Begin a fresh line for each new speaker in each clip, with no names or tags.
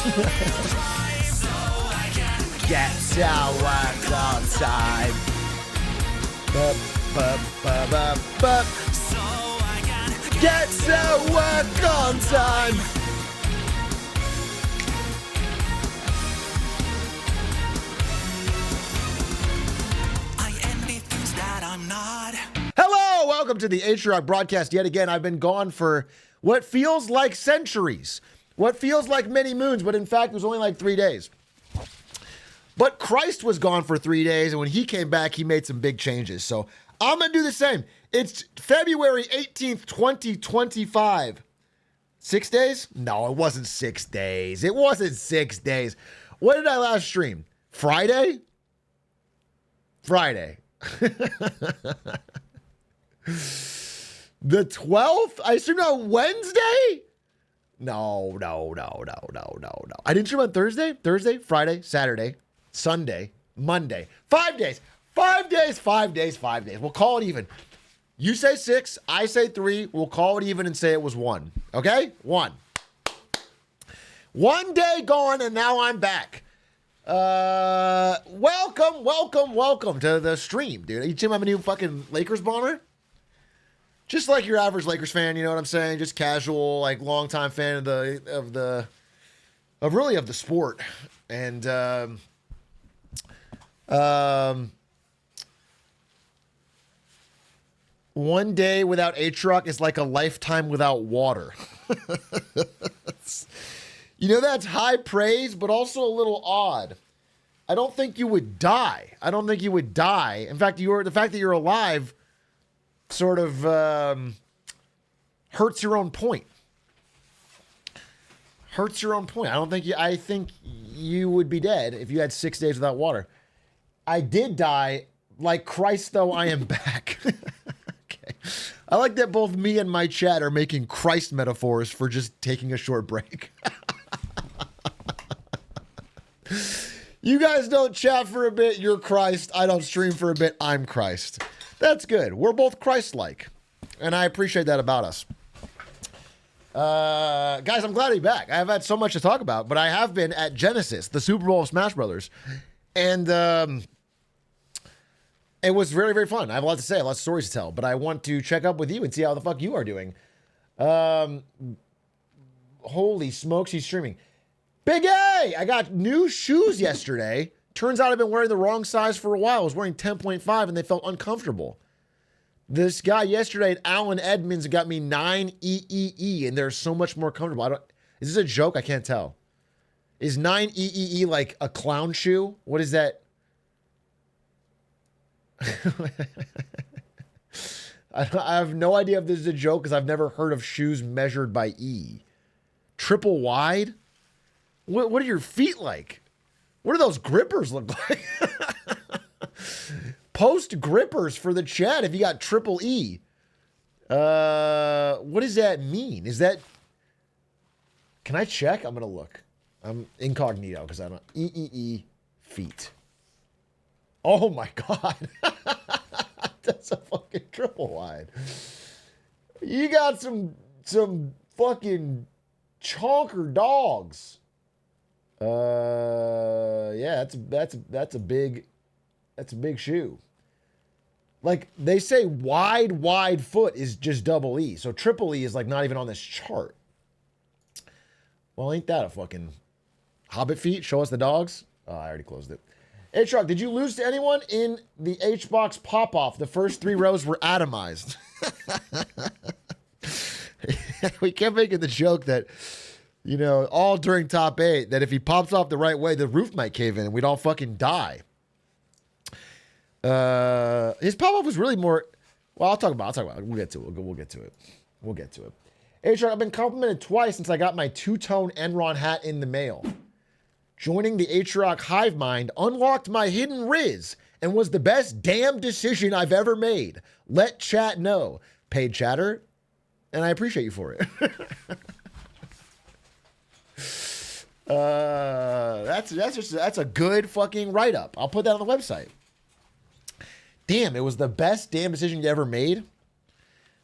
Get to work on time. Get to work on time. Hello, welcome to the Atrioc broadcast yet again. I've been gone for what feels like centuries, what feels like many moons, but in fact it was only like 3 days. But Christ was gone for 3 days, and when he came back, he made some big changes. So I'm going to do the same. It's February 18th, 2025. 6 days? No, it wasn't 6 days. It wasn't 6 days. When did I last stream? Friday? Friday. The 12th? I streamed on Wednesday? No. I didn't stream on Thursday, Friday, Saturday, Sunday, Monday. 5 days. 5 days, 5 days, 5 days. We'll call it even. You say 6, I say 3. We'll call it even and say it was 1. Okay? 1. 1 day gone, and now I'm back. Welcome to the stream, dude. You see I'm a new fucking Lakers bomber? Just like your average Lakers fan, you know what I'm saying? Just casual, like longtime fan of the sport. And one day without Atrioc is like a lifetime without water. You know, that's high praise, but also a little odd. I don't think you would die. In fact, the fact that you're alive sort of hurts your own point. I think you would be dead if you had 6 days without water. I did die. Like Christ, though, I am back. Okay. I like that both me and my chat are making Christ metaphors for just taking a short break. You guys don't chat for a bit, you're Christ. I don't stream for a bit, I'm Christ. That's good. We're both Christ-like. And I appreciate that about us. Guys, I'm glad to be back. I've had so much to talk about, but I have been at Genesis, the Super Bowl of Smash Brothers. And it was very, very fun. I have a lot to say, a lot of stories to tell, but I want to check up with you and see how the fuck you are doing. Holy smokes, he's streaming. Big A! I got new shoes yesterday. Turns out I've been wearing the wrong size for a while. I was wearing 10.5 and they felt uncomfortable. This guy yesterday at Allen Edmonds got me 9EEE and they're so much more comfortable. Is this a joke? I can't tell. Is 9EEE like a clown shoe? What is that? I have no idea if this is a joke because I've never heard of shoes measured by E. Triple wide? What are your feet like? What do those grippers look like? Post grippers for the chat if you got triple E. What does that mean? Is that... Can I check? I'm going to look. I'm incognito because I don't... EEE feet. Oh my God. That's a fucking triple wide. You got some fucking chonker dogs. Yeah, that's a big shoe. Like they say wide foot is just double E. So triple E is like not even on this chart. Well, ain't that a fucking hobbit feet? Show us the dogs. Oh, I already closed it. Atrioc, did you lose to anyone in the H-Box pop-off? The first 3 rows were atomized. We kept making the joke that, you know, all during top 8, that if he pops off the right way, the roof might cave in and we'd all fucking die. His pop-off was really more... Well, I'll talk about it. We'll get to it. We'll get to it. Atrioc, I've been complimented twice since I got my two-tone Enron hat in the mail. Joining the Atrioc hive mind unlocked my hidden Riz and was the best damn decision I've ever made. Let chat know. Paid chatter, and I appreciate you for it. That's a good fucking write-up. I'll put that on the website. Damn, it was the best damn decision you ever made.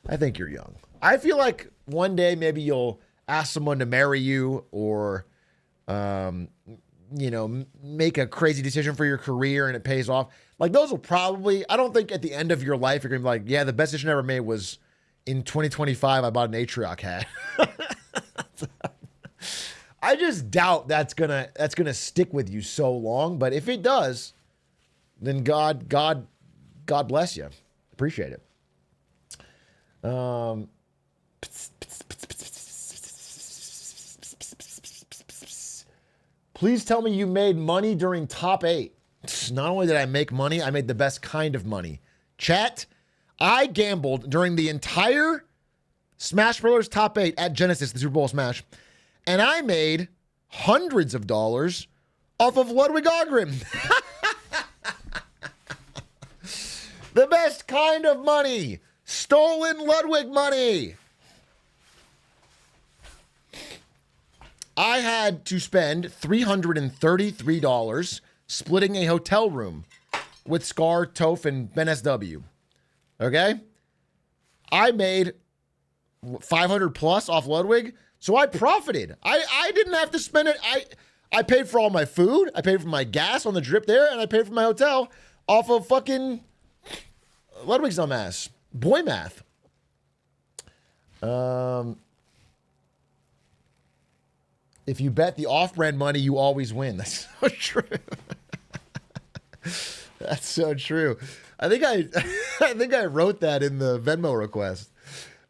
I think you're young. I feel like one day maybe you'll ask someone to marry you or make a crazy decision for your career and it pays off. Like those will probably, I don't think at the end of your life, you're going to be like, yeah, the best decision I ever made was in 2025, I bought an Atrioc hat. I just doubt that's gonna stick with you so long. But if it does, then God bless you. Appreciate it. Please tell me you made money during top 8. Not only did I make money, I made the best kind of money. Chat, I gambled during the entire Smash Bros. Top 8 at Genesis, the Super Bowl Smash, and I made hundreds of dollars off of Ludwig Ogrim. The best kind of money. Stolen Ludwig money. I had to spend $333 splitting a hotel room with Scar, Toph, and Ben SW. Okay? I made 500 plus off Ludwig, so I profited. I didn't have to spend it. I paid for all my food. I paid for my gas on the drip there, and I paid for my hotel off of fucking Ludwig's dumbass. Boy math. If you bet the off-brand money, you always win. That's so true. That's so true. I think I wrote that in the Venmo request.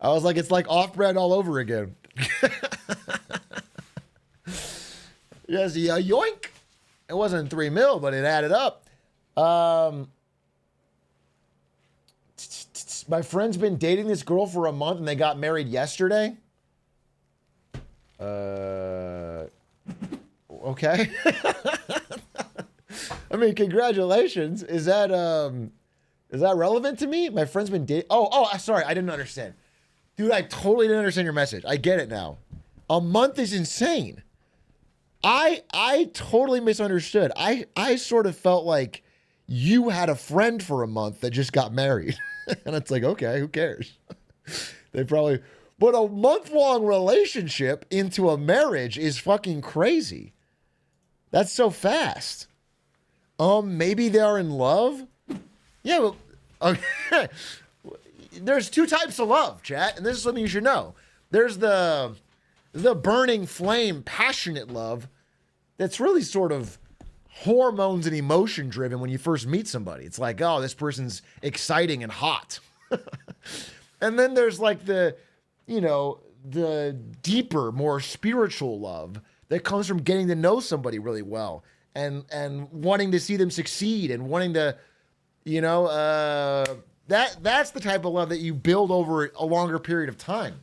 I was like, it's like off-brand all over again. Yes, yeah, yoink. It wasn't 3 mil, but it added up. My friend's been dating this girl for a month and they got married yesterday. Okay. I mean, congratulations. Is that relevant to me? My friend's been dating. Oh, sorry. I didn't understand. Dude, I totally didn't understand your message. I get it now. A month is insane. I totally misunderstood. I sort of felt like you had a friend for a month that just got married. And it's like, okay, who cares? But a month-long relationship into a marriage is fucking crazy. That's so fast. Maybe they are in love? Yeah, well, okay. There's 2 types of love, chat, and this is something you should know. There's the burning flame, passionate love that's really sort of hormones and emotion driven when you first meet somebody. It's like, oh, this person's exciting and hot. And then there's like the deeper, more spiritual love that comes from getting to know somebody really well and wanting to see them succeed and wanting to, that's the type of love that you build over a longer period of time.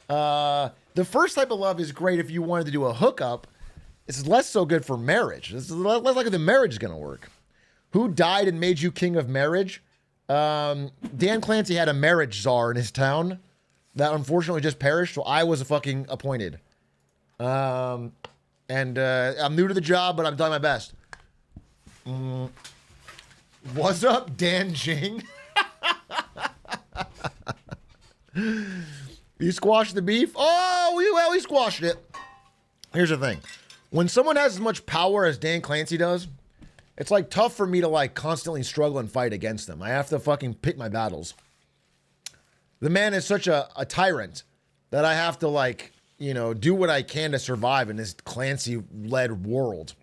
The first type of love is great if you wanted to do a hookup. It's less so good for marriage. It's less likely the marriage is going to work. Who died and made you king of marriage? Dan Clancy had a marriage czar in his town that unfortunately just perished, so I was fucking appointed. I'm new to the job, but I'm doing my best. What's up, Dan Jing? You squashed the beef? Oh, we squashed it. Here's the thing. When someone has as much power as Dan Clancy does, it's like tough for me to like constantly struggle and fight against them. I have to fucking pick my battles. The man is such a tyrant that I have to like, do what I can to survive in this Clancy-led world.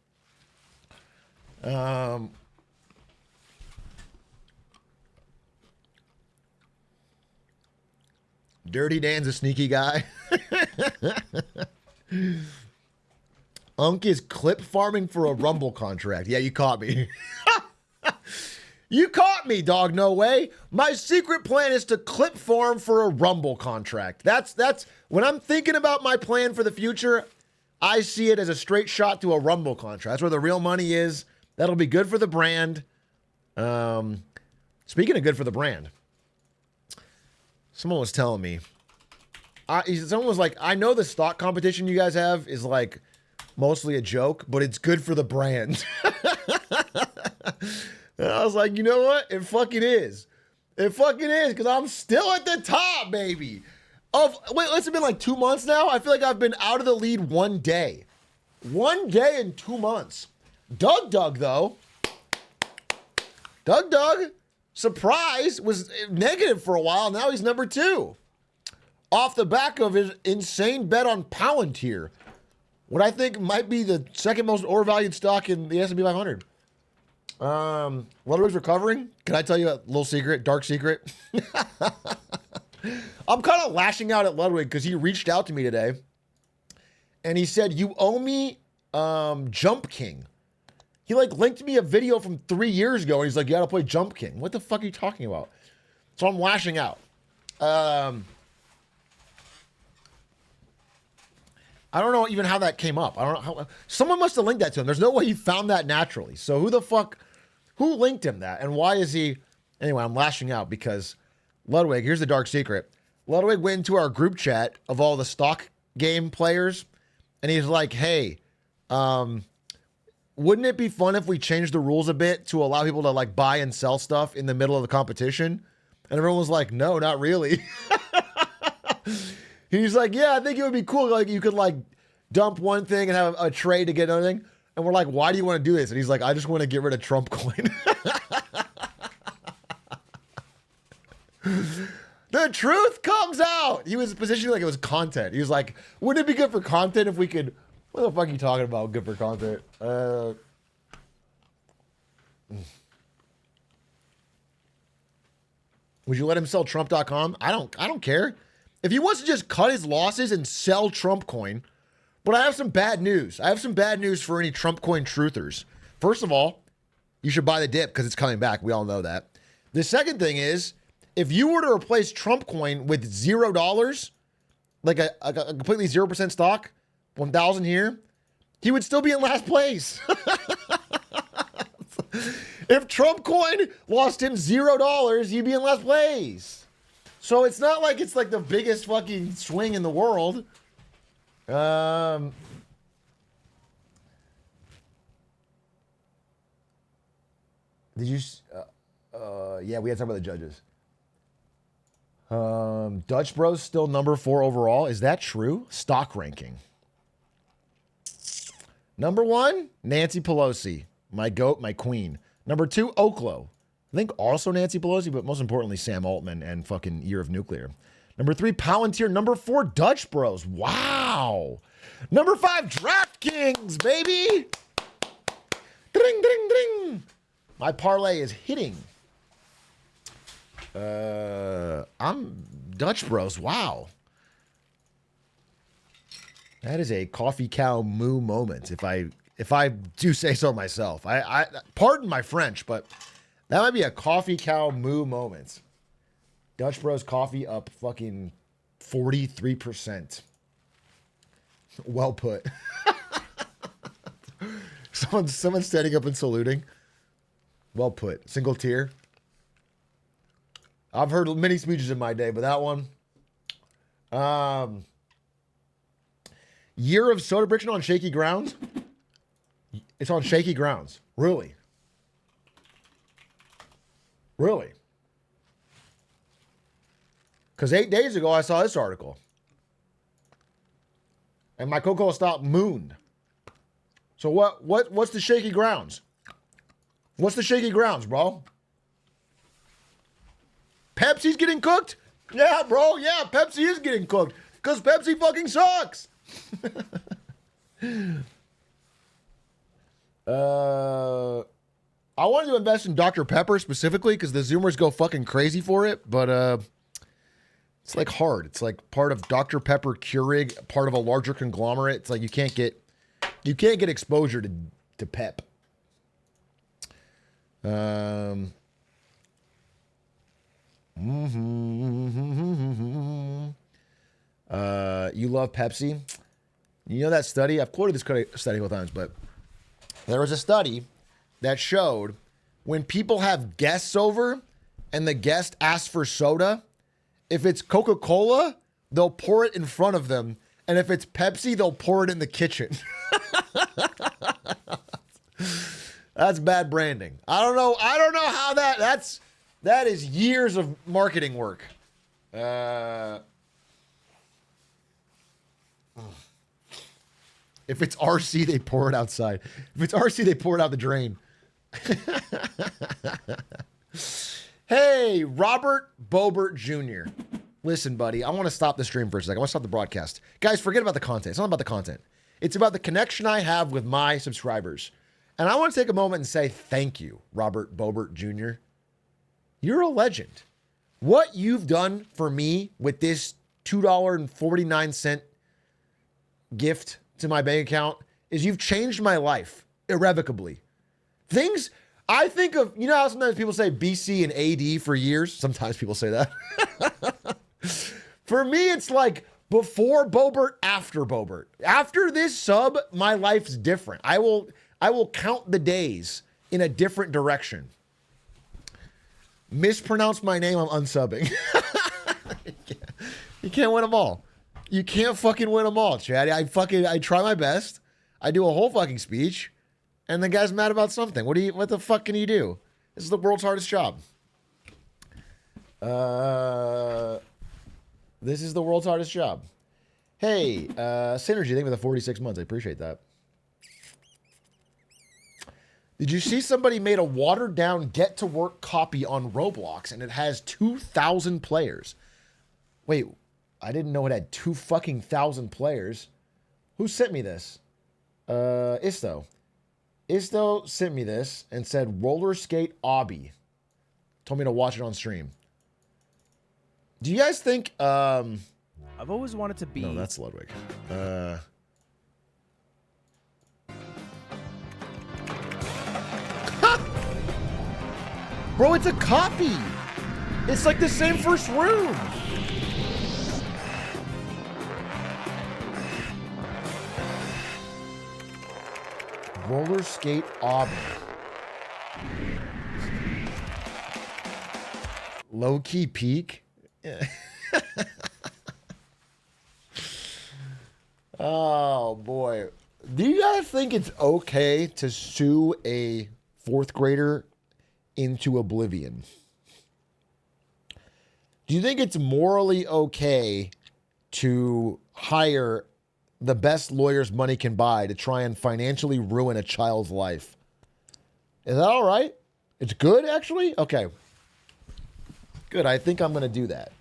Dirty Dan's a sneaky guy. Unk is clip farming for a Rumble contract. Yeah, you caught me. You caught me, dog. No way. My secret plan is to clip farm for a Rumble contract. That's when I'm thinking about my plan for the future, I see it as a straight shot to a Rumble contract. That's where the real money is. That'll be good for the brand. Speaking of good for the brand, someone was telling me, someone was like, I know the stock competition you guys have is like mostly a joke, but it's good for the brand. And I was like, you know what? It fucking is. It fucking is, because I'm still at the top, baby. Wait, it's been like 2 months now? I feel like I've been out of the lead 1 day. 1 day and 2 months. Doug, though. Doug, surprise, was negative for a while. Now he's number 2. Off the back of his insane bet on Palantir. What I think might be the second most overvalued stock in the S&P 500. Ludwig's recovering. Can I tell you a little secret, dark secret? I'm kind of lashing out at Ludwig because he reached out to me today. And he said, you owe me Jump King. He linked me a video from 3 years ago. And he's like, you got to play Jump King. What the fuck are you talking about? So I'm lashing out. I don't know even how that came up. I don't know how. Someone must have linked that to him. There's no way he found that naturally. So who linked him that? And why is he? Anyway, I'm lashing out because Ludwig, here's the dark secret. Ludwig went into our group chat of all the stock game players. And he's like, hey, wouldn't it be fun if we changed the rules a bit to allow people to buy and sell stuff in the middle of the competition? And everyone was like, no, not really. He's like, yeah, I think it would be cool. You could dump one thing and have a trade to get another thing. And we're like, why do you want to do this? And he's like, I just want to get rid of Trump coin. The truth comes out. He was positioning like it was content. He was like, wouldn't it be good for content if we could... What the fuck are you talking about? Good for content. Would you let him sell Trump.com? I don't care. If he wants to just cut his losses and sell Trump coin, but I have some bad news. I have some bad news for any Trump coin truthers. First of all, you should buy the dip because it's coming back. We all know that. The second thing is, if you were to replace Trump coin with $0, like a completely 0% stock, 1,000 here, he would still be in last place. If Trump coin lost him $0, he'd be in last place. So it's not like it's the biggest fucking swing in the world. Did you? Yeah, we had to talk about the judges. Dutch Bros still number 4 overall. Is that true? Stock ranking. Number 1, Nancy Pelosi, my goat, my queen. Number 2, Oklo. I think also Nancy Pelosi, but most importantly, Sam Altman and fucking Year of Nuclear. Number 3, Palantir. Number 4, Dutch Bros. Wow. Number 5, DraftKings, baby. Ding, ding, ding. My parlay is hitting. I'm Dutch Bros. Wow. That is a coffee cow moo moment. If I do say so myself, I pardon my French, but that might be a coffee cow moo moment. Dutch Bros coffee up fucking 43%. Well put. Someone standing up and saluting. Well put. Single tear. I've heard many speeches in my day, but that one. Year of soda prediction on shaky grounds. It's on shaky grounds. Really? Really? Because 8 days ago, I saw this article. And my Coca-Cola stock mooned. So what's the shaky grounds? What's the shaky grounds, bro? Pepsi's getting cooked? Yeah, bro. Yeah, Pepsi is getting cooked. Because Pepsi fucking sucks. I wanted to invest in Dr. Pepper specifically because the Zoomers go fucking crazy for it, but it's hard. It's part of Dr. Pepper Keurig, part of a larger conglomerate. It's you can't get exposure to Pep. You love Pepsi? You know that study? I've quoted this study a couple times, but there was a study that showed when people have guests over and the guest asks for soda, if it's Coca-Cola, they'll pour it in front of them. And if it's Pepsi, they'll pour it in the kitchen. That's bad branding. I don't know how that is years of marketing work. If it's RC, they pour it outside. If it's RC, they pour it out the drain. Hey, Robert Bobert Jr. Listen, buddy, I want to stop the stream for a second. I want to stop the broadcast. Guys, forget about the content. It's not about the content. It's about the connection I have with my subscribers. And I want to take a moment and say thank you, Robert Bobert Jr. You're a legend. What you've done for me with this $2.49 gift to my bank account is you've changed my life irrevocably. Things I think of, you know how sometimes people say BC and AD for years? Sometimes people say that. For me, it's like before Bobert, after Bobert. After this sub, my life's different. I will count the days in a different direction. Mispronounce my name, I'm unsubbing. You can't win them all. You can't fucking win them all, Chad. I try my best. I do a whole fucking speech, and the guy's mad about something. What the fuck can you do? This is the world's hardest job. This is the world's hardest job. Hey, Synergy, thank you for the 46 months. I appreciate that. Did you see somebody made a watered down get to work copy on Roblox and it has 2,000 players? Wait, I didn't know it had 2,000 players. Who sent me this? Isto. Isto sent me this and said roller skate obby. Told me to watch it on stream. Do you guys think
I've always wanted to be.
No, that's Ludwig. Bro, it's a copy. It's like the same first room. Roller skate obby. Low key peak. Yeah. Oh boy. Do you guys think it's okay to sue a fourth grader into oblivion? Do you think it's morally okay to hire the best lawyers money can buy to try and financially ruin a child's life? Is that all right? It's good, actually? Okay. Good. I think I'm going to do that.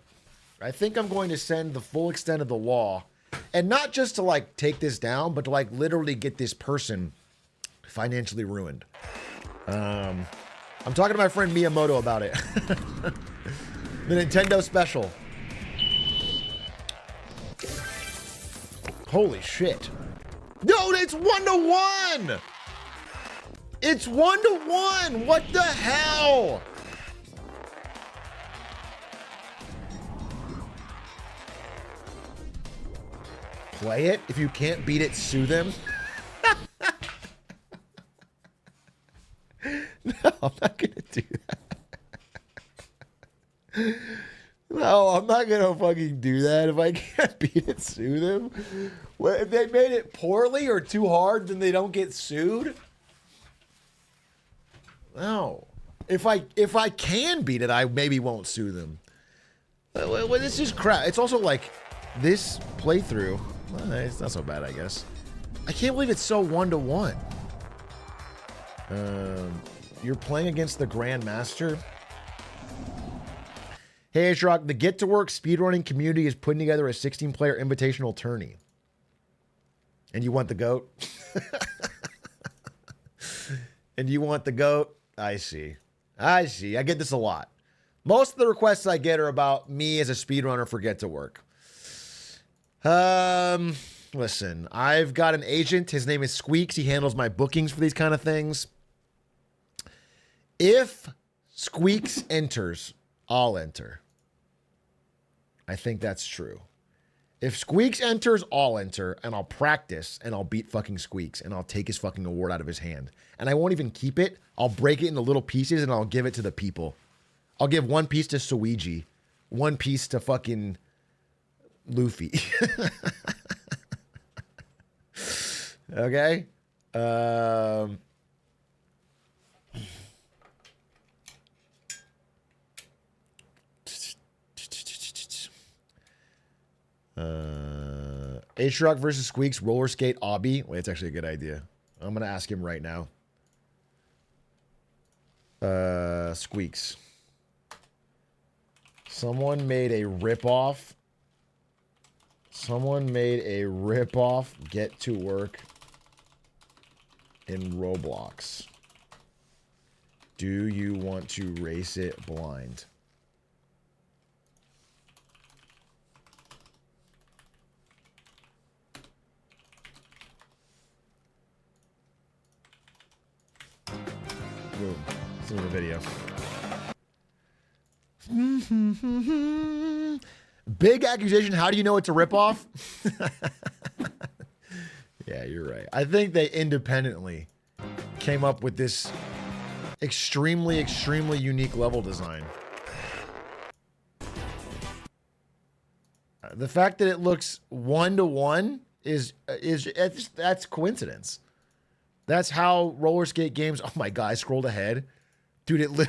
I think I'm going to send the full extent of the law, and not just to like take this down, but to like literally get this person financially ruined. I'm talking to my friend Miyamoto about it. The Nintendo special. Holy shit. No, it's 1-to-1. It's 1-to-1. What the hell? Play it. If you can't beat it, sue them. No, I'm not going to do that. No, I'm not going to fucking do that. If I can't beat it, sue them. Well, if they made it poorly or too hard, then they don't get sued? No. If I can beat it, I maybe won't sue them. Well, this is crap. It's also like this playthrough. Well, it's not so bad, I guess. I can't believe it's so 1-to-1. You're playing against the Grandmaster. Hey, Atrioc, the Get to Work speedrunning community is putting together a 16-player invitational tourney. And you want the GOAT? And you want the GOAT? I see. I see. I get this a lot. Most of the requests I get are about me as a speedrunner for Get to Work. Listen, I've got an agent. His name is Squeaks. He handles my bookings for these kind of things. If Squeaks enters, I'll enter. I think that's true. If Squeaks enters, I'll enter, and I'll practice, and I'll beat fucking Squeaks, and I'll take his fucking award out of his hand. And I won't even keep it. I'll break it into little pieces, and I'll give it to the people. I'll give one piece to Suiji, one piece to fucking Luffy. Okay? Atrioc versus Squeaks, roller skate obby. Wait, it's actually a good idea. I'm going to ask him right now. Squeaks. Someone made a ripoff. Someone made a ripoff get to work in Roblox. Do you want to race it blind? Boom. This is the video. Big accusation. How do you know it's a ripoff? Yeah, you're right. I think they independently came up with this extremely, extremely unique level design. The fact that it looks 1-to-1 is that's coincidence. That's how roller skate games. Oh my god! I scrolled ahead, dude. Look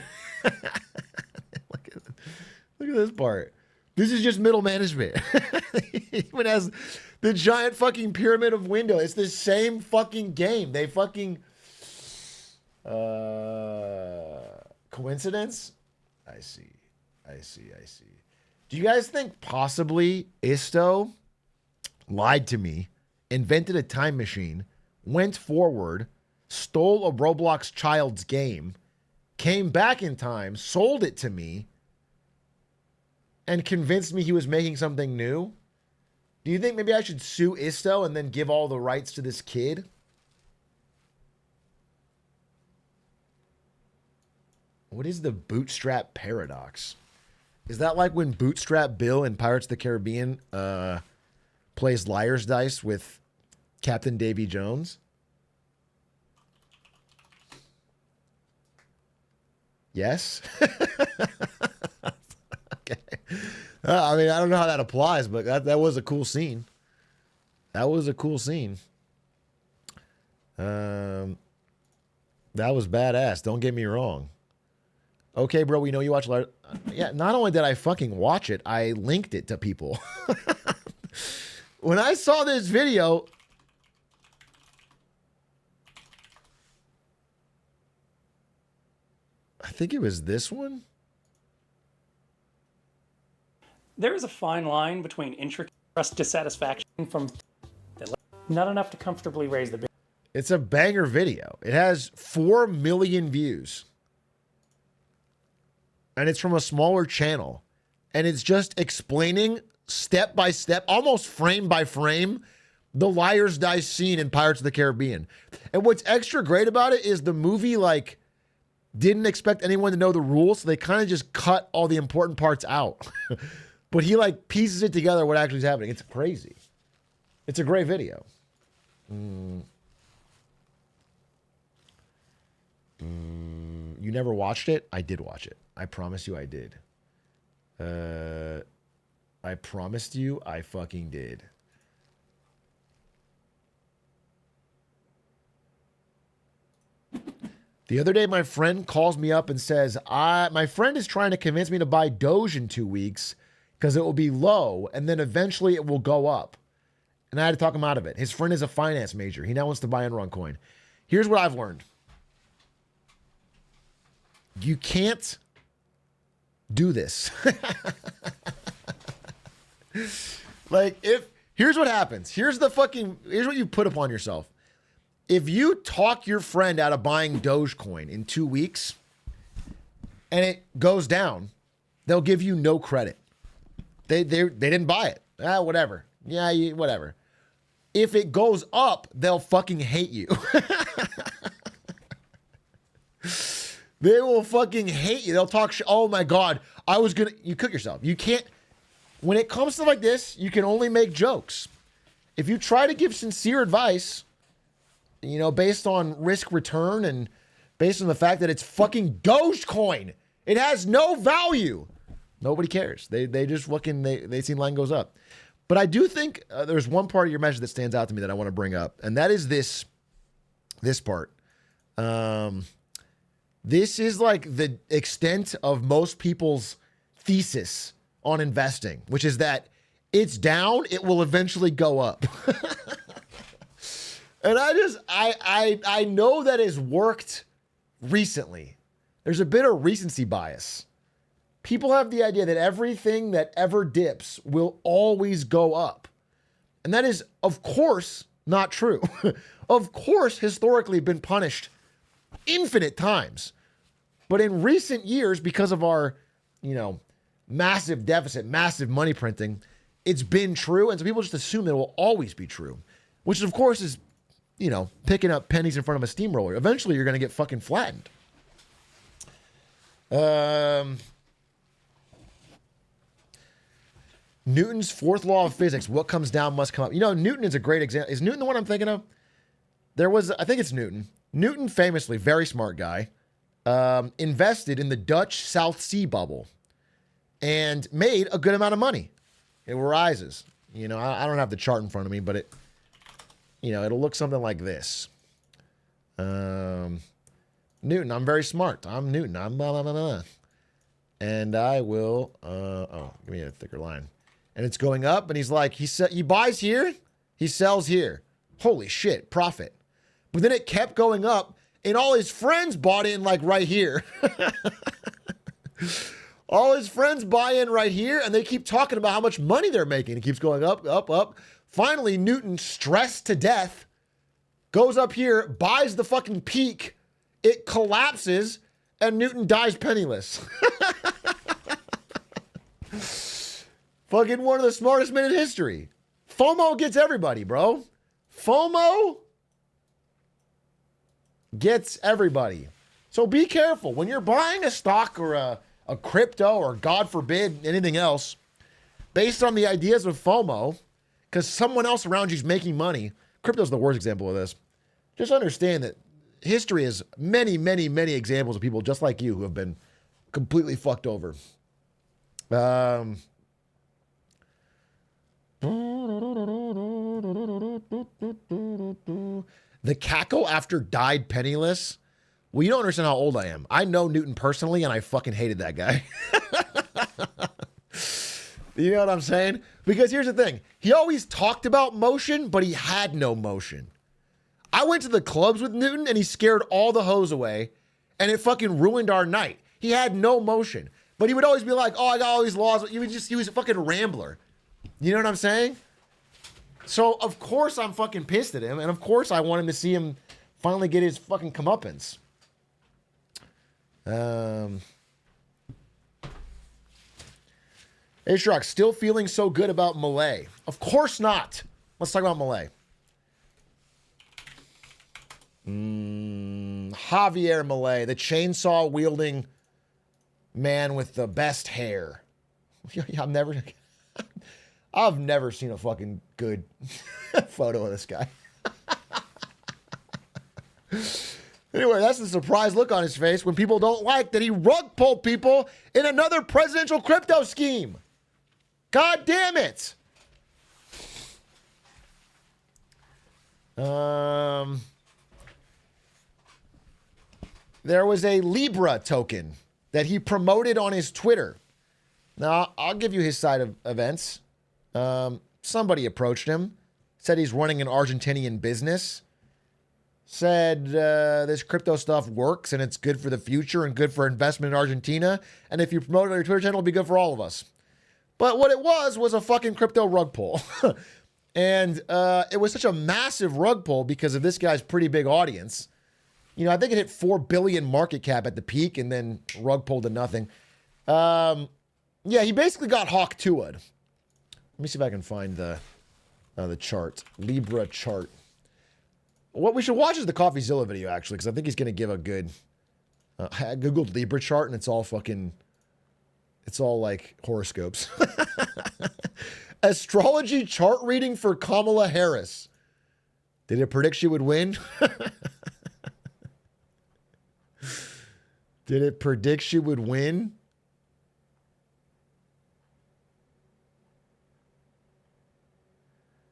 at this part. This is just middle management. It even has the giant fucking pyramid of window. It's the same fucking game. They fucking coincidence. I see. Do you guys think possibly Isto lied to me, invented a time machine, went forward, stole a Roblox child's game, came back in time, sold it to me, and convinced me he was making something new? Do you think maybe I should sue Isto and then give all the rights to this kid? What is the bootstrap paradox? Is that like when Bootstrap Bill in Pirates of the Caribbean plays liar's dice with Captain Davy Jones? Yes? Okay. I mean, I don't know how that applies, but that was a cool scene. That was a cool scene. That was badass. Don't get me wrong. Okay, bro, we know you watch. Yeah, not only did I fucking watch it, I linked it to people. When I saw this video, I think it was this one.
There is a fine line between intricate dissatisfaction from not enough to comfortably raise the.
It's a banger video. It has 4 million views. And it's from a smaller channel. And it's just explaining step by step, almost frame by frame, the liar's dice scene in Pirates of the Caribbean. And what's extra great about it is the movie, like, didn't expect anyone to know the rules, so they kind of just cut all the important parts out. But he, like, pieces it together what actually is happening. It's crazy. It's a great video. You never watched it? I did watch it. I promise you I did. I promised you I fucking did. The other day, my friend calls me up and says, my friend is trying to convince me to buy Doge in 2 weeks because it will be low and then eventually it will go up. And I had to talk him out of it. His friend is a finance major. He now wants to buy Enron coin. Here's what I've learned. You can't do this. Like, here's what happens. Here's what you put upon yourself. If you talk your friend out of buying Dogecoin in 2 weeks and it goes down, they'll give you no credit. They didn't buy it. Whatever. Yeah, whatever. If it goes up, they'll fucking hate you. They will fucking hate you. They'll talk oh my God, you cook yourself. You can't, when it comes to like this, you can only make jokes. If you try to give sincere advice, you know, based on risk return and based on the fact that it's fucking Dogecoin, it has no value. Nobody cares. They just fucking, they see line goes up. But I do think there's one part of your message that stands out to me that I want to bring up. And that is this part. This is like the extent of most people's thesis on investing, which is that it's down, it will eventually go up. And I know that has worked recently. There's a bit of recency bias. People have the idea that everything that ever dips will always go up. And that is, of course, not true. Of course, historically been punished infinite times. But in recent years, because of our, massive deficit, massive money printing, it's been true. And so people just assume that it will always be true, which of course is, picking up pennies in front of a steamroller. Eventually, you're going to get fucking flattened. Newton's fourth law of physics, what comes down must come up. Newton is a great example. Is Newton the one I'm thinking of? I think it's Newton. Newton famously, very smart guy, invested in the Dutch South Sea bubble and made a good amount of money. It rises. I don't have the chart in front of me, but it'll look something like this. Newton, I'm very smart. I'm Newton. I'm blah, blah, blah, blah. And I will, give me a thicker line. And it's going up, and he's like, he buys here, he sells here. Holy shit, profit. But then it kept going up, and all his friends bought in like right here. All his friends buy in right here, and they keep talking about how much money they're making. It keeps going up, up, up. Finally, Newton, stressed to death, goes up here, buys the fucking peak. It collapses, and Newton dies penniless. Fucking one of the smartest men in history. FOMO gets everybody, bro. FOMO gets everybody. So be careful. When you're buying a stock or a crypto or, God forbid, anything else, based on the ideas of FOMO, because someone else around you is making money, crypto's the worst example of this. Just understand that history has many, many, many examples of people just like you who have been completely fucked over. The cackle after died penniless. Well, you don't understand how old I am. I know Newton personally, and I fucking hated that guy. You know what I'm saying? Because here's the thing. He always talked about motion, but he had no motion. I went to the clubs with Newton, and he scared all the hoes away, and it fucking ruined our night. He had no motion. But he would always be like, oh, I got all these laws. He was a fucking rambler. You know what I'm saying? So, of course, I'm fucking pissed at him. And, of course, I want him to see him finally get his fucking comeuppance. Atrioc, still feeling so good about Malay? Of course not. Let's talk about Malay. Javier Malay, the chainsaw-wielding man with the best hair. I've never seen a fucking good photo of this guy. Anyway, that's the surprised look on his face when people don't like that he rug pulled people in another presidential crypto scheme. God damn it. There was a Libra token that he promoted on his Twitter. Now, I'll give you his side of events. Somebody approached him, said he's running an Argentinian business, said this crypto stuff works and it's good for the future and good for investment in Argentina. And if you promote it on your Twitter channel, it'll be good for all of us. But what it was a fucking crypto rug pull. And it was such a massive rug pull because of this guy's pretty big audience. I think it hit 4 billion market cap at the peak and then rug pulled to nothing. Yeah, he basically got Hawk 2'd. Let me see if I can find the chart. Libra chart. What we should watch is the CoffeeZilla video, actually, because I think he's going to give a good... I Googled Libra chart, and it's all like horoscopes. Astrology chart reading for Kamala Harris. Did it predict she would win? Did it predict she would win?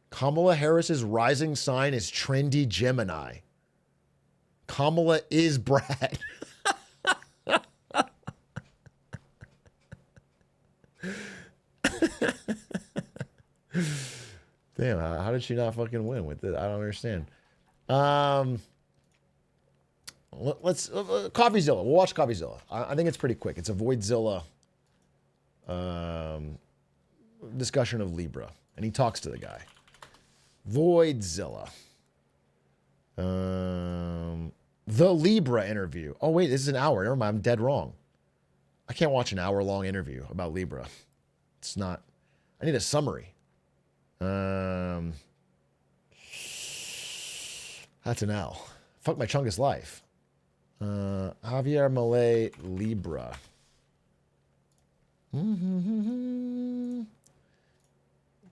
Kamala Harris's rising sign is trendy Gemini. Kamala is Brad. did she not fucking win with it? I don't understand. Let's CoffeeZilla. We'll watch CoffeeZilla. I think it's pretty quick. It's a Voidzilla discussion of Libra, and he talks to the guy. Voidzilla. The Libra interview. Oh wait, this is an hour. Never mind, I'm dead wrong. I can't watch an hour-long interview about Libra. It's not. I need a summary. That's an L. Fuck my Chungus life. Javier Malay Libra.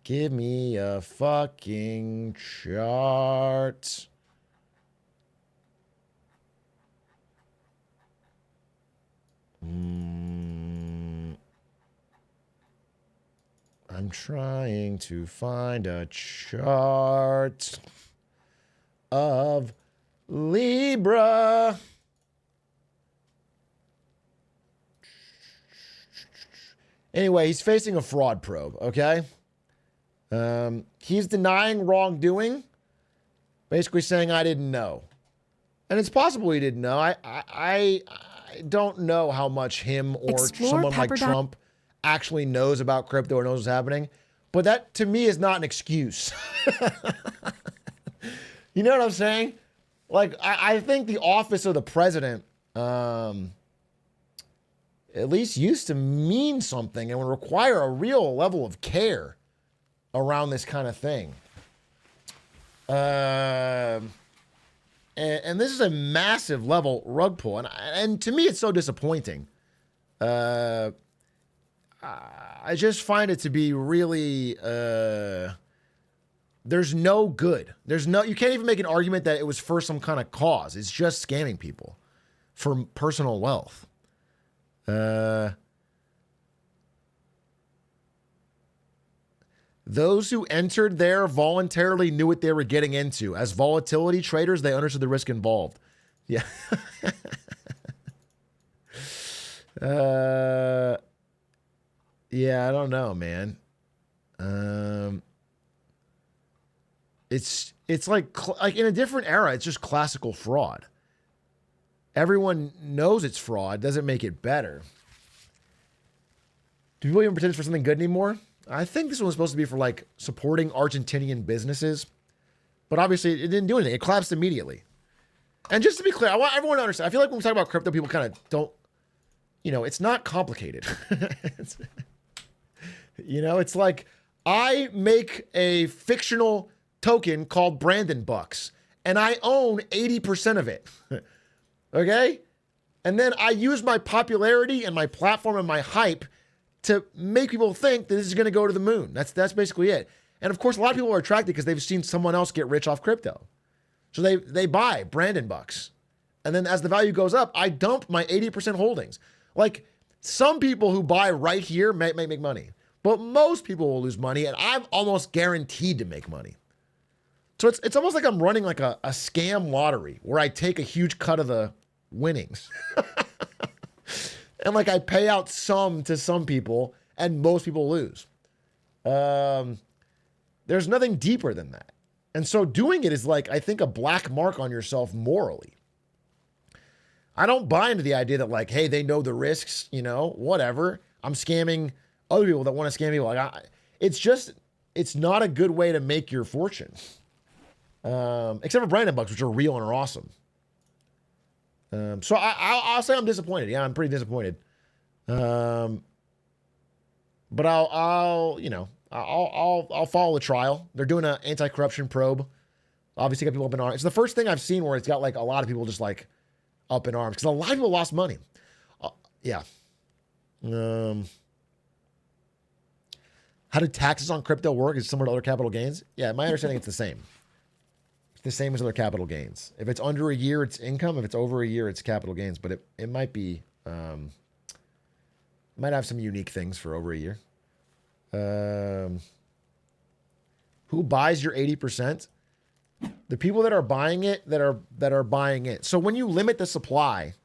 Give me a fucking chart. I'm trying to find a chart of Libra. Anyway, he's facing a fraud probe, okay? He's denying wrongdoing, basically saying, I didn't know. And it's possible he didn't know. I don't know how much him or someone like Trump actually knows about crypto or knows what's happening. But that, to me, is not an excuse. You know what I'm saying? Like, I think the office of the president at least used to mean something and would require a real level of care around this kind of thing. And this is a massive level rug pull. And to me, it's so disappointing. I just find it to be really, there's no good. You can't even make an argument that it was for some kind of cause. It's just scamming people for personal wealth. Those who entered there voluntarily knew what they were getting into. As volatility traders, they understood the risk involved. Yeah. Yeah, I don't know, man. It's like in a different era, it's just classical fraud. Everyone knows it's fraud. Doesn't make it better. Do people even pretend it's for something good anymore? I think this one was supposed to be for like supporting Argentinian businesses, but obviously it didn't do anything. It collapsed immediately. And just to be clear, I want everyone to understand. I feel like when we talk about crypto, people kind of don't, it's not complicated. It's like I make a fictional token called Brandon Bucks, and I own 80% of it. Okay? And then I use my popularity and my platform and my hype to make people think that this is going to go to the moon. That's basically it. And of course, a lot of people are attracted because they've seen someone else get rich off crypto. So they buy Brandon Bucks. And then as the value goes up, I dump my 80% holdings. Like some people who buy right here may make money, but most people will lose money, and I'm almost guaranteed to make money. So it's almost like I'm running like a scam lottery where I take a huge cut of the winnings. And like I pay out some to some people and most people lose. There's nothing deeper than that. And so doing it is like, I think, a black mark on yourself morally. I don't buy into the idea that like, hey, they know the risks, whatever. I'm scamming other people that want to scam people. Like it's not a good way to make your fortune. Except for Brandon Bucks, which are real and are awesome. So I'll say I'm disappointed. Yeah, I'm pretty disappointed. But I'll follow the trial. They're doing an anti-corruption probe. Obviously, got people up in arms. It's the first thing I've seen where it's got like a lot of people just like up in arms because a lot of people lost money. Yeah. How do taxes on crypto work? Is it similar to other capital gains? Yeah, my understanding it's the same. The same as other capital gains. If it's under a year, it's income. If it's over a year, it's capital gains. But it might be, might have some unique things for over a year. Who buys your 80%? The people that are buying it, that are buying it. So when you limit the supply,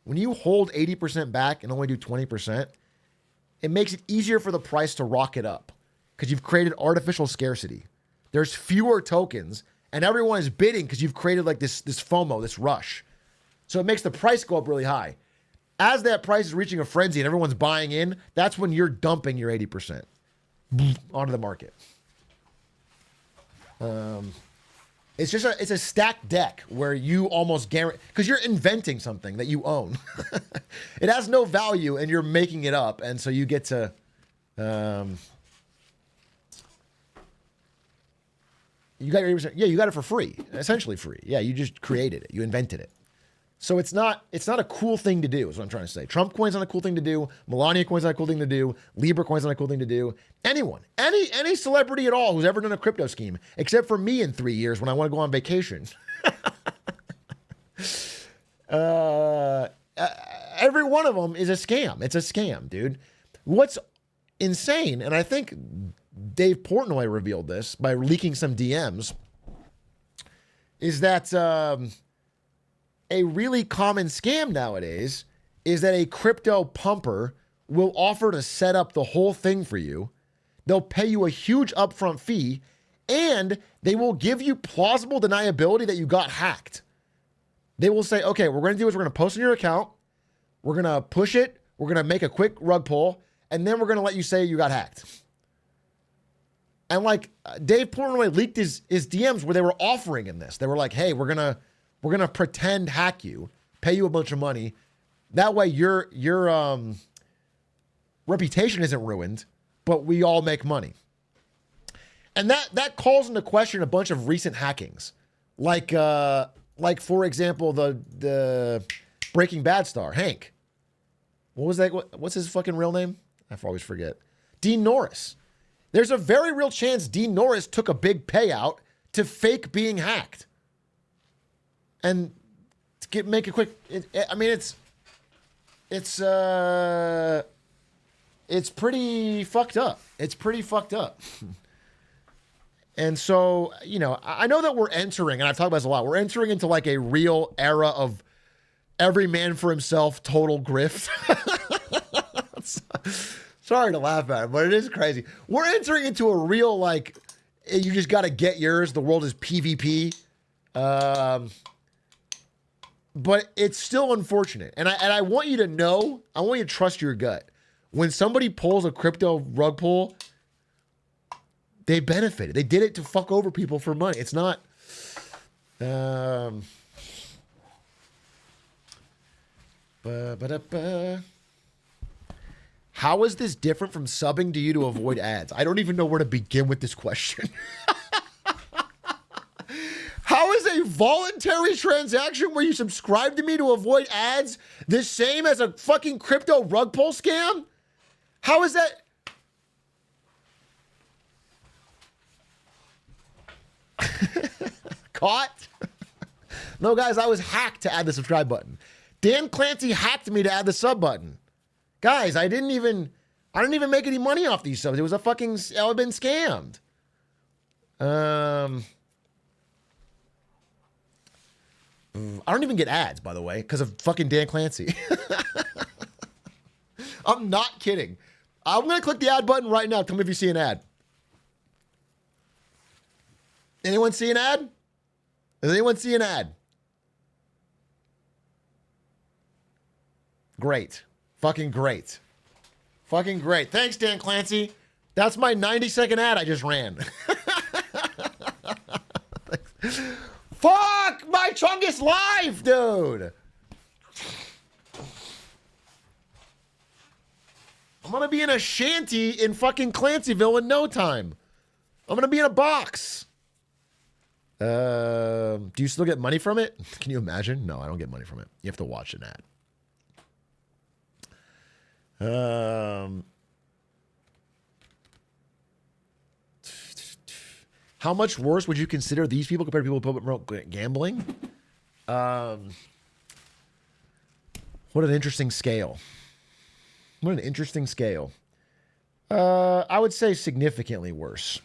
when you hold 80% back and only do 20%, it makes it easier for the price to rocket up because you've created artificial scarcity. There's fewer tokens, and everyone is bidding because you've created like this FOMO, this rush. So it makes the price go up really high. As that price is reaching a frenzy and everyone's buying in, that's when you're dumping your 80% onto the market. It's a stacked deck where you almost guarantee, because you're inventing something that you own. It has no value and you're making it up, and so you get to you got your 80%. Yeah, you got it for free, essentially free. Yeah, you just created it, you invented it. So it's not a cool thing to do, is what I'm trying to say. Trump coin's not a cool thing to do. Melania coin's not a cool thing to do. Libra coin's not a cool thing to do. Anyone, any celebrity at all who's ever done a crypto scheme, except for me in 3 years when I want to go on vacation. Every one of them is a scam. It's a scam, dude. What's insane, and I think Dave Portnoy revealed this by leaking some DMs, is that a really common scam nowadays is that a crypto pumper will offer to set up the whole thing for you. They'll pay you a huge upfront fee, and they will give you plausible deniability that you got hacked. They will say, okay, what we're going to do is we're going to post on your account, we're going to push it, we're going to make a quick rug pull, and then we're going to let you say you got hacked. And like Dave Portnoy leaked his DMs where they were offering him this. They were like, hey, we're going to pretend hack you, pay you a bunch of money. That way your reputation isn't ruined, but we all make money. And that calls into question a bunch of recent hackings. Like for example, the Breaking Bad star, Hank. What was that? What's his fucking real name? I always forget. Dean Norris. There's a very real chance Dean Norris took a big payout to fake being hacked. And to make a quick, it's pretty fucked up. It's pretty fucked up. And so, I know that we're entering, and I've talked about this a lot, we're entering into like a real era of every man for himself, total grift. Sorry to laugh at it, but it is crazy. We're entering into a real, like, you just got to get yours. The world is PvP. But it's still unfortunate. And I want you to know, I want you to trust your gut. When somebody pulls a crypto rug pull, they benefited. They did it to fuck over people for money. It's not... How is this different from subbing to you to avoid ads? I don't even know where to begin with this question. How is a voluntary transaction where you subscribe to me to avoid ads the same as a fucking crypto rug pull scam? How is that? Caught? No, guys, I was hacked to add the subscribe button. Dan Clancy hacked me to add the sub button. Guys, I didn't even make any money off these subs. It was I've been scammed. I don't even get ads, by the way, because of fucking Dan Clancy. I'm not kidding. I'm going to click the ad button right now. Tell me if you see an ad. Anyone see an ad? Does anyone see an ad? Great. Fucking great. Fucking great. Thanks, Dan Clancy. That's my 90-second ad I just ran. Fuck! My Chungus live, dude! I'm gonna be in a shanty in fucking Clancyville in no time. I'm gonna be in a box. Do you still get money from it? Can you imagine? No, I don't get money from it. You have to watch an ad. How much worse would you consider these people compared to people who promote gambling? What an interesting scale. What an interesting scale. I would say significantly worse.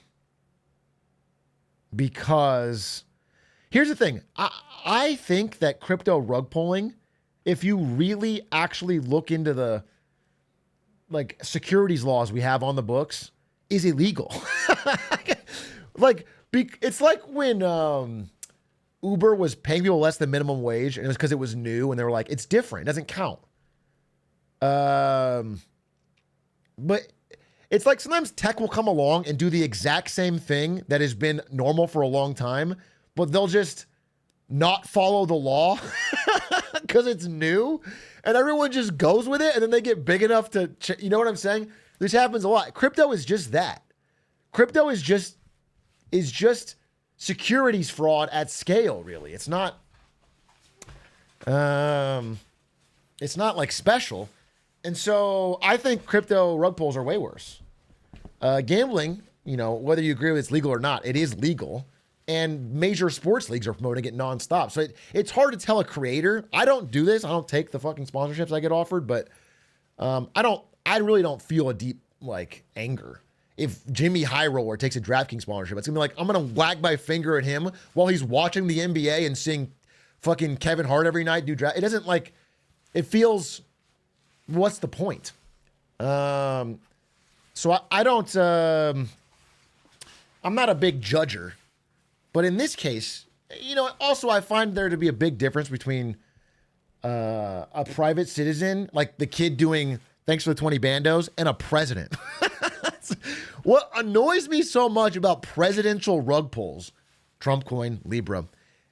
Because here's the thing. I think that crypto rug pulling, if you really actually look into the securities laws we have on the books, is illegal. Like, It's like when Uber was paying people less than minimum wage, and it was because it was new, and they were like, it's different. It doesn't count. But it's like sometimes tech will come along and do the exact same thing that has been normal for a long time, but they'll just not follow the law because it's new, and everyone just goes with it, and then they get big enough to, you know what I'm saying? This happens a lot. Crypto is just that. Crypto is just securities fraud at scale, really. It's not like special. And so I think crypto rug pulls are way worse. Gambling, you know, whether you agree with it's legal or not, it is legal. And major sports leagues are promoting it nonstop. So it's hard to tell a creator. I don't do this. I don't take the fucking sponsorships I get offered, but I really don't feel a deep like anger. If Jimmy High Roller takes a DraftKings sponsorship, it's gonna be like, I'm gonna wag my finger at him while he's watching the NBA and seeing fucking Kevin Hart every night do draft. It doesn't like, it feels, what's the point? So I don't, I'm not a big judger, but in this case, you know, also I find there to be a big difference between a private citizen, like the kid doing thanks for the 20 bandos, and a president. What annoys me so much about presidential rug pulls, Trump coin, Libra,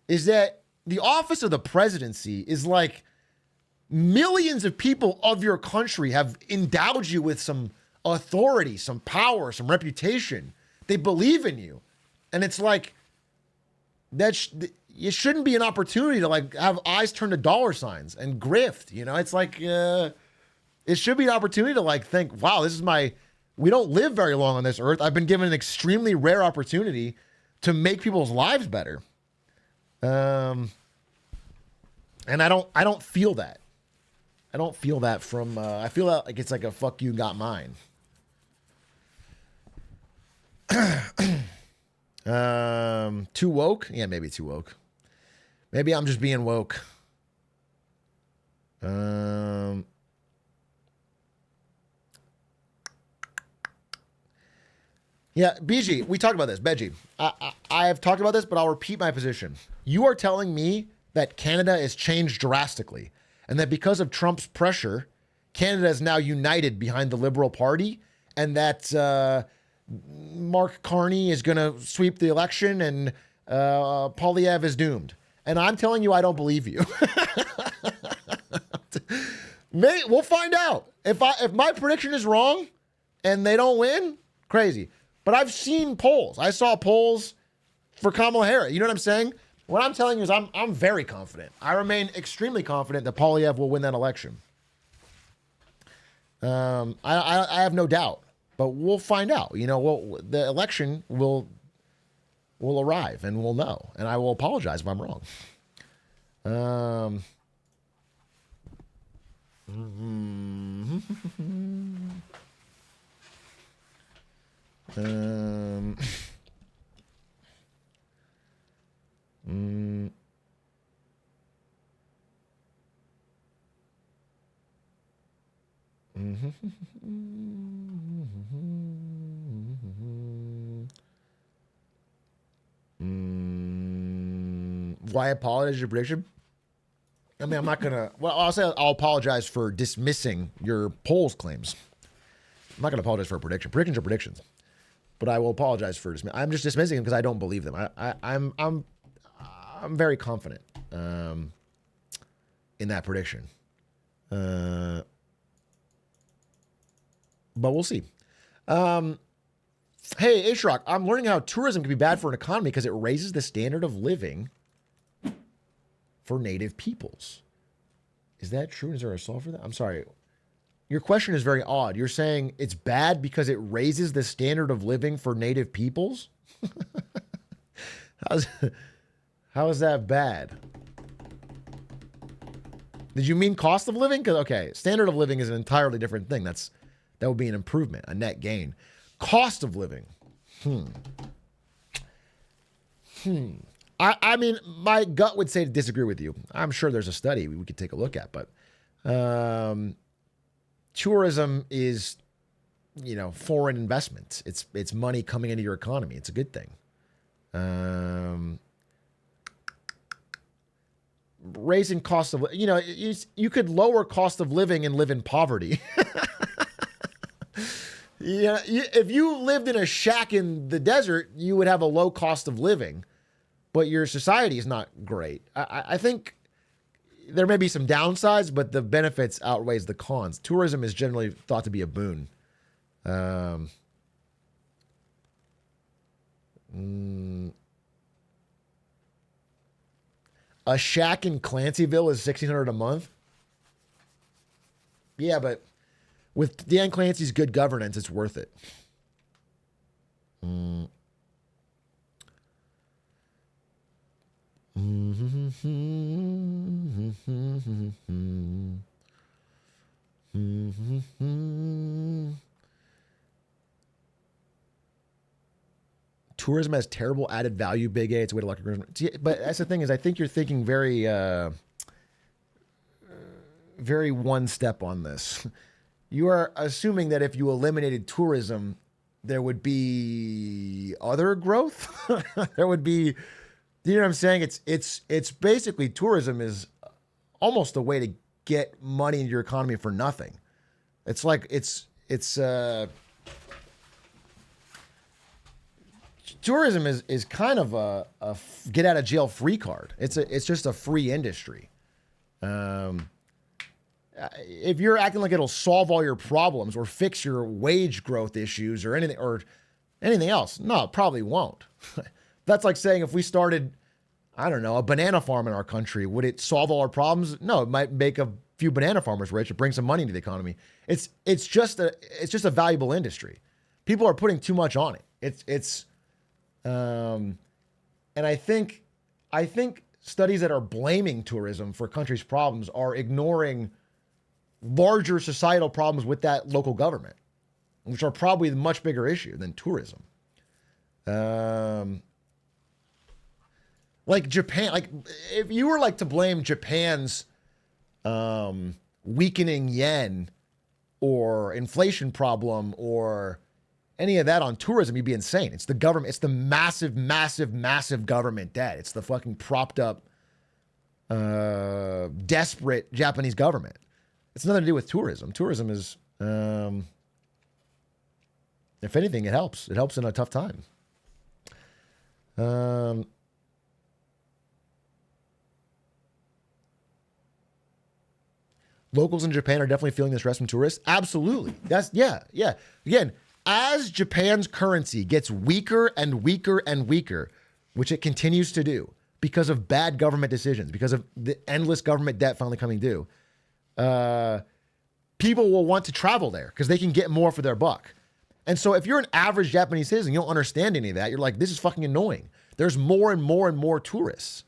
is that the office of the presidency is like millions of people of your country have endowed you with some authority, some power, some reputation. They believe in you. And it's like, it shouldn't be an opportunity to like have eyes turn to dollar signs and grift, you know? It's like, it should be an opportunity to like think, wow, we don't live very long on this earth. I've been given an extremely rare opportunity to make people's lives better. And I don't feel that. I don't feel that from, I feel that like it's like a fuck you got mine. Too woke? Yeah, maybe too woke. Maybe I'm just being woke. Yeah, BG, we talked about this. Beji, I have talked about this, but I'll repeat my position. You are telling me that Canada has changed drastically, and that because of Trump's pressure, Canada is now united behind the Liberal Party, and that Mark Carney is going to sweep the election, and Poilievre is doomed. And I'm telling you, I don't believe you. We'll find out. If my prediction is wrong, and they don't win, crazy. But I've seen polls. I saw polls for Kamala Harris. You know what I'm saying? What I'm telling you is I'm very confident. I remain extremely confident that Poilievre will win that election. I have no doubt. But we'll find out. You know, the election will arrive, and we'll know. And I will apologize if I'm wrong. Why apologize your prediction? I mean, I'm not gonna. Well, I'll say I'll apologize for dismissing your polls claims. I'm not gonna apologize for a prediction. Predictions are predictions, but I will apologize for dismissing. I'm just dismissing them because I don't believe them. I'm very confident in that prediction. But we'll see. Hey, Atrioc, I'm learning how tourism can be bad for an economy because it raises the standard of living for native peoples. Is that true? Is there a solve for that? I'm sorry. Your question is very odd. You're saying it's bad because it raises the standard of living for native peoples? How is that bad? Did you mean cost of living? Okay, standard of living is an entirely different thing. That would be an improvement, a net gain. Cost of living. I mean, my gut would say to disagree with you. I'm sure there's a study we could take a look at, but tourism is, you know, foreign investment. It's money coming into your economy. It's a good thing. Raising cost of, you could lower cost of living and live in poverty. Yeah, if you lived in a shack in the desert, you would have a low cost of living, but your society is not great. I think there may be some downsides, but the benefits outweighs the cons. Tourism is generally thought to be a boon. A shack in Clancyville is $1,600 a month. Yeah, but with Dan Clancy's good governance, it's worth it. Tourism has terrible added value, Big A. It's a way to lock your. But that's the thing is, I think you're thinking very, very one step on this. You are assuming that if you eliminated tourism, there would be other growth. There would be, you know what I'm saying? It's basically tourism is almost a way to get money into your economy for nothing. It's like tourism is kind of a get out of jail free card. It's just a free industry. If you're acting like it'll solve all your problems or fix your wage growth issues or anything else, no, it probably won't. That's like saying if we started, I don't know, a banana farm in our country, would it solve all our problems? No, it might make a few banana farmers rich. It brings some money into the economy. It's just a valuable industry. People are putting too much on it. And I think studies that are blaming tourism for countries' problems are ignoring larger societal problems with that local government, which are probably the much bigger issue than tourism. Like Japan, like if you were like to blame Japan's weakening yen or inflation problem or any of that on tourism, you'd be insane. It's the government. It's the massive, massive, massive government debt. It's the fucking propped up, desperate Japanese government. It's nothing to do with tourism. Tourism is, if anything, it helps. It helps in a tough time. Locals in Japan are definitely feeling the stress from tourists. Absolutely. Yeah. Again, as Japan's currency gets weaker and weaker and weaker, which it continues to do because of bad government decisions, because of the endless government debt finally coming due, people will want to travel there because they can get more for their buck. And so if you're an average Japanese citizen, you don't understand any of that. You're like, this is fucking annoying. There's more and more and more tourists.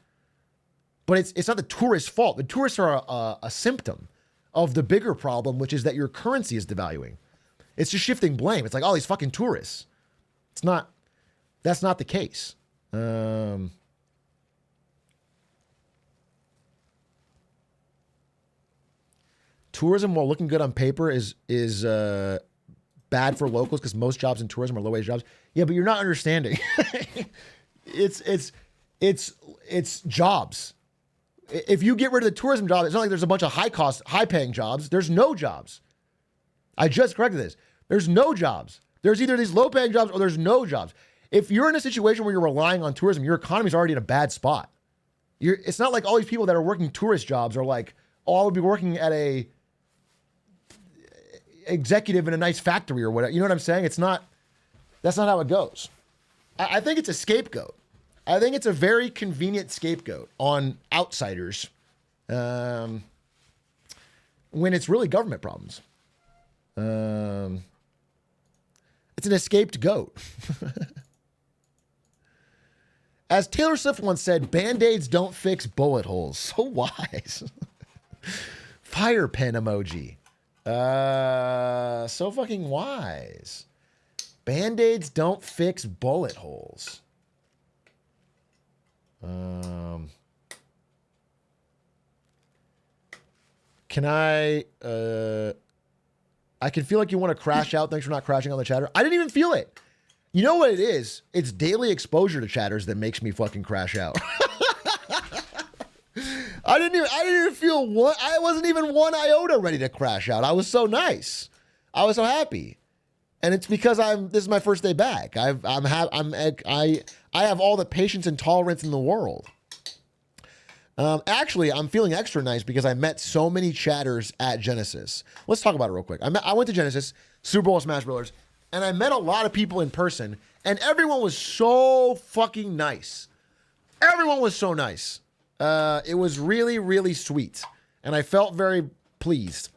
But it's not the tourists' fault. The tourists are a symptom of the bigger problem, which is that your currency is devaluing. It's just shifting blame. It's like, oh, these fucking tourists. That's not the case. Tourism, while looking good on paper, is bad for locals because most jobs in tourism are low-wage jobs. Yeah, but you're not understanding. It's jobs. If you get rid of the tourism job, it's not like there's a bunch of high-cost, high-paying jobs. There's no jobs. I just corrected this. There's no jobs. There's either these low-paying jobs or there's no jobs. If you're in a situation where you're relying on tourism, your economy's already in a bad spot. It's not like all these people that are working tourist jobs are like, oh, I would be working at a executive in a nice factory or whatever. You know what I'm saying? That's not how it goes. I think it's a scapegoat. I think it's a very convenient scapegoat on outsiders when it's really government problems. It's an escaped goat. As Taylor Swift once said, Band-Aids don't fix bullet holes. So wise. Fire pen emoji. So fucking wise. Band-Aids don't fix bullet holes. Can I can feel like you want to crash out. Thanks for not crashing on the chatter. I didn't even feel it. You know what it is? It's daily exposure to chatters that makes me fucking crash out. I didn't even feel one. I wasn't even one iota ready to crash out. I was so nice. I was so happy, and it's because this is my first day back. I have all the patience and tolerance in the world. Actually, I'm feeling extra nice because I met so many chatters at Genesis. Let's talk about it real quick. I went to Genesis, Super Bowl Smash Brothers, and I met a lot of people in person, and everyone was so fucking nice. Everyone was so nice. It was really, really sweet, and I felt very pleased.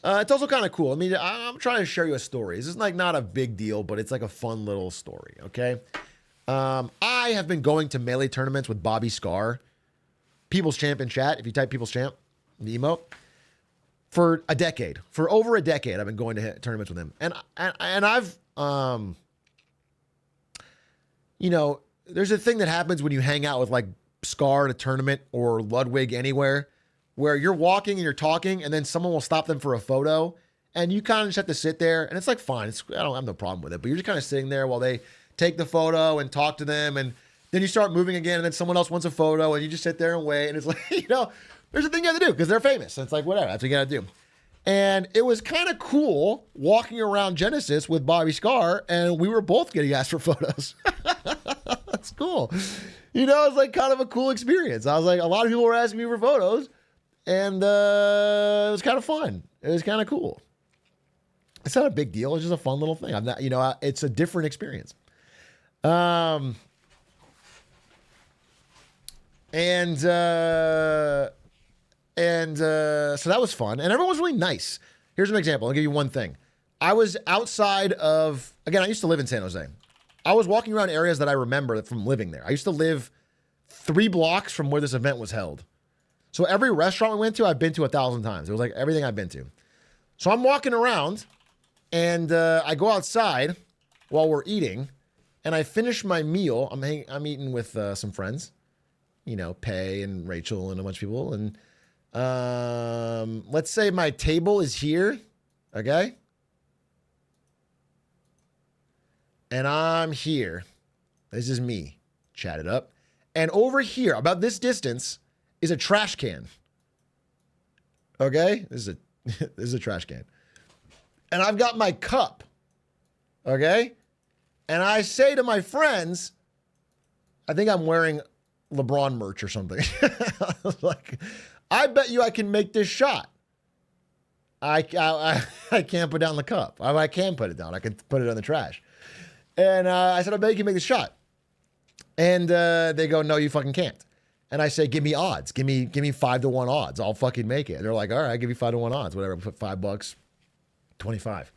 It's also kind of cool. I mean, I'm trying to share you a story. This is like not a big deal, but it's like a fun little story, okay? I have been going to Melee tournaments with Bobby Scar, People's Champ in chat. If you type People's Champ, the emote, for a decade. For over a decade, I've been going to tournaments with him. And I've, you know, there's a thing that happens when you hang out with like Scar at a tournament or Ludwig anywhere where you're walking and you're talking and then someone will stop them for a photo and you kind of just have to sit there and it's like, fine. I don't have no problem with it, but you're just kind of sitting there while they take the photo and talk to them. And then you start moving again and then someone else wants a photo and you just sit there and wait. And it's like, you know, there's a thing you have to do because they're famous. And it's like, whatever, that's what you got to do. And it was kind of cool walking around Genesis with Bobby Scar and we were both getting asked for photos. That's cool. You know, it's like kind of a cool experience. I was like, a lot of people were asking me for photos and it was kind of fun. It was kind of cool. It's not a big deal. It's just a fun little thing. I'm not, you know, it's a different experience. So that was fun. And everyone was really nice. Here's an example. I'll give you one thing. I was outside of, again, I used to live in San Jose. I was walking around areas that I remember from living there. I used to live 3 blocks from where this event was held. So every restaurant we went to, I've been to 1,000 times. It was like everything I've been to. So I'm walking around and I go outside while we're eating and I finish my meal. I'm eating with some friends, you know, Pei and Rachel and a bunch of people. And let's say my table is here, okay? And I'm here. This is me, chatted up. And over here, about this distance, is a trash can. Okay? This is a trash can. And I've got my cup. Okay? And I say to my friends, I think I'm wearing LeBron merch or something. I was like, I bet you I can make this shot. I can't put down the cup. I can put it down. I can put it on the trash. And I said, I bet you can make the shot. And they go, no, you fucking can't. And I say, give me odds. Give me 5-to-1 odds. I'll fucking make it. And they're like, all right, I'll give you 5-to-1 odds. Whatever, put $5, 25.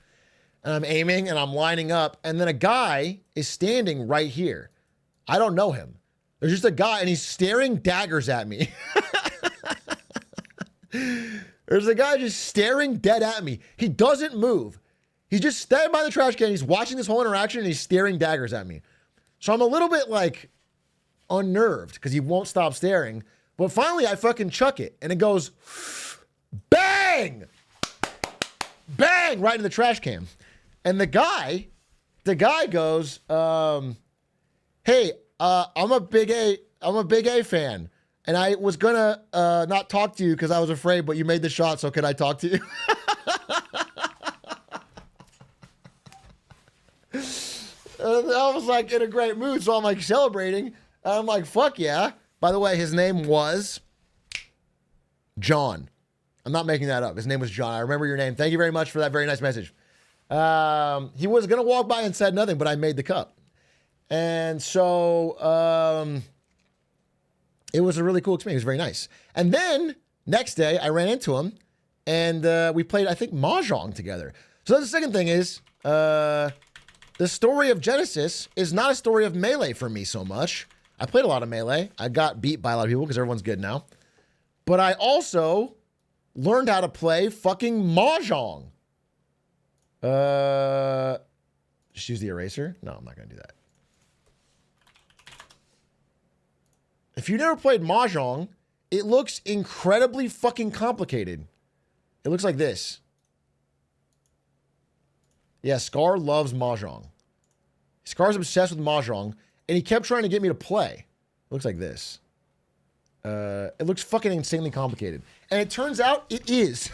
And I'm aiming and I'm lining up. And then a guy is standing right here. I don't know him. There's just a guy and he's staring daggers at me. There's a guy just staring dead at me. He doesn't move. He's just standing by the trash can. He's watching this whole interaction and he's staring daggers at me. So I'm a little bit like unnerved because he won't stop staring. But finally I fucking chuck it and it goes bang, bang right in the trash can. And the guy goes, hey, I'm a big A fan. And I was gonna not talk to you because I was afraid, but you made the shot, so can I talk to you? I was like in a great mood, so I'm like celebrating. And I'm like, fuck yeah. By the way, his name was John. I'm not making that up. His name was John. I remember your name. Thank you very much for that very nice message. He was gonna walk by and said nothing, but I made the cup. And so it was a really cool experience. It was very nice. And then next day I ran into him and we played, I think, Mahjong together. So the second thing is, the story of Genesis is not a story of Melee for me so much. I played a lot of Melee. I got beat by a lot of people because everyone's good now. But I also learned how to play fucking Mahjong. Just use the eraser? No, I'm not going to do that. If you never played Mahjong, it looks incredibly fucking complicated. It looks like this. Yeah, Scar loves Mahjong. Scar's obsessed with Mahjong, and he kept trying to get me to play. It looks like this. It looks fucking insanely complicated. And it turns out it is.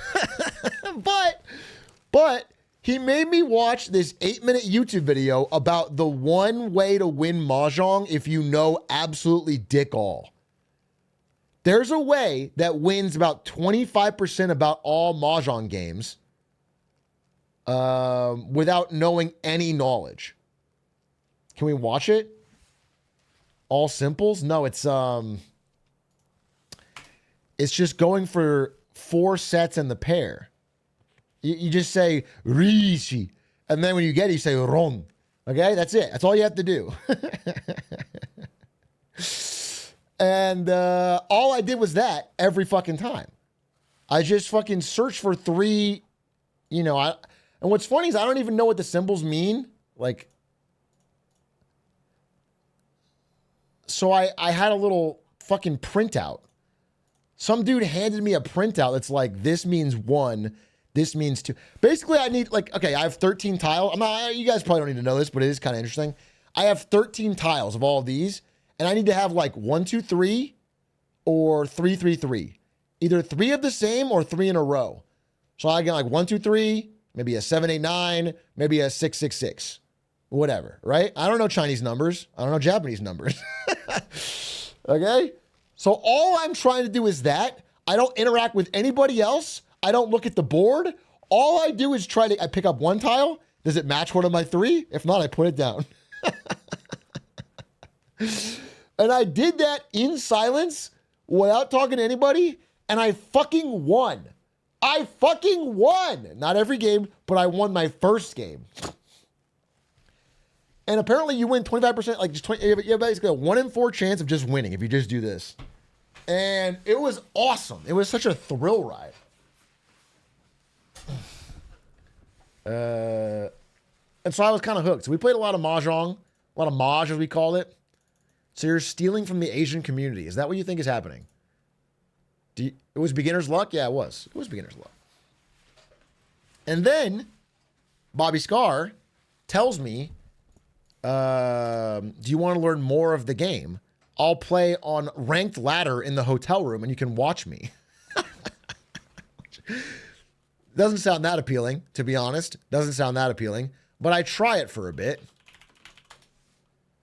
But he made me watch this 8-minute YouTube video about the one way to win Mahjong if you know absolutely dick all. There's a way that wins about 25% about all Mahjong games without knowing any knowledge. Can we watch it? All simples? No, it's just going for 4 sets in the pair. You just say rishi, and then when you get it, you say rong. Okay, that's it. That's all you have to do. And all I did was that every fucking time. I just fucking searched for 3, and what's funny is I don't even know what the symbols mean. Like, so I had a little fucking printout. Some dude handed me a printout that's like, this means 1, this means 2. Basically, I need, okay, I have 13 tiles. You guys probably don't need to know this, but it is kind of interesting. I have 13 tiles of all of these, and I need to have 1, 2, 3, or 3, 3, 3. Either 3 of the same or 3 in a row. So I get 1, 2, 3, maybe a 7, 8, 9, maybe a 6, 6, 6. Whatever, right? I don't know Chinese numbers. I don't know Japanese numbers. Okay? So all I'm trying to do is that. I don't interact with anybody else. I don't look at the board. All I do is I pick up 1 tile. Does it match one of my 3? If not, I put it down. And I did that in silence without talking to anybody, and I fucking won. I fucking won. Not every game, but I won my first game. And apparently you win 25%, just 20, you have basically a 1 in 4 chance of just winning if you just do this. And it was awesome. It was such a thrill ride. And so I was kind of hooked. So we played a lot of Mahjong, a lot of Maj as we call it. So you're stealing from the Asian community. Is that what you think is happening? It was beginner's luck? Yeah, it was. It was beginner's luck. And then Bobby Scar tells me, do you want to learn more of the game? I'll play on ranked ladder in the hotel room and you can watch me. Doesn't sound that appealing, to be honest. Doesn't sound that appealing. But I try it for a bit.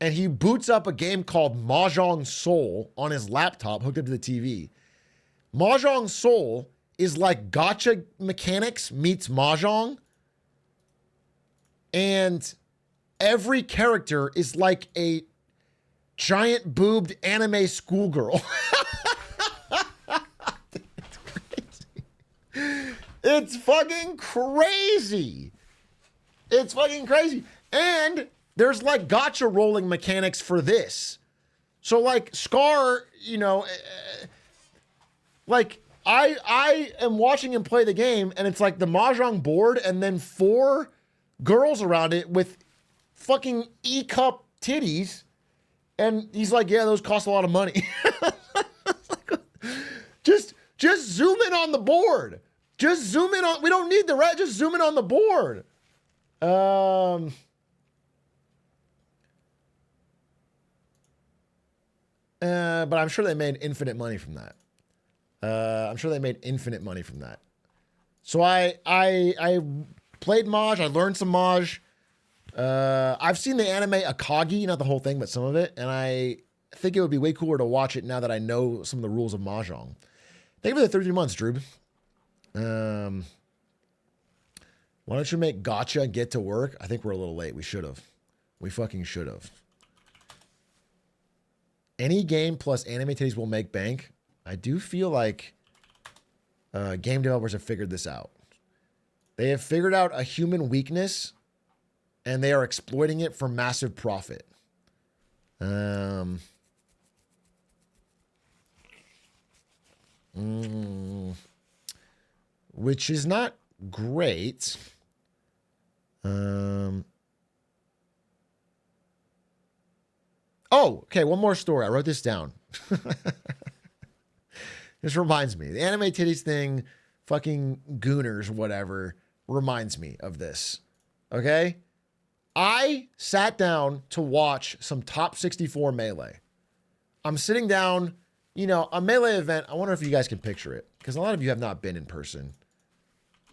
And he boots up a game called Mahjong Soul on his laptop hooked up to the TV. Mahjong Soul is like gacha mechanics meets Mahjong. And every character is like a giant boobed anime schoolgirl. It's crazy. It's fucking crazy. It's fucking crazy. And there's gacha rolling mechanics for this. So Scar, I am watching him play the game and it's like the Mahjong board and then 4 girls around it with fucking E-cup titties. And he's like, yeah, those cost a lot of money. Just zoom in on the board. Just zoom in on, we don't need the red, just zoom in on the board. But I'm sure they made infinite money from that. So I played Maj. I learned some Maj. I've seen the anime Akagi, not the whole thing, but some of it. And I think it would be way cooler to watch it now that I know some of the rules of Mahjong. Thank you for the 33 months, Drew. Why don't you make Gotcha get to work? I think we're a little late. We should have. We fucking should have. Any game plus anime titties will make bank. I do feel like game developers have figured this out. They have figured out a human weakness and they are exploiting it for massive profit. Which is not great. Oh, okay. One more story. I wrote this down. This reminds me. The anime titties thing, fucking gooners, whatever, reminds me of this. Okay? I sat down to watch some top 64 Melee. I'm sitting down, you know, a Melee event. I wonder if you guys can picture it, because a lot of you have not been in person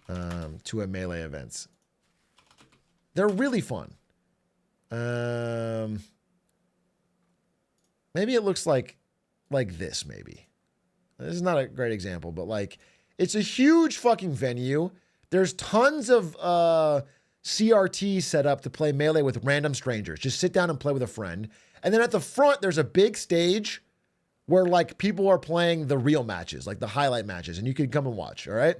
to a Melee events. They're really fun. Maybe it looks like this, maybe. This is not a great example, but like, it's a huge fucking venue. There's tons of CRT set up to play Melee with random strangers. Just sit down and play with a friend. And then at the front, there's a big stage where like people are playing the real matches, like the highlight matches, and you can come and watch, all right?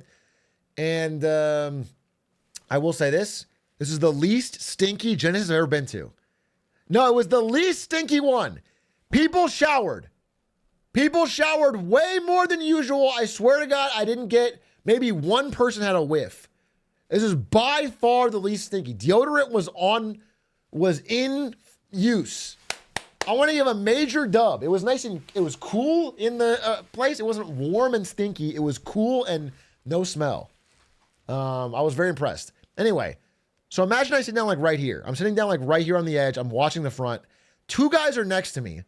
And I will say this. This is the least stinky Genesis I've ever been to. No, it was the least stinky one. People showered. People showered way more than usual. I swear to God, I didn't get, maybe one person had a whiff. This is by far the least stinky. Deodorant was in use. I want to give a major dub. It was nice and it was cool in the place. It wasn't warm and stinky. It was cool and no smell. I was very impressed. Anyway, so imagine I sit down like right here. I'm sitting down like right here on the edge. I'm watching the front. Two guys are next to me.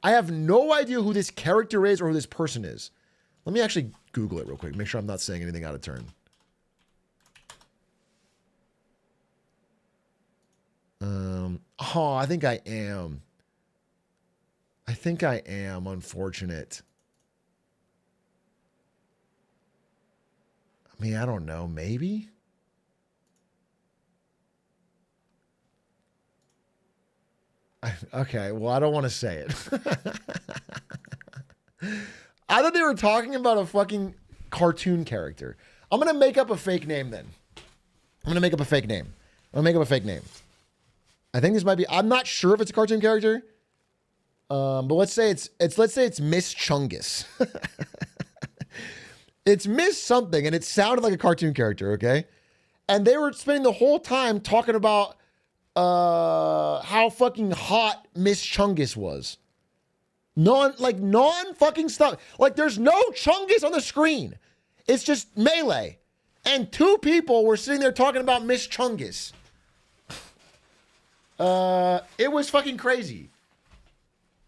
I have no idea who this character is or who this person is. Let me actually Google it real quick. Make sure I'm not saying anything out of turn. I think I am. Unfortunate. I mean, I don't know. Maybe? Okay, well, I don't want to say it. I thought they were talking about a fucking cartoon character. I'm going to make up a fake name then. I think this might be, I'm not sure if it's a cartoon character. But let's say it's Miss Chungus. It's Miss something, and it sounded like a cartoon character, okay? And they were spending the whole time talking about how fucking hot Miss Chungus was. Non fucking stuff. Like, there's no Chungus on the screen. It's just Melee. And two people were sitting there talking about Miss Chungus. It was fucking crazy.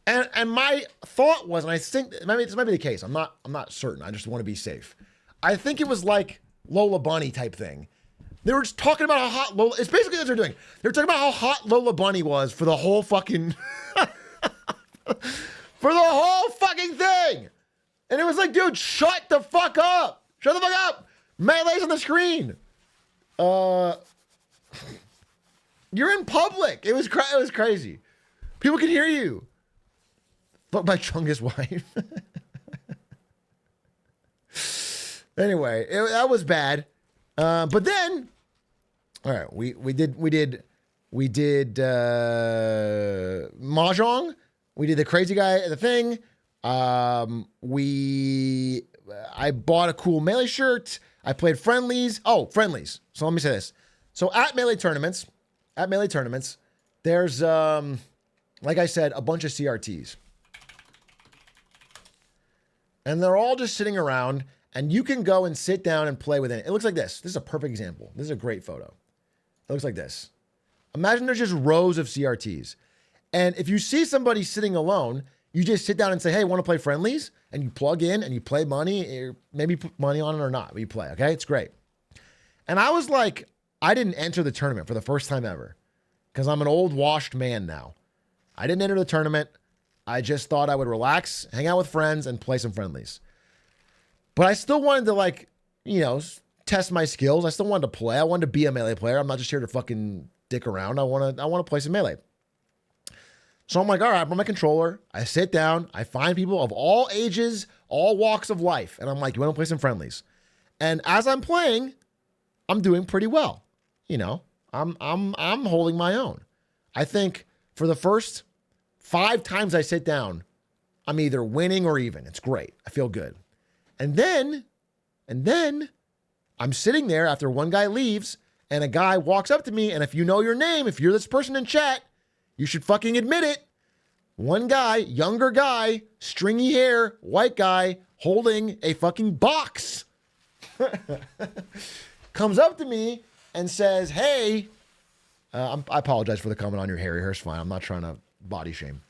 And my thought was, and I think maybe this might be the case. I'm not certain. I just want to be safe. I think it was like Lola Bunny type thing. They were just talking about how hot Lola. It's basically what they're doing. They're talking about how hot Lola Bunny was for the whole fucking for the whole fucking thing. And it was like, dude, shut the fuck up. Shut the fuck up. Melee's on the screen. You're in public. It was crazy. People can hear you. Fuck my Chungus wife. Anyway, that was bad. But then, all right, we did Mahjong. We did the crazy guy at the thing. I bought a cool Melee shirt. I played friendlies. Oh, friendlies. So let me say this. So at Melee tournaments, there's like I said, a bunch of CRTs. And they're all just sitting around, and you can go and sit down and play with it. It looks like this. This is a perfect example. This is a great photo. It looks like this. Imagine there's just rows of CRTs. And if you see somebody sitting alone, you just sit down and say, hey, want to play friendlies? And you plug in and you play money, or maybe put money on it or not, but you play, okay? It's great. And I was like, I didn't enter the tournament for the first time ever because I'm an old washed man now. I didn't enter the tournament. I just thought I would relax, hang out with friends, and play some friendlies. But I still wanted to, like, you know, test my skills. I still wanted to play. I wanted to be a Melee player. I'm not just here to fucking dick around. I want to play some Melee. So I'm like, all right, I bring my controller. I sit down. I find people of all ages, all walks of life. And I'm like, you want to play some friendlies? And as I'm playing, I'm doing pretty well. You know, I'm holding my own. I think for the first 5 times I sit down, I'm either winning or even. It's great. I feel good. And then I'm sitting there after one guy leaves and a guy walks up to me. And if you know your name, if you're this person in chat, you should fucking admit it. One guy, younger guy, stringy hair, white guy, holding a fucking box, comes up to me and says, hey, I apologize for the comment on your hairy hair. It's fine. I'm not trying to body shame.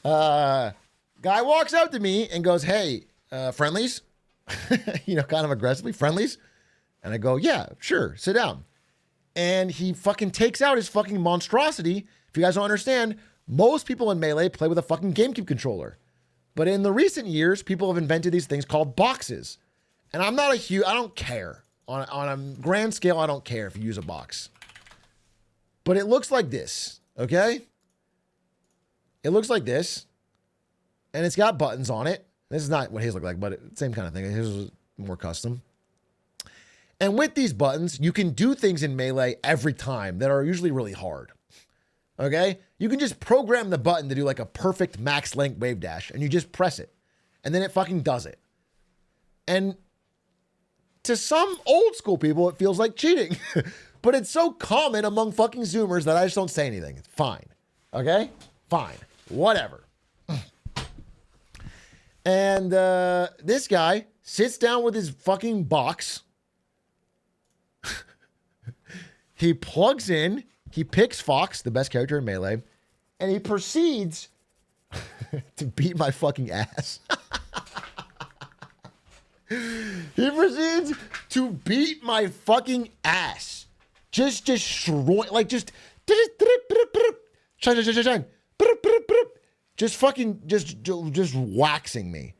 Guy walks up to me and goes, "Hey, friendlies?" Kind of aggressively, "Friendlies?" And I go, "Yeah, sure, sit down." And he fucking takes out his fucking monstrosity. If you guys don't understand, most people in Melee play with a fucking GameCube controller. But in the recent years, people have invented these things called boxes. And I'm not I don't care. On a grand scale, I don't care if you use a box. But it looks like this, okay? It looks like this. And it's got buttons on it. This is not what his look like, but same kind of thing. His was more custom. And with these buttons, you can do things in Melee every time that are usually really hard. Okay? You can just program the button to do like a perfect max length wave dash, and you just press it. And then it fucking does it. And to some old school people, it feels like cheating. But it's so common among fucking Zoomers that I just don't say anything. It's fine. Okay? Fine. Whatever. And this guy sits down with his fucking box. He plugs in, he picks Fox, the best character in Melee, and he proceeds to beat my fucking ass. He proceeds to beat my fucking ass. Just destroy, like just fucking just waxing me.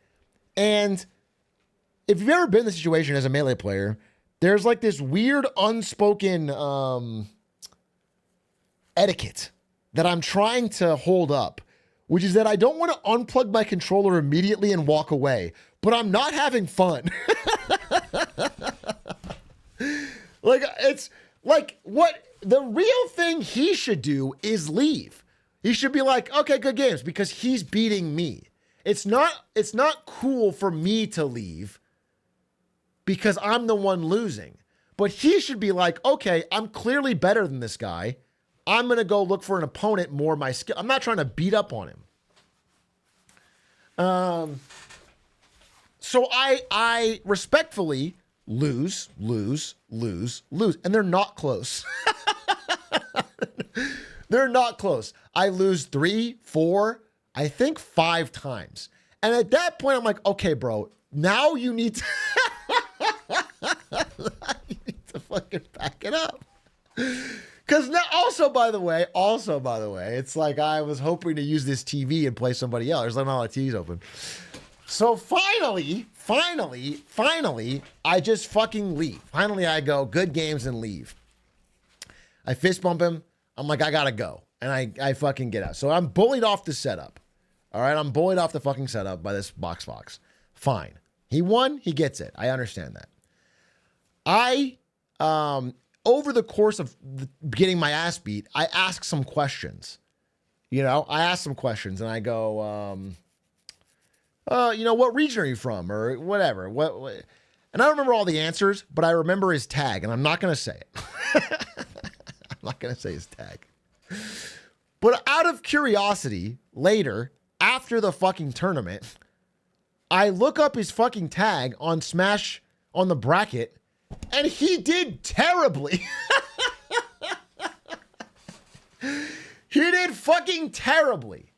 And if you've ever been in the situation as a Melee player, there's like this weird unspoken etiquette that I'm trying to hold up, which is that I don't want to unplug my controller immediately and walk away, but I'm not having fun. Like, it's like what the real thing he should do is leave. He should be like, "Okay, good games," because he's beating me. It's not cool for me to leave because I'm the one losing. But he should be like, "Okay, I'm clearly better than this guy. I'm going to go look for an opponent more my skill." I'm not trying to beat up on him. So I respectfully lose. And they're not close. They're not close. I lose 3, 4, I think 5 times. And at that point, I'm like, "Okay, bro, now you need to... you need to fucking back it up." Because now, also, by the way, it's like I was hoping to use this TV and play somebody else. There's not a lot of TVs open. So finally, I just fucking leave. Finally, I go, "Good games," and leave. I fist bump him. I'm like, "I gotta go." And I fucking get out. So I'm bullied off the setup. All right, I'm bullied off the fucking setup by this box fox. Fine. He won. He gets it. I understand that. Over the course of getting my ass beat, I ask some questions. I ask some questions and I go, "What region are you from?" Or whatever. What? And I don't remember all the answers, but I remember his tag, and I'm not going to say it. I'm not going to say his tag. But out of curiosity, later, after the fucking tournament, I look up his fucking tag on Smash on the bracket, and he did terribly. He did fucking terribly.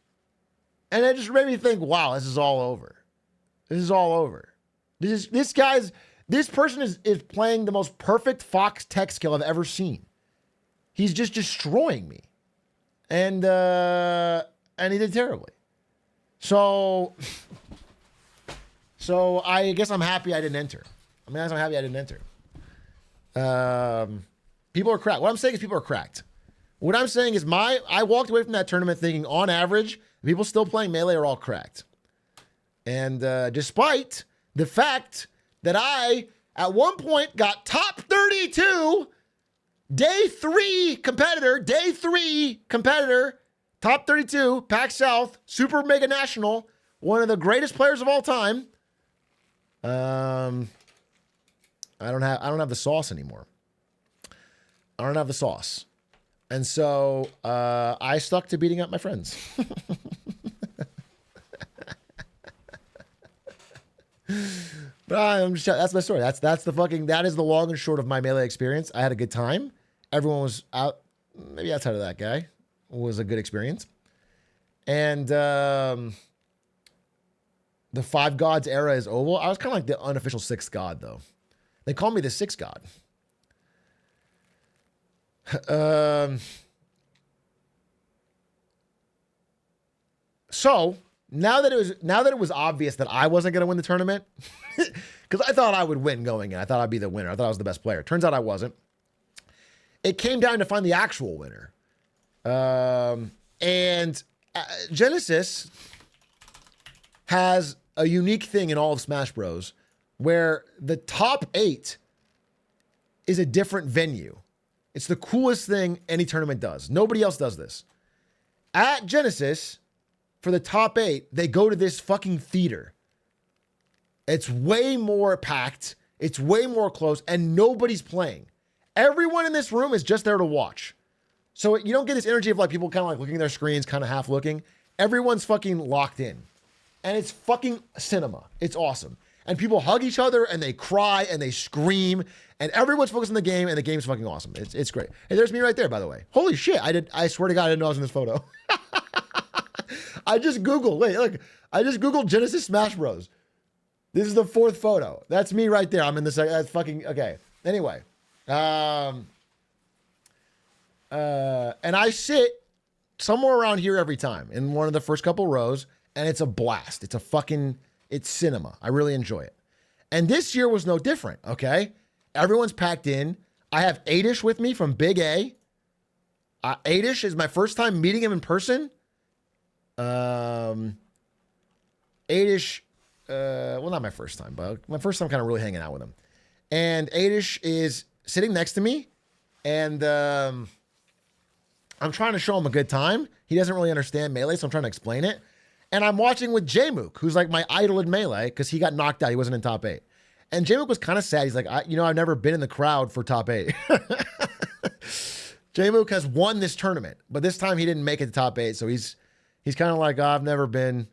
And it just made me think, wow, this is all over. This is all over. This person is playing the most perfect Fox tech skill I've ever seen. He's just destroying me. And he did terribly. So I guess I'm happy I didn't enter. People are cracked. What I'm saying is people are cracked. What I'm saying is I walked away from that tournament thinking, on average, the people still playing Melee are all cracked. And despite the fact that I, at one point, got top 32, day 3 competitor, top 32, PAX South, Super Mega National, one of the greatest players of all time. I don't have the sauce anymore. I don't have the sauce. And so I stuck to beating up my friends. But that's my story. That is the long and short of my Melee experience. I had a good time. Everyone was out. maybe outside of that guy, was a good experience. And the Five Gods era is over. I was kind of like the unofficial sixth god, though. They call me the sixth god. So now that it was obvious that I wasn't going to win the tournament, because I thought I would win going in. I thought I'd be the winner. I thought I was the best player. Turns out I wasn't. It came down to find the actual winner. And Genesis has a unique thing in all of Smash Bros. Where the top 8 is a different venue. It's the coolest thing any tournament does. Nobody else does this. At Genesis, for the top 8, they go to this fucking theater. It's way more packed. It's way more close, and nobody's playing. Everyone in this room is just there to watch. So you don't get this energy of like people kind of like looking at their screens, kind of half looking. Everyone's fucking locked in. And it's fucking cinema. It's awesome. And people hug each other and they cry and they scream and everyone's focused on the game and the game's fucking awesome. It's great. Hey, there's me right there, by the way. Holy shit. I swear to God, I didn't know I was in this photo. I just Googled Genesis Smash Bros. This is the 4th photo. That's me right there. I'm in this, that's fucking, okay. Anyway. And I sit somewhere around here every time in one of the first couple rows and it's a blast. It's cinema. I really enjoy it. And this year was no different, okay? Everyone's packed in. I have Adish with me from Big A. Adish is my first time meeting him in person. Adish, well, not my first time, but my first time kind of really hanging out with him. And Adish is sitting next to me, and I'm trying to show him a good time. He doesn't really understand Melee, so I'm trying to explain it. And I'm watching with Jmook, who's like my idol in Melee, because he got knocked out. He wasn't in top 8. And Jmook was kind of sad. He's like, I've never been in the crowd for top 8. Jmook has won this tournament, but this time he didn't make it to top 8. So he's kind of like, I've never been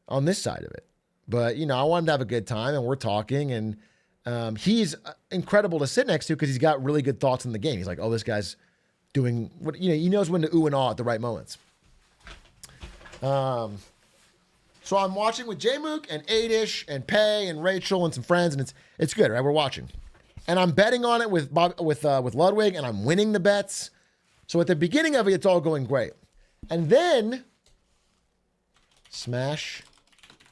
on this side of it. But, I want him to have a good time, and we're talking. And he's incredible to sit next to because he's got really good thoughts in the game. He's like, oh, this guy's doing what, he knows when to ooh and ah at the right moments. So I'm watching with Jmook and Adish and Pei and Rachel and some friends, and it's good, right? We're watching, and I'm betting on it with Ludwig, and I'm winning the bets. So at the beginning of it, it's all going great, and then Smash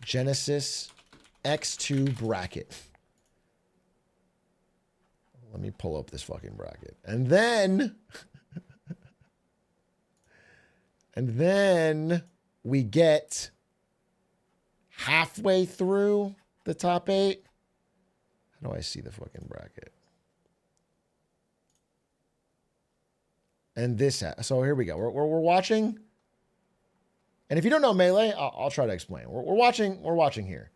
Genesis X2 bracket. Let me pull up this fucking bracket, and then we get halfway through the top 8. How do I see the fucking bracket? And this, so here we go. We're watching. And if you don't know Melee, I'll try to explain. We're watching here.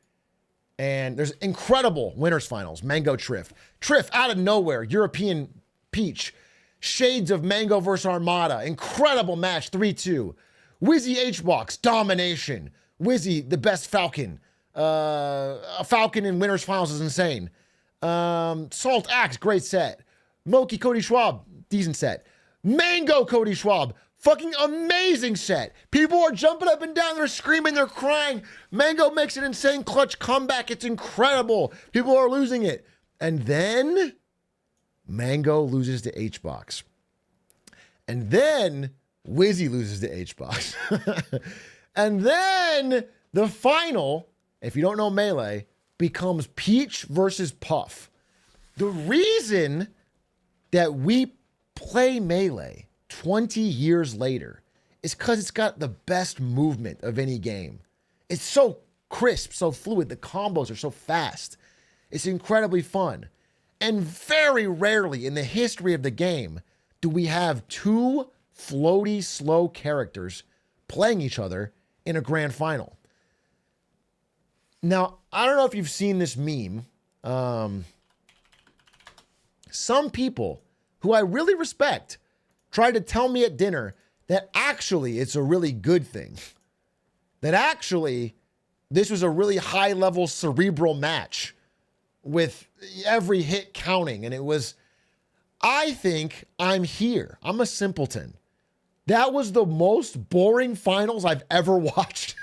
And there's incredible winners finals. Mango Triff. Triff out of nowhere. European Peach. Shades of Mango versus Armada. Incredible match. 3-2. Wizzy H-Box. Domination. Wizzy, the best Falcon. A Falcon in winners finals is insane. Salt Axe, great set. Moki Cody Schwab, decent set. Mango Cody Schwab, fucking amazing set. People are jumping up and down, they're screaming, they're crying. Mango makes an insane clutch comeback. It's incredible. People are losing it. And then Mango loses to H-Box. And then Wizzy loses to H-Box. And then the final, if you don't know Melee, becomes Peach versus Puff. The reason that we play Melee 20 years later is because it's got the best movement of any game. It's so crisp, so fluid. The combos are so fast. It's incredibly fun. And very rarely in the history of the game do we have two floaty, slow characters playing each other in a grand final. Now, I don't know if you've seen this meme. Some people who I really respect tried to tell me at dinner that actually it's a really good thing. That actually this was a really high-level cerebral match with every hit counting. And it was, I think I'm here. I'm a simpleton. That was the most boring finals I've ever watched.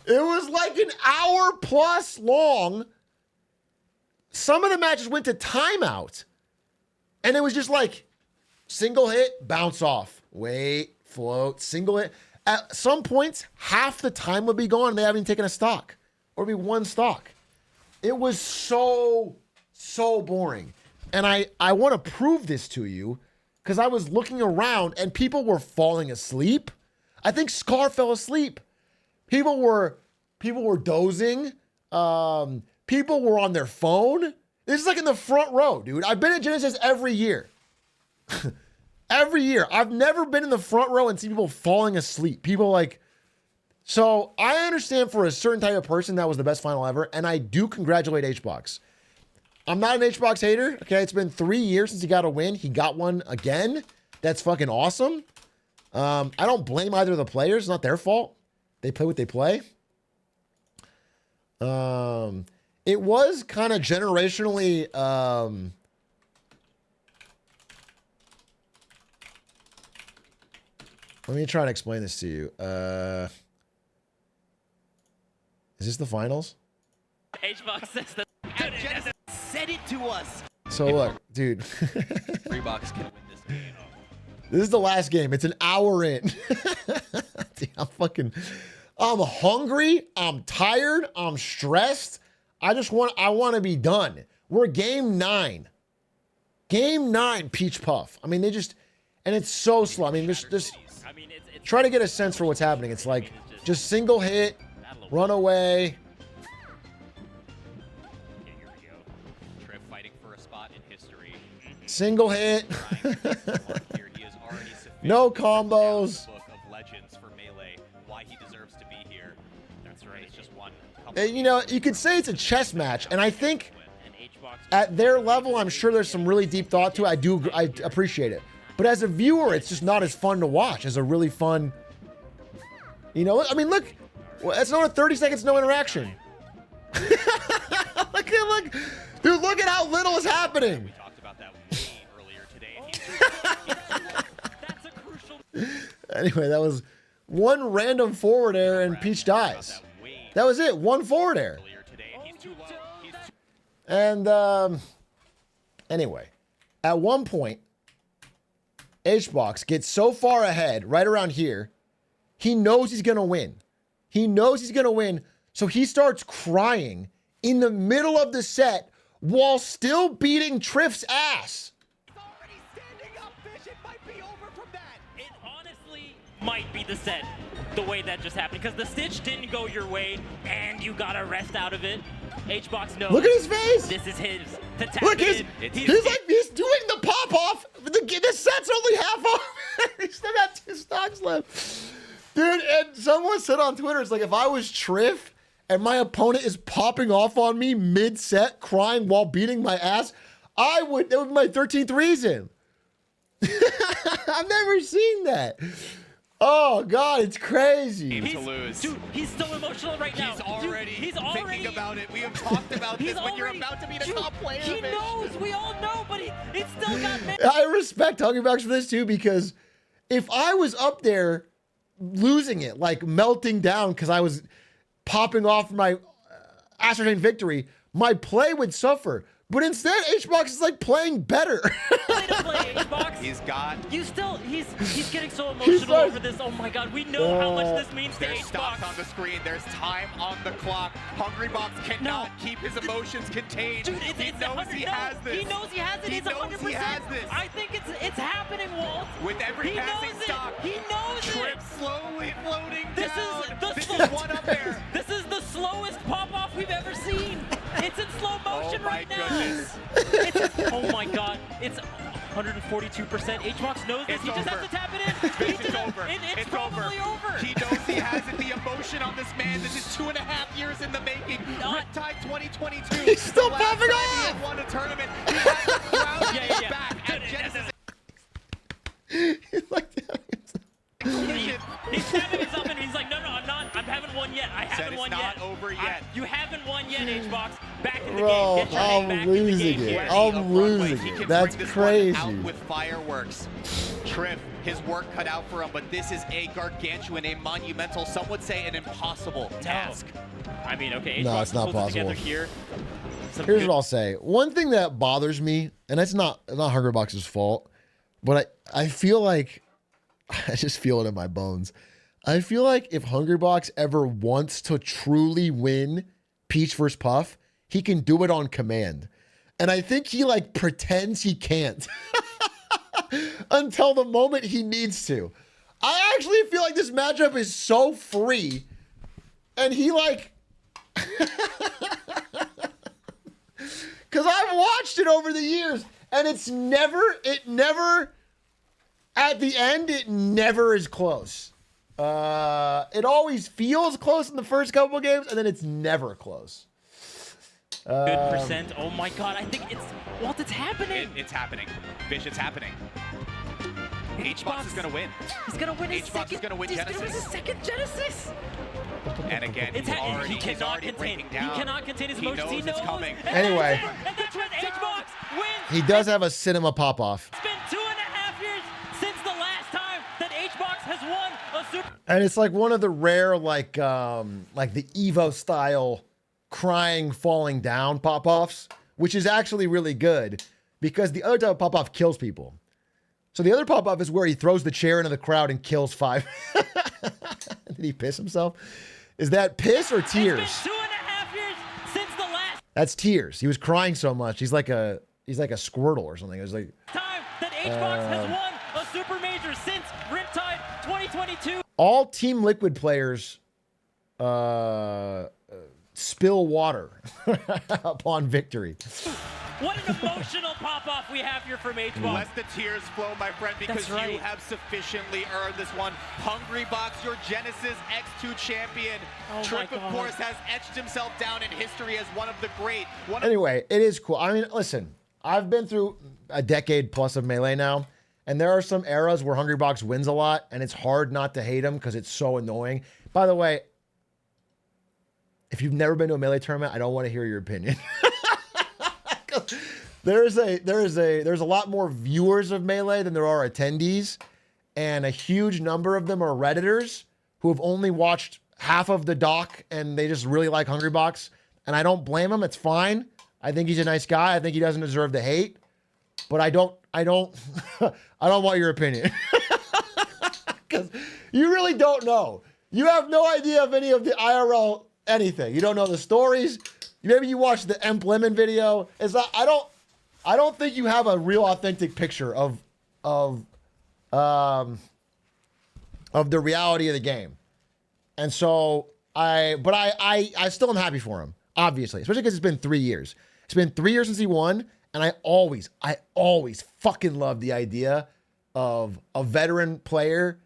It was like an hour plus long. Some of the matches went to timeout. And it was just like single hit, bounce off. Wait, float, single hit. At some points, half the time would be gone and they haven't even taken a stock. Or be one stock. It was so boring. And I want to prove this to you because I was looking around and people were falling asleep. I think Scar fell asleep. People were dozing. People were on their phone. This is like in the front row, dude. I've been at Genesis every year. Every year. I've never been in the front row and seen people falling asleep. People like, so I understand for a certain type of person that was the best final ever, and I do congratulate HBox. I'm not an HBox hater. Okay, it's been 3 years since he got a win. He got one again. That's fucking awesome. I don't blame either of the players. It's not their fault. They play what they play. It was kind of generationally. Let me try and explain this to you. Is this the finals?
HBox says that. Genesis said it to us.
So look, dude.
Freebox can win this game.
This is the last game. It's an hour in. Dude, I'm hungry. I'm tired. I'm stressed. I want to be done. We're game 9. Game 9, Peach Puff. I mean, and it's so slow. I mean, just try to get a sense for what's happening. It's like just single hit, run away.
Here we go. Trev fighting for a spot in history.
Single hit. No combos.
Book of legends for Melee. Why he deserves to be here. That's right. It's just one.
And, you know, you could say it's a chess match, and I think at their level, I'm sure there's some really deep thought to it. I appreciate it. But as a viewer, it's just not as fun to watch as a really fun, you know, I mean, look, it's not 30 seconds, no interaction. look, dude, look at how little is happening.
We talked about that way earlier today. That's a crucial.
Anyway, that was one random forward air and Peach dies. That was it, one forward air. And anyway, at one point, HBox gets so far ahead, right around here, he knows he's going to win. He knows he's going to win, so he starts crying in the middle of the set while still beating Triff's ass.
He's already standing up, Fish. It might be over from that. It honestly might be the set, the way that just happened, because the Stitch didn't go your way, and you got a rest out of it. HBox knows.
Look at his face.
This is his. To tap
Look,
he's
he's doing the pop off. The set's only half off. He's still got 2 stocks left. Dude, and someone said on Twitter, it's like, if I was Triff and my opponent is popping off on me mid-set, crying while beating my ass, that would be my 13th reason. I've never seen that. Oh, God, it's crazy.
to lose. Dude, he's so emotional right now. He's already thinking about it. We have talked about this when you're about to be the top player. He knows. We all know, but it's still got me.
I respect Hungrybox for this, too, because if I was up there losing it, like melting down because I was popping off my ascertained victory, my play would suffer. But instead, HBox is like playing better.
Play to play, HBox. He's getting so emotional over this. Oh my God, we know how much this means to HBox.
There's stops on the screen. There's time on the clock. Hungrybox cannot keep his emotions contained.
Dude,
he knows he has this.
He knows he has it. It's 100%.
He has this.
I think it's happening, Walt.
With every passing stock,
he knows
Trip
it.
slowly floating
This
down.
is
This is one up there.
This is the slowest pop-off we've ever seen. It's in slow motion right now. Oh my God, it's 142%. HBox knows this. He just has to tap it in.
It's over.
It's probably over.
He knows he has it. The emotion on this man. This is 2.5 years in the making. Riptide 2022.
He's still popping off.
He won a tournament. He has the crowd back at Genesis.
He's like that.
He's tapping himself and he's like, no, I'm not. I haven't won yet. yet. I haven't won yet.
It's not over yet.
You haven't won yet, H-Box. Back in the
Bro,
game. Get your name back
I'm
in the
losing
game
it.
here.
I'm losing
He
it.
can
That's
bring this
crazy.
one out with fireworks. Triff, his work cut out for him, but this is a gargantuan, a monumental, some would say an impossible task.
I mean, okay,
No,
H-Box
it's not
pulls it together
possible.
here.
Here's what I'll say. One thing that bothers me, and it's not Hungrybox's fault, but I feel like, I just feel it in my bones. I feel like if Hungrybox ever wants to truly win Peach vs. Puff, he can do it on command. And I think he like pretends he can't until the moment he needs to. I actually feel like this matchup is so free, and he like, because I've watched it over the years, and it never, at the end, it never is close. It always feels close in the first couple of games, and then it's never close.
Good percent. Oh my god, I think it's, Walt, it's happening.
It's happening. Bish, it's happening. H-Box is going to win.
He's going to win his
H-Box
second.
is going to win
He's going to win
Genesis.
his second Genesis.
And again,
It's
he's
he
he's
cannot
already
contain.
breaking
He
down.
cannot contain his
He
emotions. He
knows
knows
it's coming.
And
Anyway.
that's when H-Box wins.
He does have a cinema pop-off.
It's been 2.5 years since the last time that H-Box has won a Super.
And it's like one of the rare, like the Evo style crying, falling down pop-offs, which is actually really good because the other type of pop-off kills people. So the other pop-off is where he throws the chair into the crowd and kills 5. Did he piss himself? Is that piss or tears?
It's been 2.5 years since the last
That's tears. He was crying so much. He's like a Squirtle or something. It was like,
time that H-Box has won a Super Major since Riptide 2022.
all Team Liquid players spill water upon victory.
What an emotional pop-off we have here from H-Box.
Let the tears flow, my friend, because
That's right.
you have sufficiently earned this one. Hungrybox, your Genesis X2 champion.
Oh my
Tripp, of
God.
course, has etched himself down in history as one of the great.
Anyway, it is cool. I mean, listen, I've been through a decade plus of Melee now, and there are some eras where Hungrybox wins a lot, and it's hard not to hate him because it's so annoying. By the way, if you've never been to a Melee tournament, I don't want to hear your opinion. There's a lot more viewers of Melee than there are attendees, and a huge number of them are Redditors who have only watched half of the doc and they just really like Hungrybox. And I don't blame him. It's fine. I think he's a nice guy. I think he doesn't deserve the hate, but I don't I don't want your opinion because you really don't know. You have no idea of any of the IRL anything. You don't know the stories. Maybe you watched the Emp Lemon video. It's not, I don't think you have a real authentic picture of the reality of the game. And so I still am happy for him, obviously, especially because it's been 3 years. It's been 3 years since he won, and I always fucking love the idea of a veteran player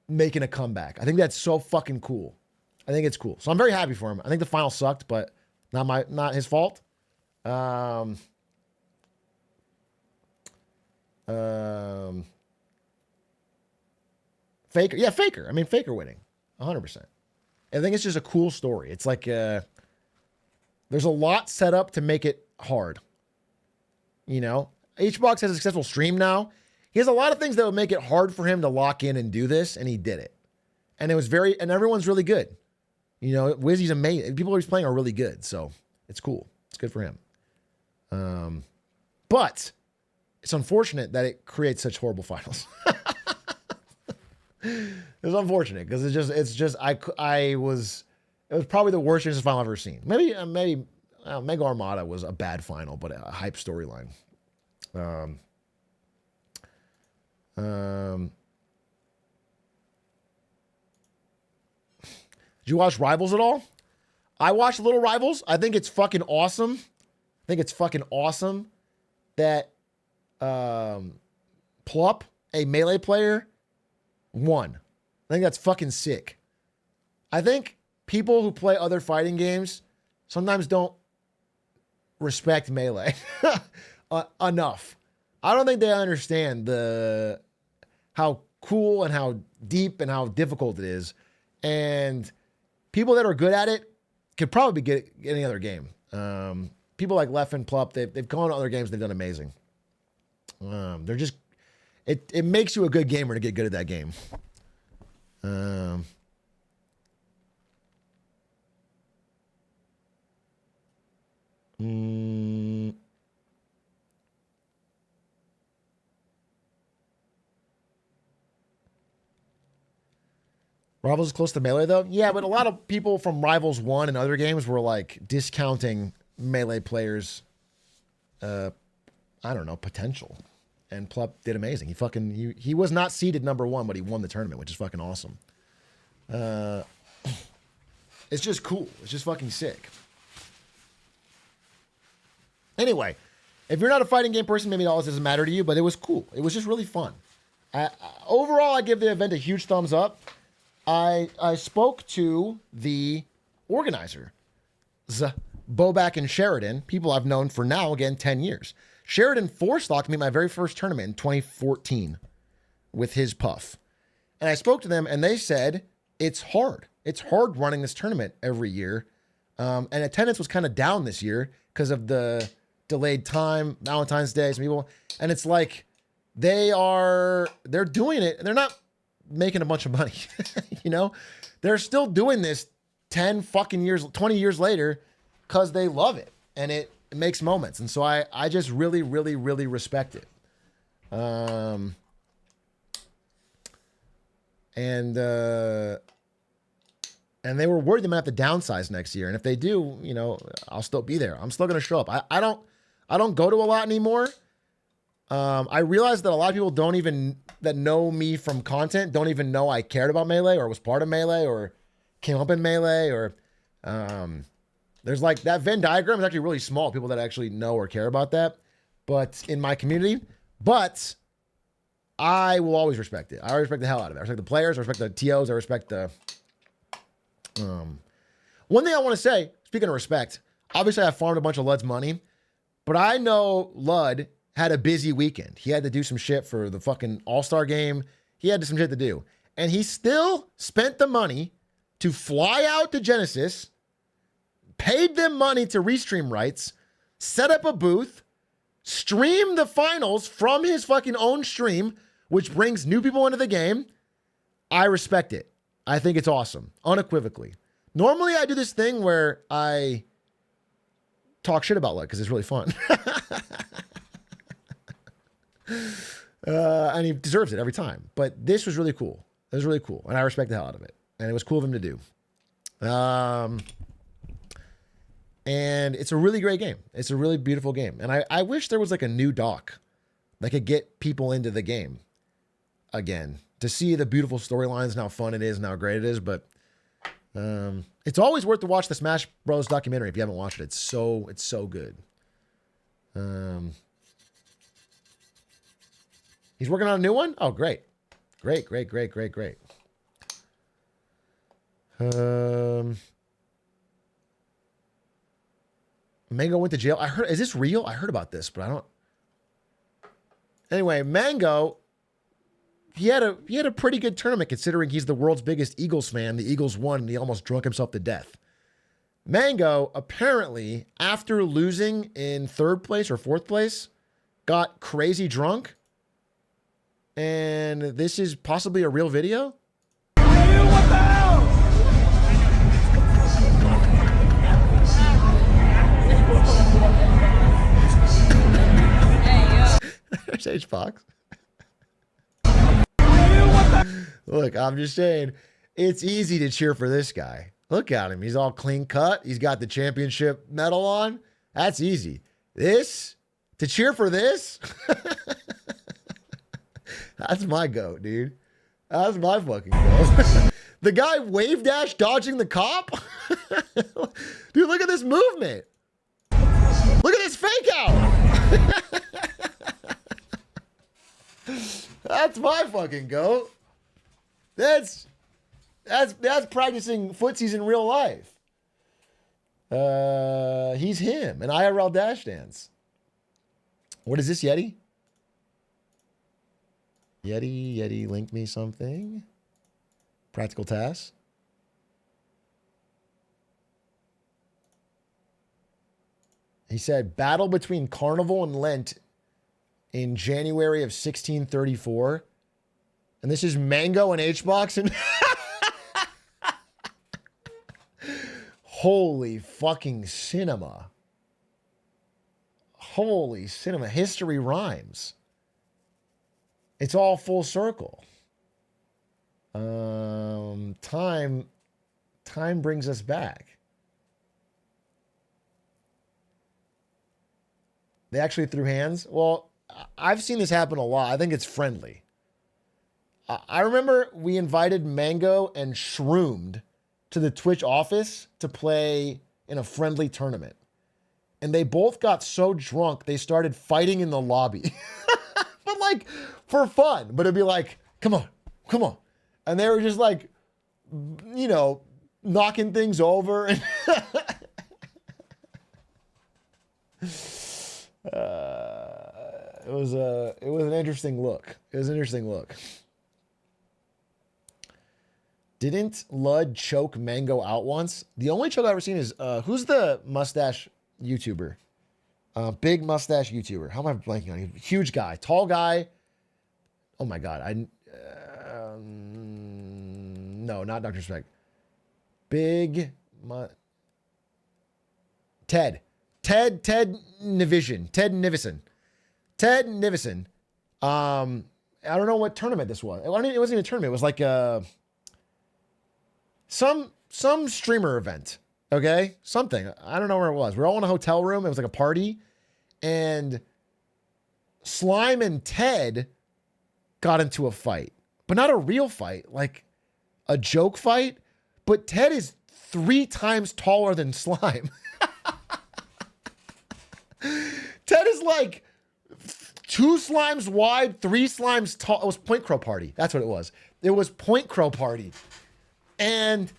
making a comeback. I think that's so fucking cool. I think it's cool. So I'm very happy for him. I think the final sucked, but not his fault. Faker. Yeah, Faker. I mean, Faker winning. 100%. I think it's just a cool story. It's like there's a lot set up to make it hard. You know? HBox has a successful stream now. He has a lot of things that would make it hard for him to lock in and do this, and he did it. And it was and everyone's really good. You know, Wizzy's amazing. People he's playing are really good, so it's cool. It's good for him. But it's unfortunate that it creates such horrible finals. It's unfortunate because it was probably the worst Genesis final I've ever seen. Maybe Mega Armada was a bad final, but a hype storyline. Did you watch Rivals at all? I watched Little Rivals. I think it's fucking awesome. I think it's fucking awesome that Plup, a Melee player, won. I think that's fucking sick. I think people who play other fighting games sometimes don't respect Melee enough. I don't think they understand how cool and how deep and how difficult it is. And people that are good at it could probably get any other game. People like Leff and Plup, they've gone to other games, they've done amazing. They're just, it makes you a good gamer to get good at that game. Rivals is close to Melee, though? Yeah, but a lot of people from Rivals 1 and other games were, like, discounting Melee players' I don't know, potential. And Plup did amazing. He was not seeded number 1, but he won the tournament, which is fucking awesome. It's just cool. It's just fucking sick. Anyway, if you're not a fighting game person, maybe all this doesn't matter to you, but it was cool. It was just really fun. Overall, I give the event a huge thumbs up. I spoke to the organizer, Bobak and Sheridan, people I've known for now, again, 10 years. Sheridan force-locked me at my very first tournament in 2014 with his puff. And I spoke to them, and they said, it's hard. It's hard running this tournament every year. And attendance was kind of down this year because of the delayed time, Valentine's Day, some people. And it's like, they're doing it, and they're not making a bunch of money. You know, they're still doing this 10 fucking years, 20 years later, because they love it and it makes moments. And so I just really, really, really respect it. And they were worried they might have to downsize next year. And if they do, you know, I'll still be there. I'm still going to show up. I don't go to a lot anymore. I realized that a lot of people that know me from content don't even know I cared about Melee or was part of Melee or came up in Melee or, there's like that Venn diagram is actually really small. People that actually know or care about that, but in my community, but I will always respect it. I respect the hell out of it. I respect the players. I respect the TOs. I respect the, one thing I want to say, speaking of respect, obviously I farmed a bunch of Lud's money, but I know Lud had a busy weekend. He had to do some shit for the fucking All-Star game. He had some shit to do. And he still spent the money to fly out to Genesis, paid them money to restream rights, set up a booth, stream the finals from his fucking own stream, which brings new people into the game. I respect it. I think it's awesome, unequivocally. Normally I do this thing where I talk shit about Lud because it's really fun. And he deserves it every time. But this was really cool. It was really cool. And I respect the hell out of it. And it was cool of him to do. And it's a really great game. It's a really beautiful game. And I wish there was like a new doc that could get people into the game again to see the beautiful storylines and how fun it is and how great it is. But it's always worth to watch the Smash Bros. Documentary if you haven't watched it. It's so good. He's working on a new one? Oh, great. Great. Mango went to jail. I heard, is this real? I heard about this, but I don't. Anyway, Mango, he had a pretty good tournament considering he's the world's biggest Eagles fan. The Eagles won and he almost drunk himself to death. Mango, apparently, after losing in 3rd place or 4th place, got crazy drunk. And this is possibly a real video?
What the hell?
There's H-Fox. Look, I'm just saying, it's easy to cheer for this guy. Look at him. He's all clean cut. He's got the championship medal on. That's easy. To cheer for this? That's my goat, dude. That's my fucking goat. The guy wave dash dodging the cop? Dude, look at this movement. Look at this fake out. That's my fucking goat. That's practicing footsies in real life. He's him, an IRL dash dance. What is this, Yeti? Yeti, link me something. Practical tasks. He said, battle between Carnival and Lent in January of 1634. And this is Mango and H-Box. And holy fucking cinema. Holy cinema. History rhymes. It's all full circle. Time brings us back. They actually threw hands. Well, I've seen this happen a lot. I think it's friendly. I remember we invited Mango and Shroomed to the Twitch office to play in a friendly tournament. And they both got so drunk, they started fighting in the lobby. But like, for fun. But it'd be like, come on, come on. And they were just like, you know, knocking things over. And it was an interesting look. It was an interesting look. Didn't Lud choke Mango out once? The only choke I've ever seen is, who's the mustache YouTuber? Big mustache YouTuber. How am I blanking on him? Huge guy. Tall guy. Oh my God. No, not Dr. Spec. Ted Nivison. Ted Nivison. I don't know what tournament this was. It wasn't even a tournament. It was like some streamer event. Okay? Something. I don't know where it was. We're all in a hotel room. It was like a party. And Slime and Ted got into a fight. But not a real fight. Like a joke fight. But Ted is 3 times taller than Slime. Ted is like 2 slimes wide, 3 slimes tall. It was Point Crow Party. That's what it was. It was Point Crow Party. And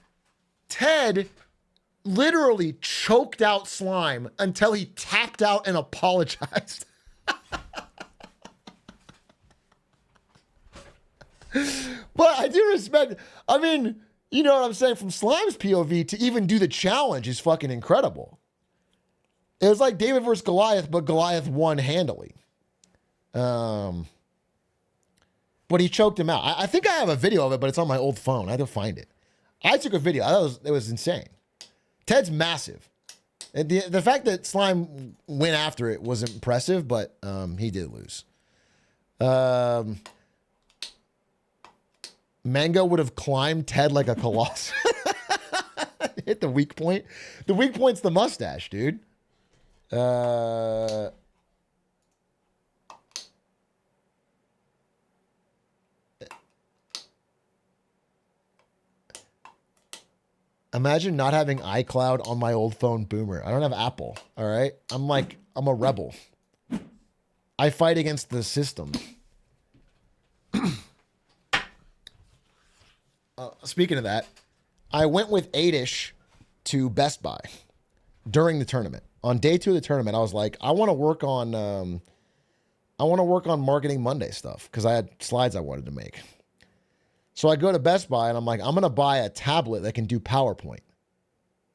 Ted literally choked out Slime until he tapped out and apologized. But I do respect, I mean, you know what I'm saying? From Slime's POV to even do the challenge is fucking incredible. It was like David versus Goliath, but Goliath won handily. But he choked him out. I think I have a video of it, but it's on my old phone. I had to find it. I took a video. I thought it was insane. Ted's massive. And the fact that Slime went after it was impressive, but he did lose. Mango would have climbed Ted like a colossus. Hit the weak point. The weak point's the mustache, dude. Imagine not having iCloud on my old phone, Boomer. I don't have Apple, all right? I'm a rebel. I fight against the system. Speaking of that, I went with 8ish to Best Buy during the tournament. On day 2 of the tournament, I was like, I want to work on Marketing Monday stuff because I had slides I wanted to make. So I go to Best Buy and I'm like, I'm going to buy a tablet that can do PowerPoint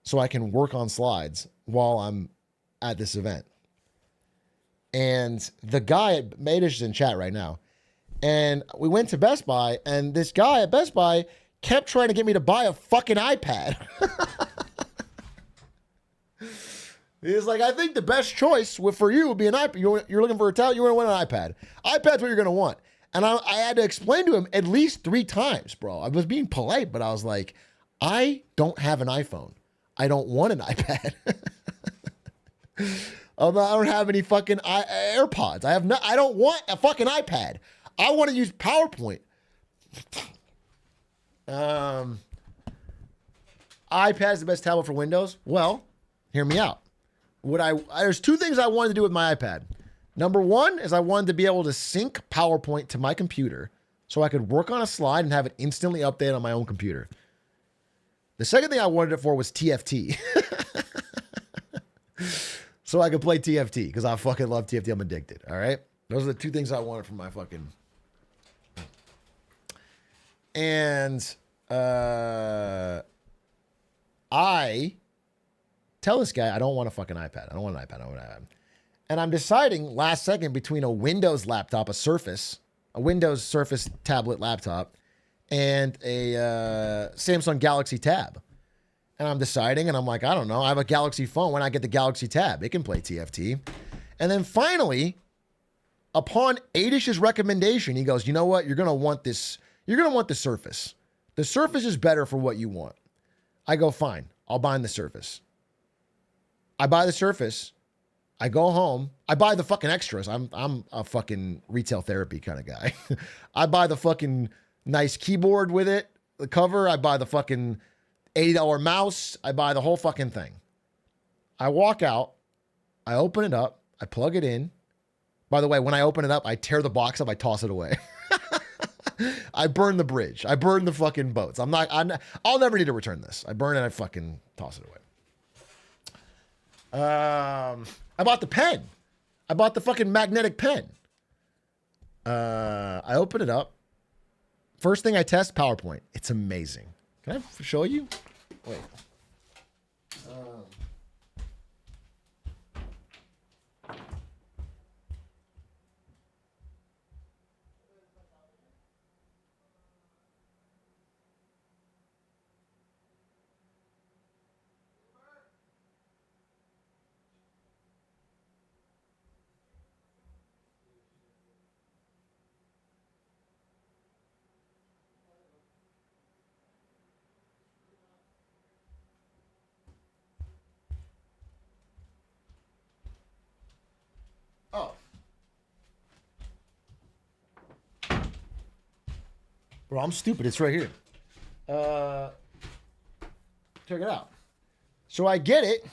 so I can work on slides while I'm at this event. And the guy at Madish is in chat right now. And we went to Best Buy and this guy at Best Buy kept trying to get me to buy a fucking iPad. He was like, I think the best choice for you would be an iPad. You're looking for a tablet, you want to want an iPad. iPad's what you're going to want. And I had to explain to him at least 3 times, bro. I was being polite, but I was like, I don't have an iPhone. I don't want an iPad. I don't have any fucking AirPods. I don't want a fucking iPad. I want to use PowerPoint. iPad's the best tablet for Windows. Well, hear me out. There's 2 things I wanted to do with my iPad. Number 1 is I wanted to be able to sync PowerPoint to my computer so I could work on a slide and have it instantly updated on my own computer. The second thing I wanted it for was TFT. So I could play TFT because I fucking love TFT. I'm addicted. All right. Those are the 2 things I wanted from my fucking. And I tell this guy, I don't want a fucking iPad. I don't want an iPad. I don't want an iPad. And I'm deciding last second between a Windows laptop, a Windows Surface tablet laptop, and a Samsung Galaxy Tab. And I'm deciding, and I'm like, I don't know. I have a Galaxy phone. Why not get the Galaxy Tab? It can play TFT. And then finally, upon Adish's recommendation, he goes, you know what? You're going to want this. You're going to want the Surface. The Surface is better for what you want. I go, fine. I'll buy the Surface. I buy the Surface. I go home. I buy the fucking extras. I'm a fucking retail therapy kind of guy. I buy the fucking nice keyboard with it, the cover. I buy the fucking $80 mouse. I buy the whole fucking thing. I walk out. I open it up. I plug it in. By the way, when I open it up, I tear the box up. I toss it away. I burn the bridge. I burn the fucking boats. I'll never need to return this. I burn it. I fucking toss it away. I bought the pen. I bought the fucking magnetic pen. I open it up. First thing I test, PowerPoint. It's amazing. Can I show you? Wait. Oh. Bro, I'm stupid. It's right here. Check it out. So I get it.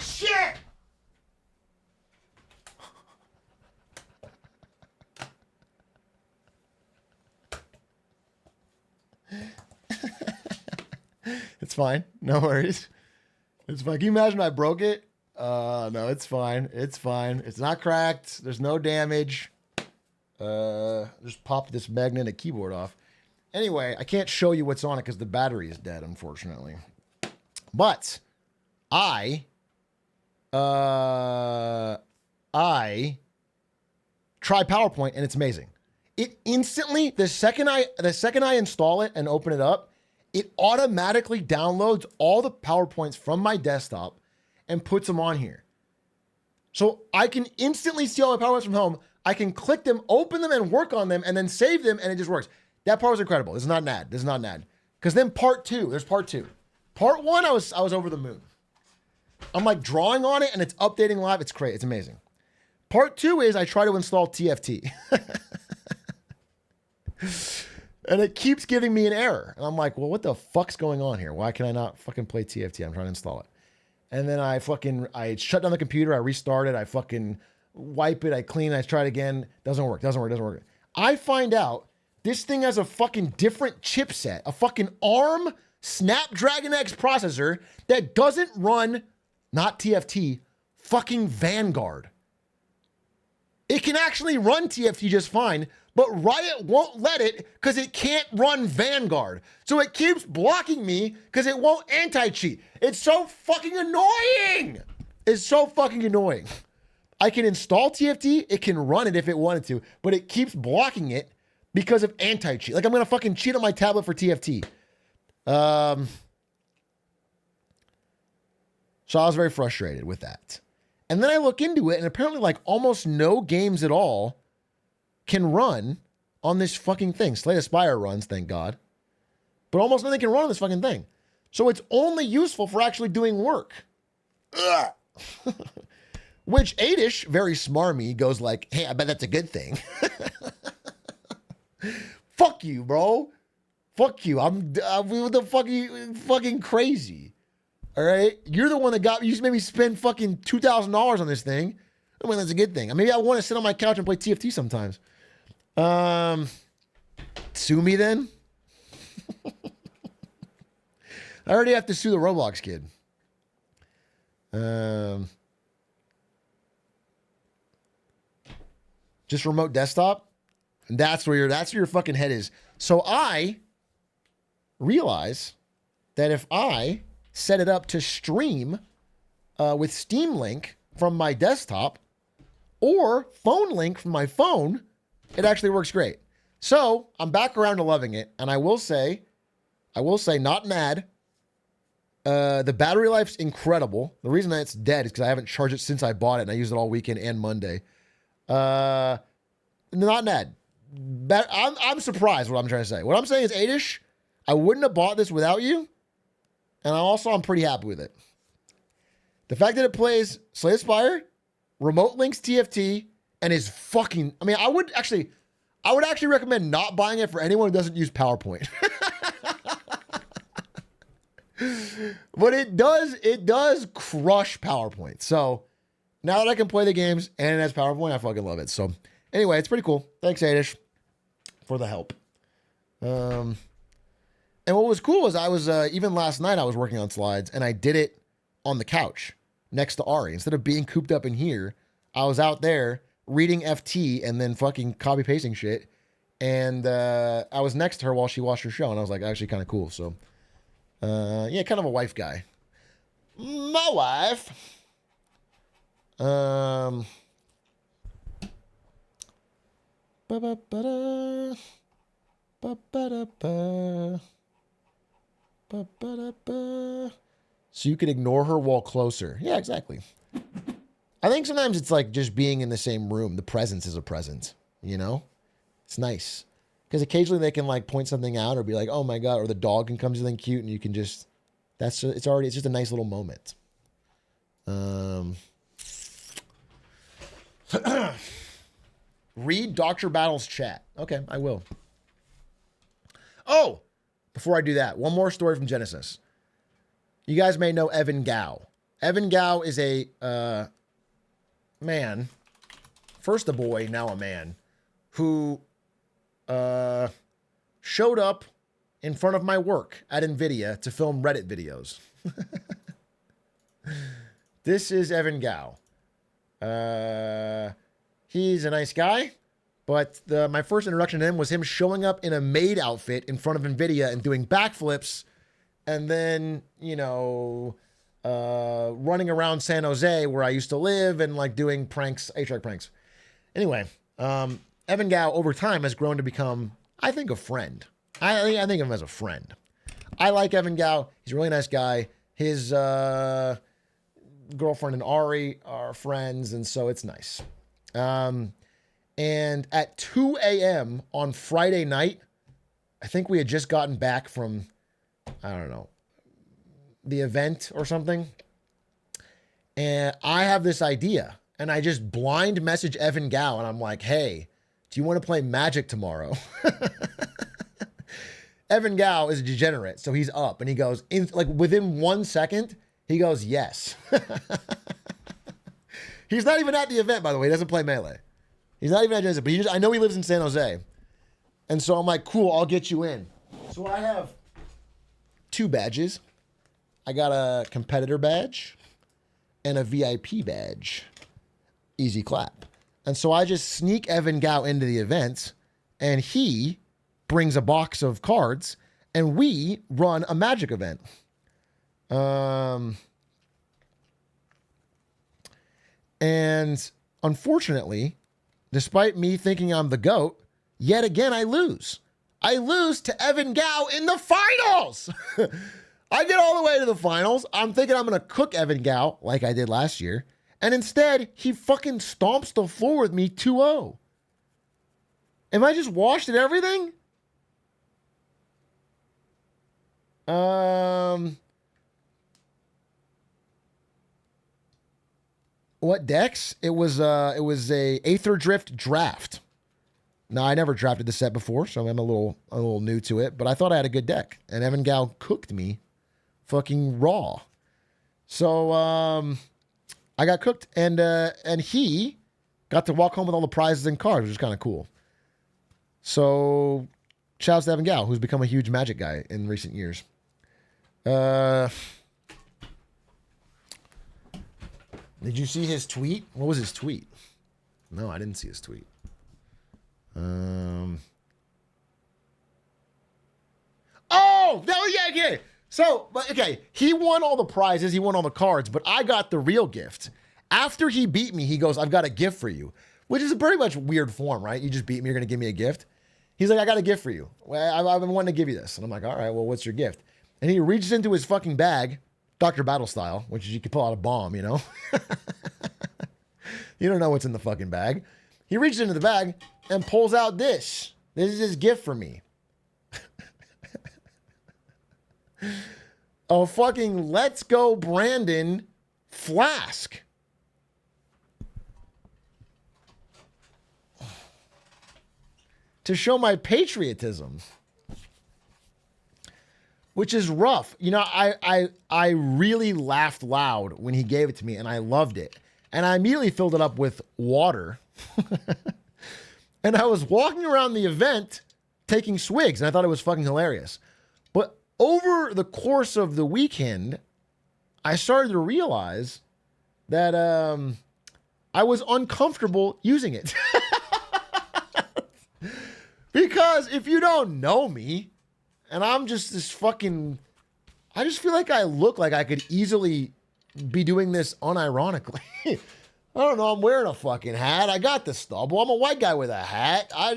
Shit! It's fine. No worries. It's fine. Can you imagine I broke it? No, it's fine. It's fine. It's not cracked. There's no damage. Just popped this magnetic keyboard off. Anyway, I can't show you what's on it because the battery is dead, unfortunately. But I try PowerPoint and it's amazing. It instantly, the second I install it and open it up, it automatically downloads all the PowerPoints from my desktop and puts them on here. So I can instantly see all my PowerPoints from home. I can click them, open them, and work on them, and then save them, and it just works. That part was incredible. This is not an ad. This is not an ad. Because then part two, there's part two. Part one, I was over the moon. I'm like drawing on it, and it's updating live. It's great. It's amazing. Part two is I try to install TFT. And it keeps giving me an error. And I'm like, well, what the fuck's going on here? Why can I not fucking play TFT? I'm trying to install it. And then I shut down the computer. I restart it. I fucking wipe it. I clean. I try it again. Doesn't work. I find out this thing has a fucking different chipset, a fucking ARM Snapdragon X processor that doesn't run, not TFT, fucking Vanguard. It can actually run TFT just fine, but Riot won't let it because it can't run Vanguard. So it keeps blocking me because it won't anti-cheat. It's so fucking annoying. It's so fucking annoying. I can install TFT, it can run it if it wanted to, but it keeps blocking it because of anti-cheat. Like I'm gonna fucking cheat on my tablet for TFT. So I was very frustrated with that. And then I look into it, and apparently like almost no games at all can run on this fucking thing. Slay the Spire runs, thank God. But almost nothing can run on this fucking thing. So it's only useful for actually doing work. Which Adish, very smarmy, goes like, hey, I bet that's a good thing. Fuck you, bro. Fuck you. I'm what the fuck are you fucking crazy. All right? You're the one that got me. You made me spend fucking $2,000 on this thing. I mean, that's a good thing. I mean, maybe I want to sit on my couch and play TFT sometimes. Sue me then? I already have to sue the Roblox kid. Just remote desktop. And that's where your fucking head is. So I realize that if I set it up to stream with Steam Link from my desktop or phone link from my phone, it actually works great. So I'm back around to loving it. And I will say, not mad. The battery life's incredible. The reason that it's dead is because I haven't charged it since I bought it, and I used it all weekend and Monday. Not mad. I'm surprised what I'm trying to say. What I'm saying is, Adish, I wouldn't have bought this without you. And I'm pretty happy with it. The fact that it plays Slay the Spire, Remote Links TFT, and is fucking... I mean, I would actually recommend not buying it for anyone who doesn't use PowerPoint. But it does crush PowerPoint. So now that I can play the games and it has PowerPoint, I fucking love it. So anyway, it's pretty cool. Thanks, Adish, for the help. And what was cool is I was, even last night I was working on slides and I did it on the couch next to Ari. Instead of being cooped up in here, I was out there reading FT and then fucking copy pasting shit. And I was next to her while she watched her show, and I was like, actually kind of cool. So yeah, kind of a wife guy. My wife. Ba-ba-ba-da. Ba-ba-da-ba. Ba-ba-da-ba. So you can ignore her while closer. Yeah, exactly. I think sometimes it's like just being in the same room. The presence is a present, you know? It's nice. Because occasionally they can like point something out or be like, oh my God, or the dog can come to something cute and you can just, it's just a nice little moment. Read Dr. Battle's chat. Okay, I will. Oh, before I do that, one more story from Genesis. You guys may know Evan Gao. Evan Gao is a man, first a boy, now a man, who showed up in front of my work at NVIDIA to film Reddit videos. This is Evan Gao. He's a nice guy, but my first introduction to him was him showing up in a maid outfit in front of NVIDIA and doing backflips, and then, you know, running around San Jose where I used to live and like doing pranks, Atrioc pranks. Anyway, Evan Gao over time has grown to become, I think, a friend. I think of him as a friend. I like Evan Gao. He's a really nice guy. His girlfriend and Ari are friends, and so it's nice. And at 2 a.m. on Friday night, I think we had just gotten back from, I don't know, the event or something. And I have this idea, and I just blind message Evan Gao, and I'm like, hey, do you want to play Magic tomorrow? Evan Gao is a degenerate, so he's up, and he goes, within 1 second, he goes, yes. He's not even at the event, by the way. He doesn't play Melee. He's not even at Genesis, but I know he lives in San Jose. And so I'm like, cool, I'll get you in. So I have 2 badges. I got a competitor badge and a VIP badge. Easy clap. And so I just sneak Evan Gao into the event, and he brings a box of cards, and we run a Magic event. And unfortunately, despite me thinking I'm the GOAT, yet again I lose. I lose to Evan Gao in the finals. I get all the way to the finals. I'm thinking I'm going to cook Evan Gao like I did last year. And instead, he fucking stomps the floor with me 2-0. Am I just washed at everything? What decks? It was a Aether Drift draft. Now, I never drafted the set before, so I'm a little new to it, but I thought I had a good deck, and Evan Gao cooked me fucking raw. So I got cooked, and he got to walk home with all the prizes and cards, which is kind of cool. So shouts to Evan Gao, who's become a huge Magic guy in recent years. Did you see his tweet? What was his tweet? No, I didn't see his tweet. Oh, no, yeah. So, but okay, he won all the prizes, he won all the cards, but I got the real gift. After he beat me, he goes, I've got a gift for you, which is a pretty much weird form, right? You just beat me, you're going to give me a gift. He's like, I got a gift for you. Well, I've been wanting to give you this. And I'm like, all right, well, what's your gift? And he reaches into his fucking bag, Dr. Battle style, which is you could pull out a bomb, you know? You don't know what's in the fucking bag. He reaches into the bag and pulls out this. This is his gift for me. A fucking Let's Go Brandon flask. To show my patriotism. Which is rough. You know, I really laughed loud when he gave it to me, and I loved it. And I immediately filled it up with water. And I was walking around the event taking swigs, and I thought it was fucking hilarious. But over the course of the weekend, I started to realize that I was uncomfortable using it. Because if you don't know me, and I'm just this fucking, I just feel like I look like I could easily be doing this unironically. I don't know, I'm wearing a fucking hat. I got the stubble. I'm a white guy with a hat. I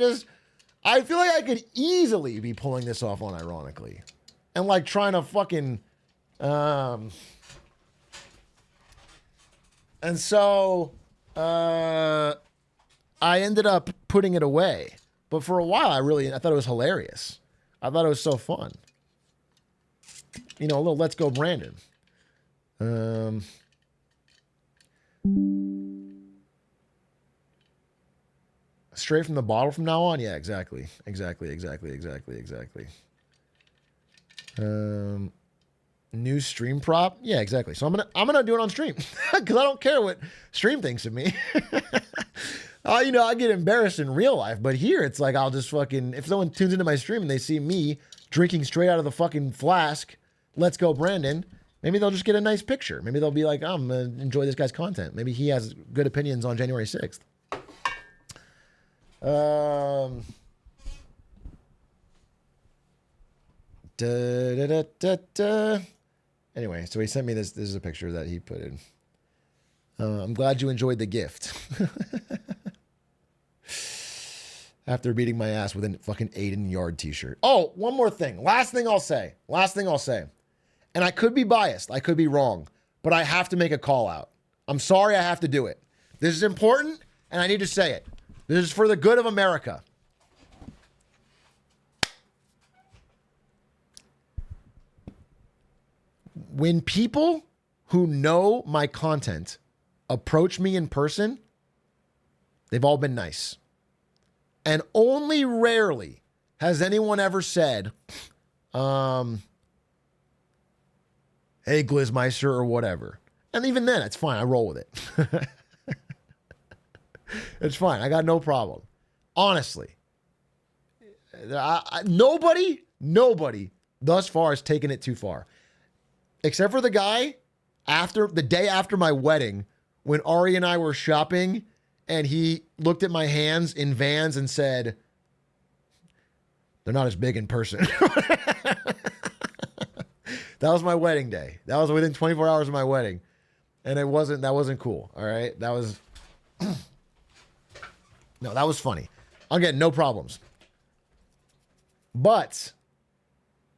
feel like I could easily be pulling this off unironically. And like trying to fucking, and so, I ended up putting it away. But for a while, I thought it was hilarious. I thought it was so fun. You know, a little Let's Go Brandon. Straight from the bottle from now on? Yeah, exactly. New stream prop? Yeah, exactly. So I'm gonna do it on stream. Because I don't care what stream thinks of me. You know, I get embarrassed in real life, but here it's like I'll just fucking, if someone tunes into my stream and they see me drinking straight out of the fucking flask, Let's Go Brandon, maybe they'll just get a nice picture. Maybe they'll be like, oh, I'm going to enjoy this guy's content. Maybe he has good opinions on January 6th. Anyway, so he sent me this. This is a picture that he put in. I'm glad you enjoyed the gift. After beating my ass with a fucking Aiden Yard t-shirt. Oh, one more thing. Last thing I'll say. And I could be biased. I could be wrong. But I have to make a call out. I'm sorry I have to do it. This is important, and I need to say it. This is for the good of America. When people who know my content approach me in person, they've all been nice. And only rarely has anyone ever said, hey, Glizzmeister or whatever. And even then, it's fine. I roll with it. It's fine. I got no problem. Honestly. Nobody thus far has taken it too far. Except for the guy the day after my wedding, when Ari and I were shopping, and he looked at my hands in Vans and said, they're not as big in person. That was my wedding day. That was within 24 hours of my wedding. And that wasn't cool. All right. That was, no, that was funny. Again, no problems. But,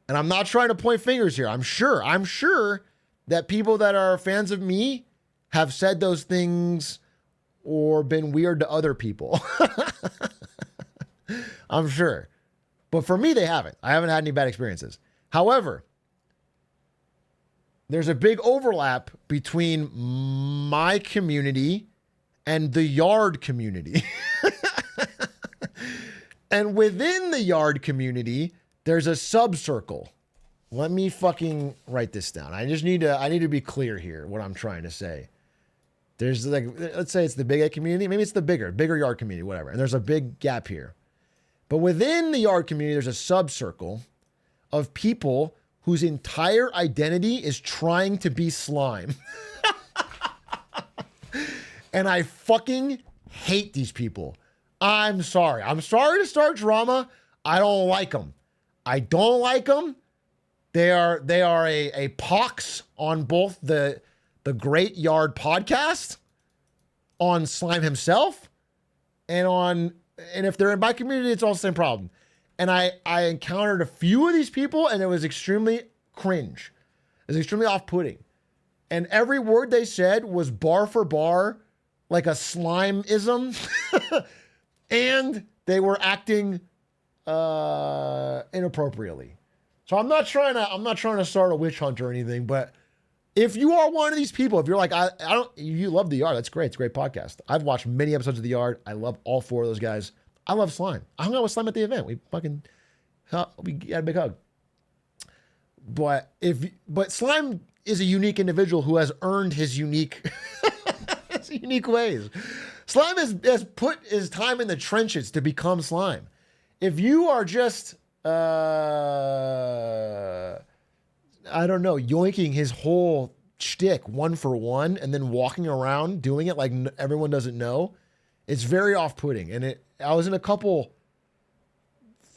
and I'm not trying to point fingers here. I'm sure that people that are fans of me have said those things or been weird to other people. I'm sure. But for me, they haven't. I haven't had any bad experiences. However, there's a big overlap between my community and the yard community. And within the yard community, there's a subcircle. Let me fucking write this down. I need to be clear here what I'm trying to say. There's like, let's say it's the big A community. Maybe it's the bigger yard community, whatever. And there's a big gap here. But within the yard community, there's a subcircle of people whose entire identity is trying to be slime. And I fucking hate these people. I'm sorry. I'm sorry to start drama. I don't like them. They are a pox on both the Great Yard podcast, on Slime himself, and if they're in my community, it's all the same problem. And I encountered a few of these people, and it was extremely cringe. It was extremely off-putting. And every word they said was bar for bar like a slime-ism. And they were acting inappropriately. So I'm not trying to start a witch hunt or anything, but if you are one of these people, if you're like, you love The Yard, that's great. It's a great podcast. I've watched many episodes of The Yard. I love all 4 of those guys. I love Slime. I hung out with Slime at the event. We had a big hug. But Slime is a unique individual who has earned his unique ways. Slime has put his time in the trenches to become Slime. If you are just I don't know, yoinking his whole shtick one for one and then walking around doing it like everyone doesn't know, it's very off-putting. And I was in a couple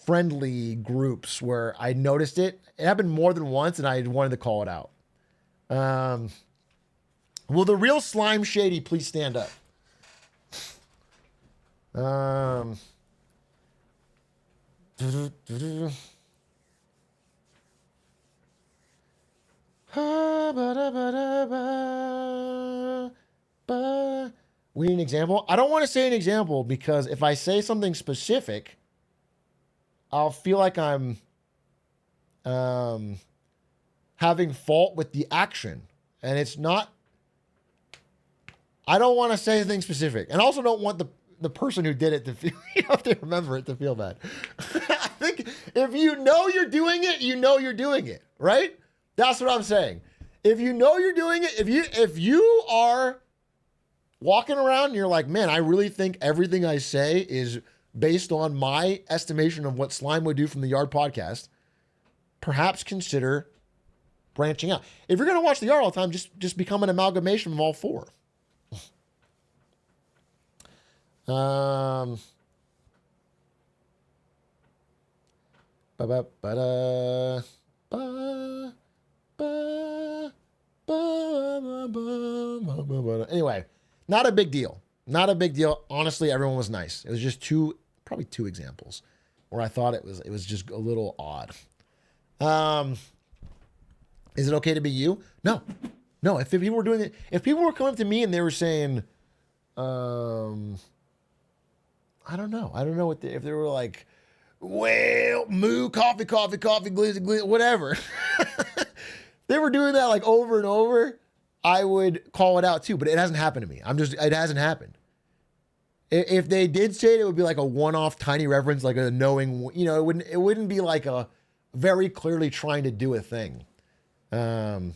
friendly groups where I noticed it. It happened more than once, and I wanted to call it out. Will the real Slime Shady please stand up? We need an example. I don't want to say an example because if I say something specific, I'll feel like I'm having fault with the action. And it's not, I don't want to say anything specific. And I also don't want the person who did it to feel, you have to remember it to feel bad. I think if you know you're doing it, you know you're doing it, right? That's what I'm saying. If you know you're doing it, if you are walking around and you're like, man, I really think everything I say is based on my estimation of what Slime would do from the Yard podcast, perhaps consider branching out. If you're going to watch the Yard all the time, just become an amalgamation of all 4. Anyway, not a big deal. Not a big deal. Honestly, everyone was nice. It was just probably two examples where I thought it was just a little odd. Is it okay to be you? No. If people were doing it, if people were coming up to me and they were saying, I don't know if they were like, well, moo, coffee, glizzy, whatever. They were doing that like over and over, I would call it out too, but it hasn't happened to me. It hasn't happened. If they did say it would be like a one-off tiny reference, like a knowing, it wouldn't be like a very clearly trying to do a thing. I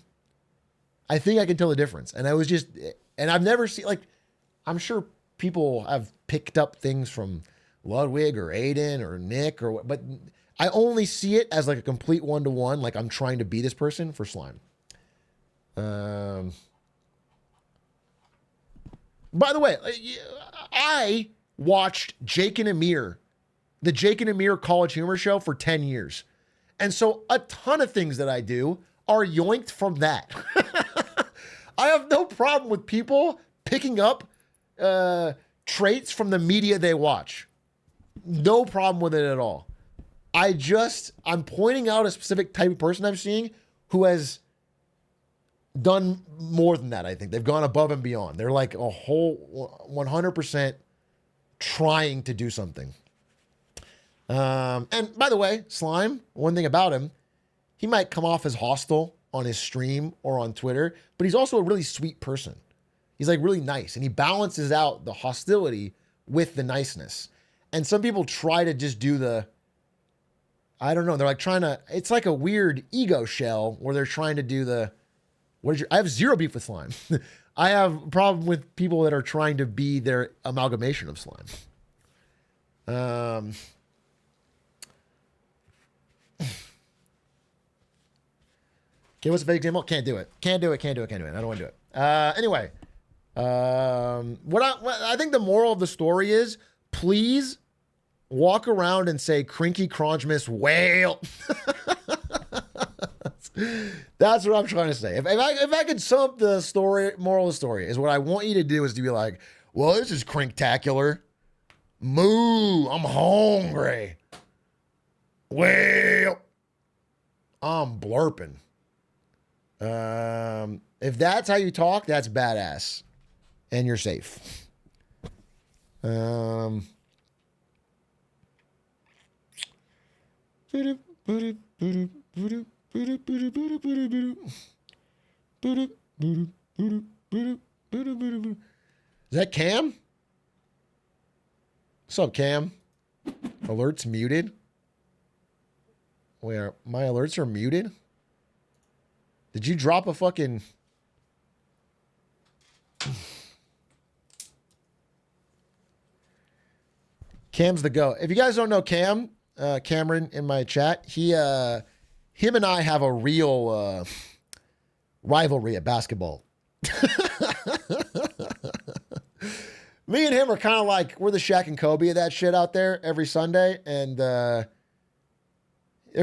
think I can tell the difference. And I've never seen, like, I'm sure people have picked up things from Ludwig or Aiden or Nick but I only see it as like a complete one-to-one, like I'm trying to be this person for Slime. By the way, I watched Jake and Amir, the Jake and Amir College Humor Show for 10 years. And so a ton of things that I do are yoinked from that. I have no problem with people picking up traits from the media they watch. No problem with it at all. I'm pointing out a specific type of person I'm seeing who has done more than that, I think. They've gone above and beyond. They're like a whole 100% trying to do something. And by the way, Slime, one thing about him, he might come off as hostile on his stream or on Twitter, but he's also a really sweet person. He's like really nice, and he balances out the hostility with the niceness. And some people try to just do I don't know, they're like it's like a weird ego shell where they're trying to do I have zero beef with Slime. I have a problem with people that are trying to be their amalgamation of Slime. Okay, what's a fake example? Can't do it. I don't want to do it. Anyway, what I think the moral of the story is, please walk around and say Crinky Cronchmas whale. That's what I'm trying to say. If I could sum up the story, moral of the story is what I want you to do is to be like, well, this is cranktacular. Moo, I'm hungry. Well, I'm blurping. If that's how you talk, that's badass. And you're safe. Is that Cam? What's up, Cam? Alerts muted? Where my alerts are muted? Did you drop a fucking... Cam's the go. If you guys don't know Cam, Cameron in my chat, him and I have a real rivalry at basketball. Me and him are kind of like, we're the Shaq and Kobe of that shit out there every Sunday. And there's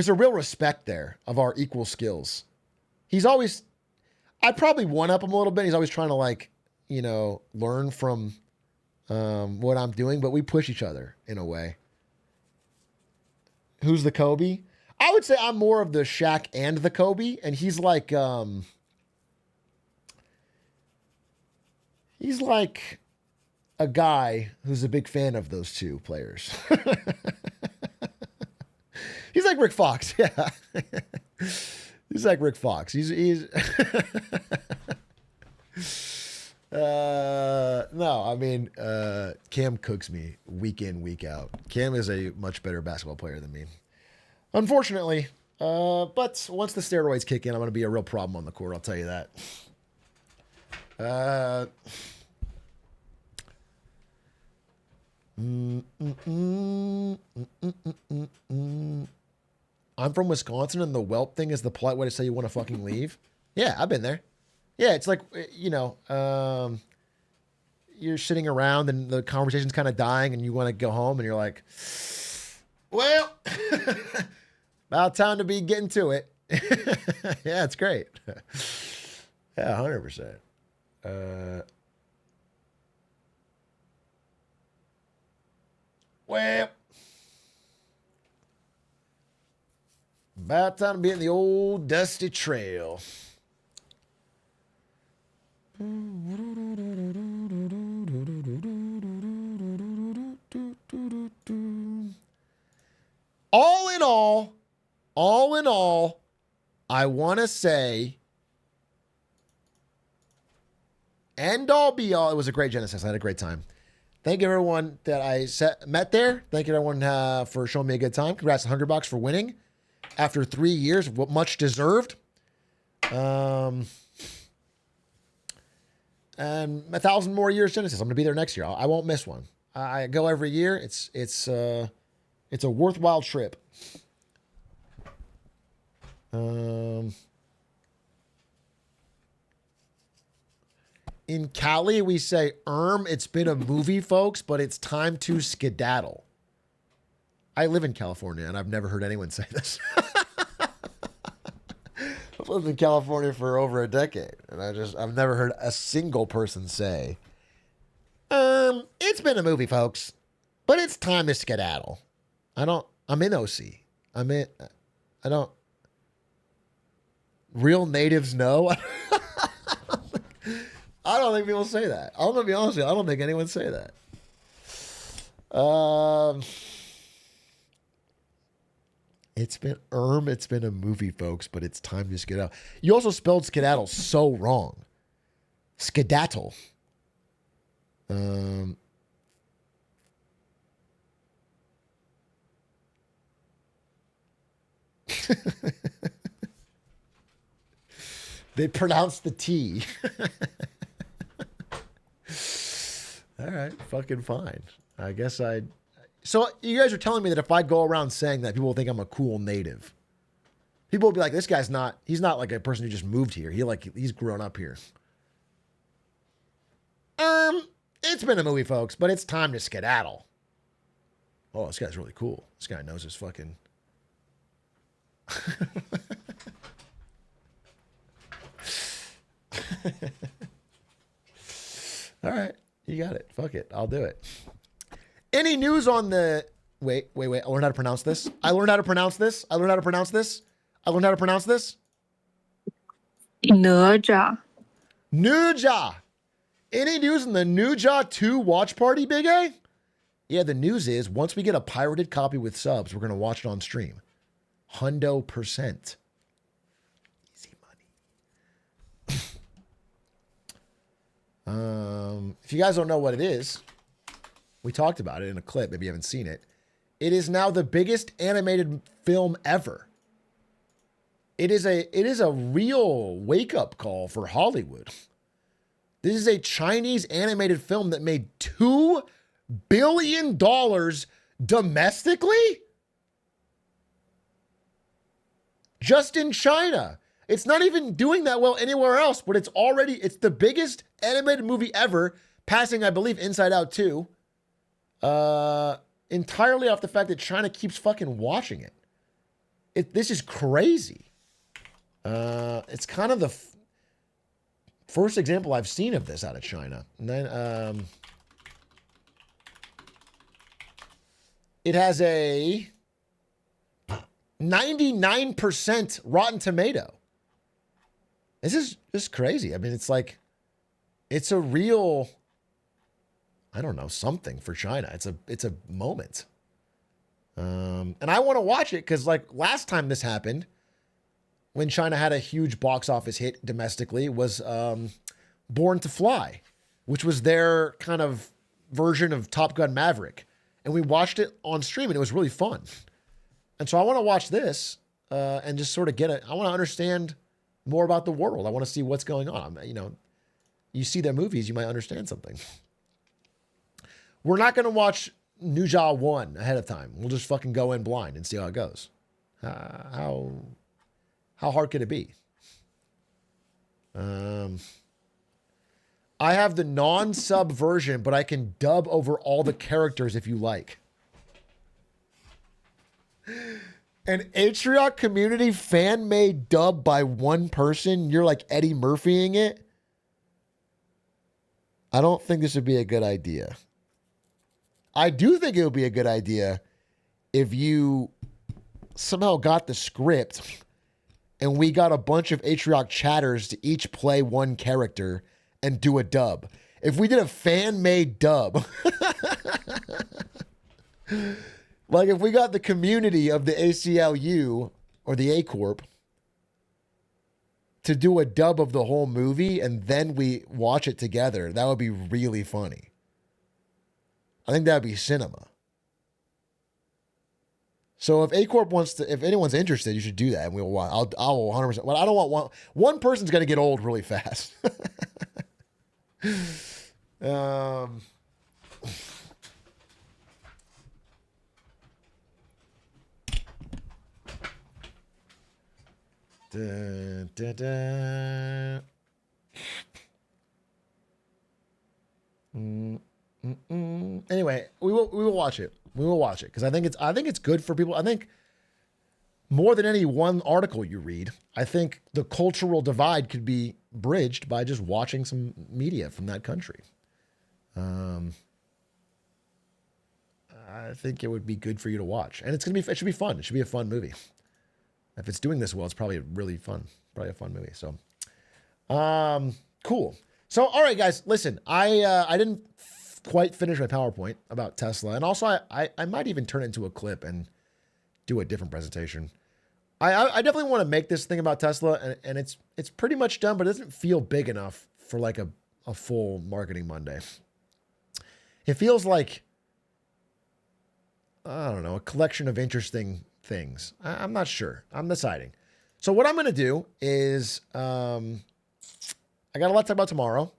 a real respect there of our equal skills. He's always, I probably one up him a little bit. He's always trying to like, you know, learn from what I'm doing, but we push each other in a way. Who's the Kobe? I would say I'm more of the Shaq and the Kobe, and he's like a guy who's a big fan of those two players. He's like Rick Fox, yeah. He's like Rick Fox. He's no, I mean, Cam cooks me week in, week out. Cam is a much better basketball player than me. Unfortunately, but once the steroids kick in, I'm going to be a real problem on the court. I'll tell you that. I'm from Wisconsin, and the whelp thing is the polite way to say you want to fucking leave. Yeah, I've been there. Yeah, it's like, you know, you're sitting around and the conversation's kind of dying and you want to go home and you're like, well, about time to be getting to it. Yeah, it's great. Yeah, 100%. Well, about time to be in the old dusty trail. All in all, I want to say, end all be all, it was a great Genesis. I had a great time. Thank you everyone that I met there. Thank you everyone for showing me a good time. Congrats to $100 for winning after 3 years, much deserved. And 1,000 more years Genesis. I'm going to be there next year. I won't miss one. I go every year. It's a worthwhile trip. In Cali, we say, it's been a movie, folks, but it's time to skedaddle. I live in California, and I've never heard anyone say this. I've lived in California for over a decade, and I've never heard a single person say, it's been a movie, folks, but it's time to skedaddle. I'm in OC. Real natives know. I don't think people say that. I'm going to be honest with you. I don't think anyone say that. It's been a movie, folks, but it's time to skedaddle. You also spelled skedaddle so wrong. Skedaddle. They pronounced the T. All right, fucking fine. I guess So you guys are telling me that if I go around saying that, people will think I'm a cool native. People will be like, this guy's he's not like a person who just moved here. He's grown up here. It's been a movie, folks, but it's time to skedaddle. Oh, this guy's really cool. This guy knows his fucking... right. You got it. Fuck it. I'll do it. Any news on the... Wait. I learned how to pronounce this.
Naja.
Nuja. Any news on the Nuja 2 watch party, Big A? Yeah, the news is once we get a pirated copy with subs, we're going to watch it on stream. 100%. Easy money. If you guys don't know what it is, we talked about it in a clip. Maybe you haven't seen it. It is now the biggest animated film ever. It is a real wake-up call for Hollywood. This is a Chinese animated film that made $2 billion domestically? Just in China. It's not even doing that well anywhere else, but it's the biggest animated movie ever, passing, I believe, Inside Out 2. Entirely off the fact that China keeps fucking watching it. This is crazy. It's kind of the first example I've seen of this out of China. And then, it has a 99% Rotten Tomato. This is just crazy. I mean, it's like, it's a real, I don't know, something for China. It's a moment. And I want to watch it because like last time this happened, when China had a huge box office hit domestically, was Born to Fly, which was their kind of version of Top Gun Maverick. And we watched it on stream and it was really fun. And so I want to watch this and just sort of I want to understand more about the world. I want to see what's going on. You see their movies, you might understand something. We're not going to watch Nuja 1 ahead of time. We'll just fucking go in blind and see how it goes. How hard could it be? I have the non-sub version, but I can dub over all the characters if you like. An Atrioc community fan-made dub by one person. You're like Eddie Murphying it. I don't think this would be a good idea. I do think it would be a good idea if you somehow got the script and we got a bunch of Atrioc chatters to each play one character and do a dub. If we did a fan-made dub, like if we got the community of the ACLU or the A Corp to do a dub of the whole movie and then we watch it together, that would be really funny. I think that'd be cinema. So if A Corp if anyone's interested, you should do that, and we'll watch. I'll 100%. Well, I don't want one person's gonna get old really fast. Anyway, we will watch it. We will watch it because I think it's good for people. I think more than any one article you read, I think the cultural divide could be bridged by just watching some media from that country. I think it would be good for you to watch, and it should be fun. It should be a fun movie. If it's doing this well, it's probably really fun. Probably a fun movie. So, cool. So, all right, guys, listen. I didn't quite finish my PowerPoint about Tesla, and also I might even turn it into a clip and do a different presentation. I definitely want to make this thing about Tesla, and it's pretty much done, but it doesn't feel big enough for like a full Marketing Monday. It feels like, I don't know, a collection of interesting things. I'm not sure. I'm deciding. So what I'm going to do is, I got a lot to talk about tomorrow.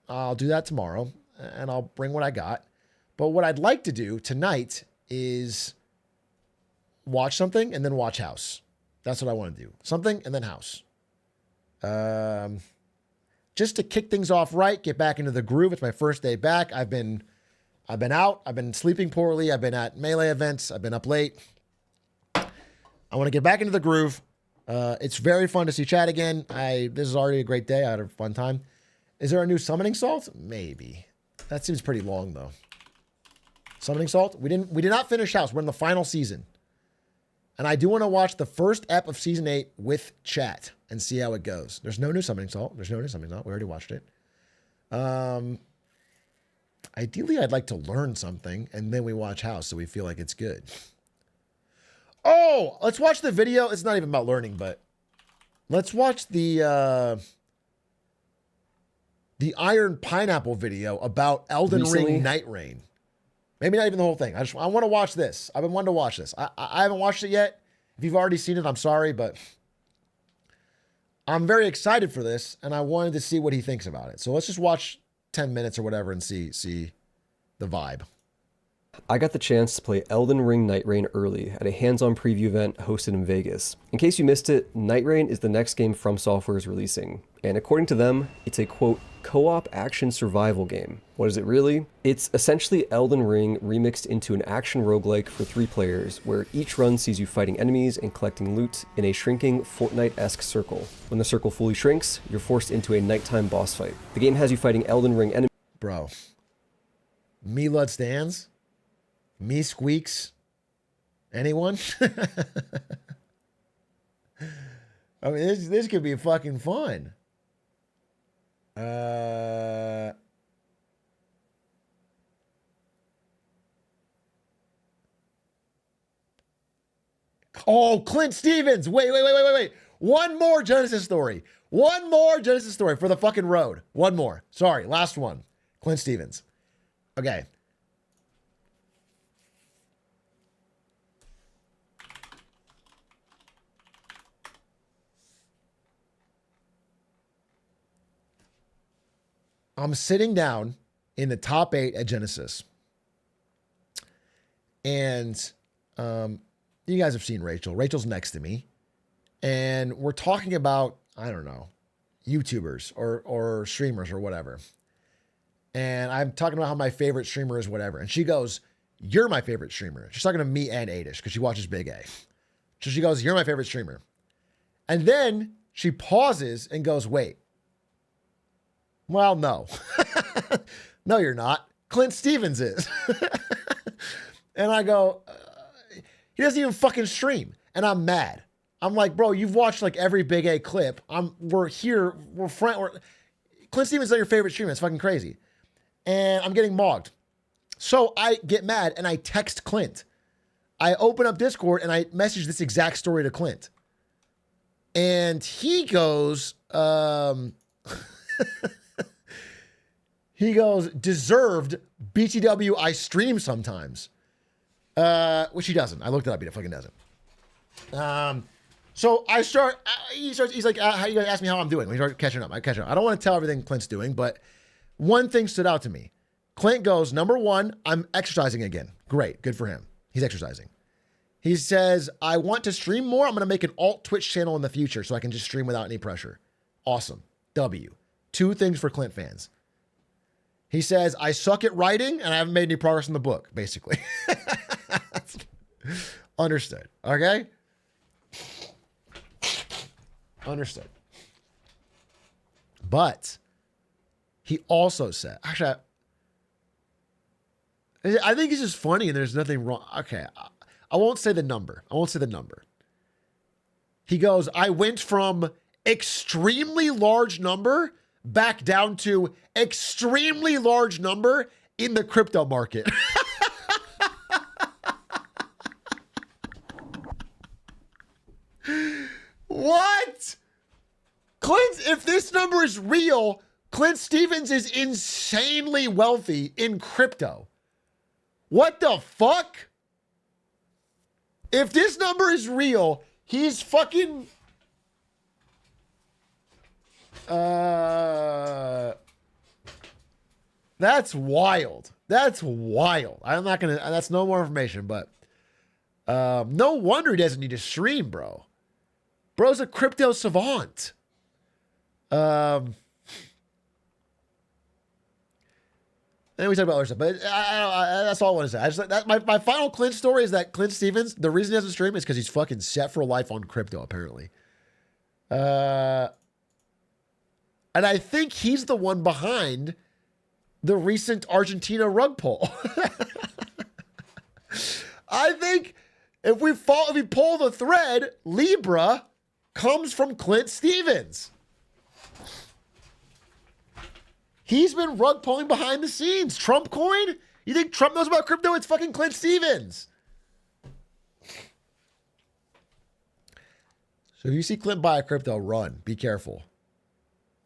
I'll do that tomorrow, and I'll bring what I got. But what I'd like to do tonight is watch something and then watch House. That's what I want to do. Something and then House. Just to kick things off right, get back into the groove. It's my first day back. I've been out. I've been sleeping poorly. I've been at Melee events. I've been up late. I want to get back into the groove. It's very fun to see chat again. This is already a great day. I had a fun time. Is there a new summoning salt? Maybe. That seems pretty long though. Summoning salt? We did not finish house. We're in the final season. And I do want to watch the first ep of season 8 with chat and see how it goes. There's no new summoning salt. There's no new summoning salt. We already watched it. Ideally, I'd like to learn something and then we watch house so we feel like it's good. Oh, let's watch the video. It's not even about learning, but let's watch the Iron Pineapple video about Elden Ring Nightreign. Maybe not even the whole thing. I want to watch this. I've been wanting to watch this. I haven't watched it yet. If you've already seen it, I'm sorry, but I'm very excited for this, and I wanted to see what he thinks about it. So let's just watch 10 minutes or whatever and see the vibe.
I got the chance to play Elden Ring Nightreign early at a hands-on preview event hosted in Vegas. In case you missed it, Nightreign is the next game From Software is releasing, and according to them, it's a quote, co-op action survival game. What is it really? It's essentially Elden Ring remixed into an action roguelike for 3 players, where each run sees you fighting enemies and collecting loot in a shrinking Fortnite-esque circle. When the circle fully shrinks, you're forced into a nighttime boss fight. The game has you fighting Elden Ring enemies.
Bro. Me Lud stands? Me squeaks? Anyone? I mean, this could be fucking fun. Oh, Clint Stevens. Wait. One more Genesis story. One more Genesis story for the fucking road. One more. Sorry, last one. Clint Stevens. Okay. I'm sitting down in the top 8 at Genesis. And you guys have seen Rachel. Rachel's next to me. And we're talking about, I don't know, YouTubers or streamers or whatever. And I'm talking about how my favorite streamer is whatever. And she goes, "You're my favorite streamer." She's talking to me and Adish because she watches Big A. So she goes, "You're my favorite streamer." And then she pauses and goes, "Wait. Well, no. No, you're not. Clint Stevens is." And I go, he doesn't even fucking stream. And I'm mad. I'm like, bro, you've watched like every Big A clip. We're here. Clint Stevens is not your favorite streamer. It's fucking crazy. And I'm getting mogged. So I get mad and I text Clint. I open up Discord and I message this exact story to Clint. And he goes, "Deserved BTW, I stream sometimes." Which he doesn't. I looked it up. He fucking doesn't. So I start, he's like, "How you guys ask me how I'm doing?" We start catching up. I catch up. I don't want to tell everything Clint's doing, but one thing stood out to me. Clint goes, "Number 1, I'm exercising again." Great. Good for him. He's exercising. He says, "I want to stream more. I'm going to make an alt Twitch channel in the future so I can just stream without any pressure." Awesome. W. 2 things for Clint fans. He says, "I suck at writing and I haven't made any progress in the book," basically. Understood. Okay? Understood. But he also said, actually, I think it's just funny and there's nothing wrong. Okay. I won't say the number. He goes, "I went from extremely large number back down to extremely large number in the crypto market." What? Clint, if this number is real, Clint Stevens is insanely wealthy in crypto. What the fuck? If this number is real, he's fucking... That's wild. That's wild. I'm not gonna... That's no more information, but... no wonder he doesn't need to stream, bro. Bro's a crypto savant. Then we talk about other stuff, but that's all I want to say. I just that my final Clint story is that Clint Stevens, the reason he doesn't stream is because he's fucking set for life on crypto, apparently. And I think he's the one behind the recent Argentina rug pull. I think if we pull the thread, Libra comes from Clint Stevens. He's been rug pulling behind the scenes. Trump coin? You think Trump knows about crypto? It's fucking Clint Stevens. So if you see Clint buy a crypto, run. Be careful.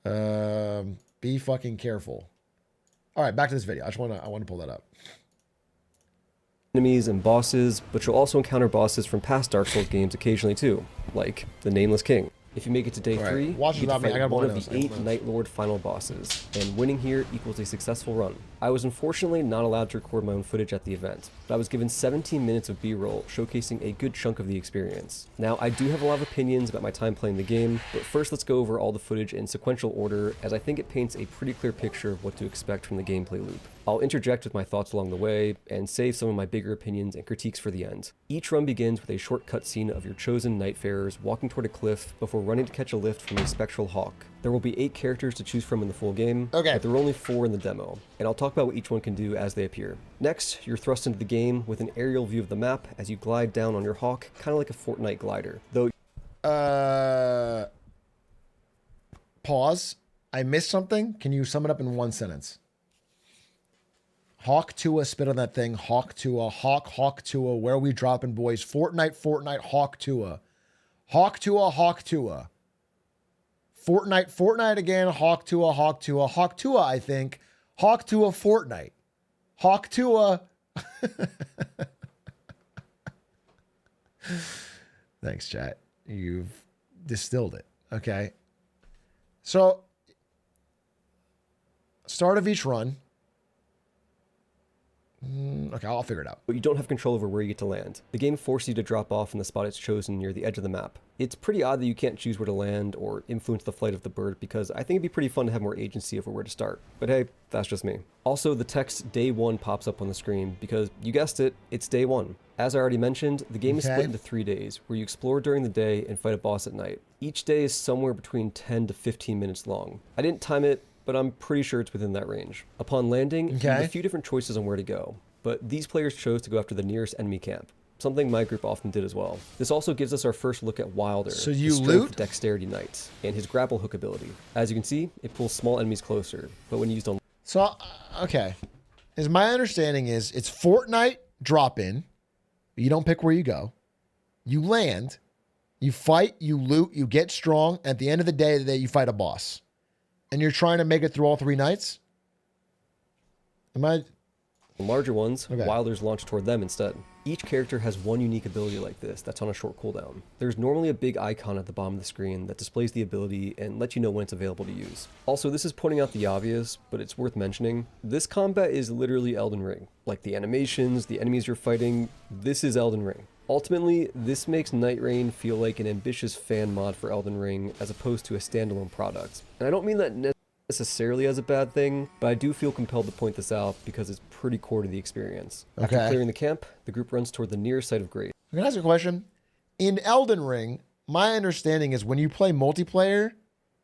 Be fucking careful. All right, back to this video. I want to pull that up.
Enemies and bosses, but you'll also encounter bosses from past Dark Souls games occasionally too, like the Nameless King. If you make it to day 3, you get to fight one of the 8 Night Lord final bosses, and winning here equals a successful run. I was unfortunately not allowed to record my own footage at the event, but I was given 17 minutes of B-roll showcasing a good chunk of the experience. Now, I do have a lot of opinions about my time playing the game, but first let's go over all the footage in sequential order, as I think it paints a pretty clear picture of what to expect from the gameplay loop. I'll interject with my thoughts along the way, and save some of my bigger opinions and critiques for the end. Each run begins with a short cutscene of your chosen Nightfarers walking toward a cliff before running to catch a lift from a spectral hawk. There will be 8 characters to choose from in the full game, but there are only 4 in the demo, and I'll talk about what each one can do as they appear. Next, you're thrust into the game with an aerial view of the map as you glide down on your hawk, kind of like a Fortnite glider, though...
Pause. I missed something. Can you sum it up in one sentence? Hawk Tua, spit on that thing. Hawk Tua, Hawk Tua. Where are we dropping, boys? Fortnite, Hawk Tua. Hawk Tua, Hawk Tua. Fortnite again. Hawk Tua, Hawk Tua. Hawk Tua, I think. Hawk Tua, Fortnite. Hawk Tua. Thanks, chat. You've distilled it. Okay. So, start of each run. Okay, I'll figure it out.
But you don't have control over where you get to land. The game forces you to drop off in the spot it's chosen near the edge of the map. It's pretty odd that you can't choose where to land or influence the flight of the bird, because I think it'd be pretty fun to have more agency over where to start. But hey, that's just me. Also, the text Day 1 pops up on the screen because, you guessed it, it's Day 1. As I already mentioned, the game is split into 3 days, where you explore during the day and fight a boss at night. Each day is somewhere between 10 to 15 minutes long. I didn't time it, but I'm pretty sure it's within that range. Upon landing, you have a few different choices on where to go, but these players chose to go after the nearest enemy camp, something my group often did as well. This also gives us our first look at Wilder,
so you
the Strength Dexterity Knight, and his grapple hook ability. As you can see, it pulls small enemies closer, but when used on...
So, okay. As my understanding is, it's Fortnite drop-in. You don't pick where you go. You land, you fight, you loot, you get strong. At the end of the day, you fight a boss. And you're trying to make it through all 3 nights? Am I...
larger ones, Wilders launch toward them instead. Each character has one unique ability like this that's on a short cooldown. There's normally a big icon at the bottom of the screen that displays the ability and lets you know when it's available to use. Also, this is pointing out the obvious, but it's worth mentioning. This combat is literally Elden Ring. Like the animations, the enemies you're fighting, this is Elden Ring. Ultimately, this makes Nightreign feel like an ambitious fan mod for Elden Ring as opposed to a standalone product. And I don't mean that necessarily as a bad thing, but I do feel compelled to point this out because it's pretty core to the experience. After clearing the camp, the group runs toward the nearest site of grace.
Can I ask you a question? In Elden Ring, my understanding is when you play multiplayer,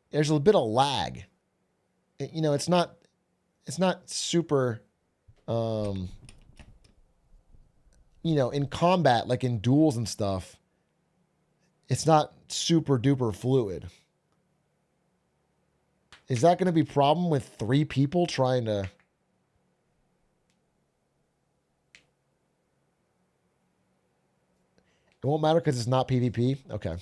there's a bit of lag. You know, it's not super, you know, in combat, like in duels and stuff, it's not super duper fluid. Is that going to be a problem with 3 people trying to... It won't matter because it's not PvP? Okay.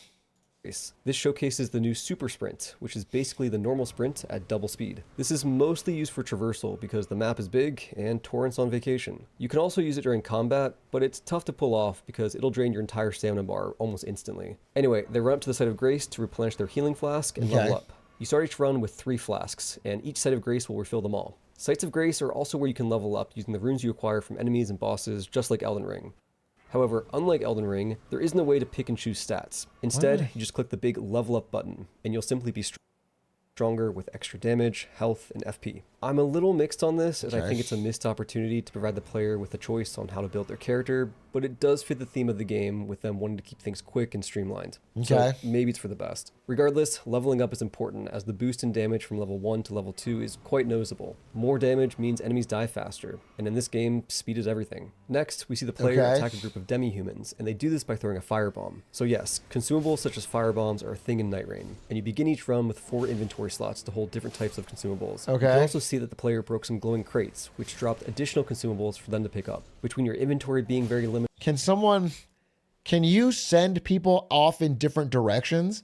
This showcases the new Super Sprint, which is basically the normal sprint at double speed. This is mostly used for traversal because the map is big and Torrent's on vacation. You can also use it during combat, but it's tough to pull off because it'll drain your entire stamina bar almost instantly. Anyway, they run up to the site of grace to replenish their healing flask and level up. You start each run with 3 flasks, and each site of grace will refill them all. Sites of grace are also where you can level up using the runes you acquire from enemies and bosses, just like Elden Ring. However, unlike Elden Ring, there isn't a way to pick and choose stats. Instead, you just click the big level up button, and you'll simply be stronger with extra damage, health, and FP. I'm a little mixed on this, as I think it's a missed opportunity to provide the player with a choice on how to build their character, but it does fit the theme of the game with them wanting to keep things quick and streamlined. So maybe it's for the best. Regardless, leveling up is important, as the boost in damage from level 1 to level 2 is quite noticeable. More damage means enemies die faster, and in this game, speed is everything. Next, we see the player attack a group of demi-humans, and they do this by throwing a firebomb. So yes, consumables such as firebombs are a thing in Nightreign, and you begin each run with 4 inventory slots to hold different types of consumables. You can also see that the player broke some glowing crates, which dropped additional consumables for them to pick up. Between your inventory being very limited...
Can you send people off in different directions?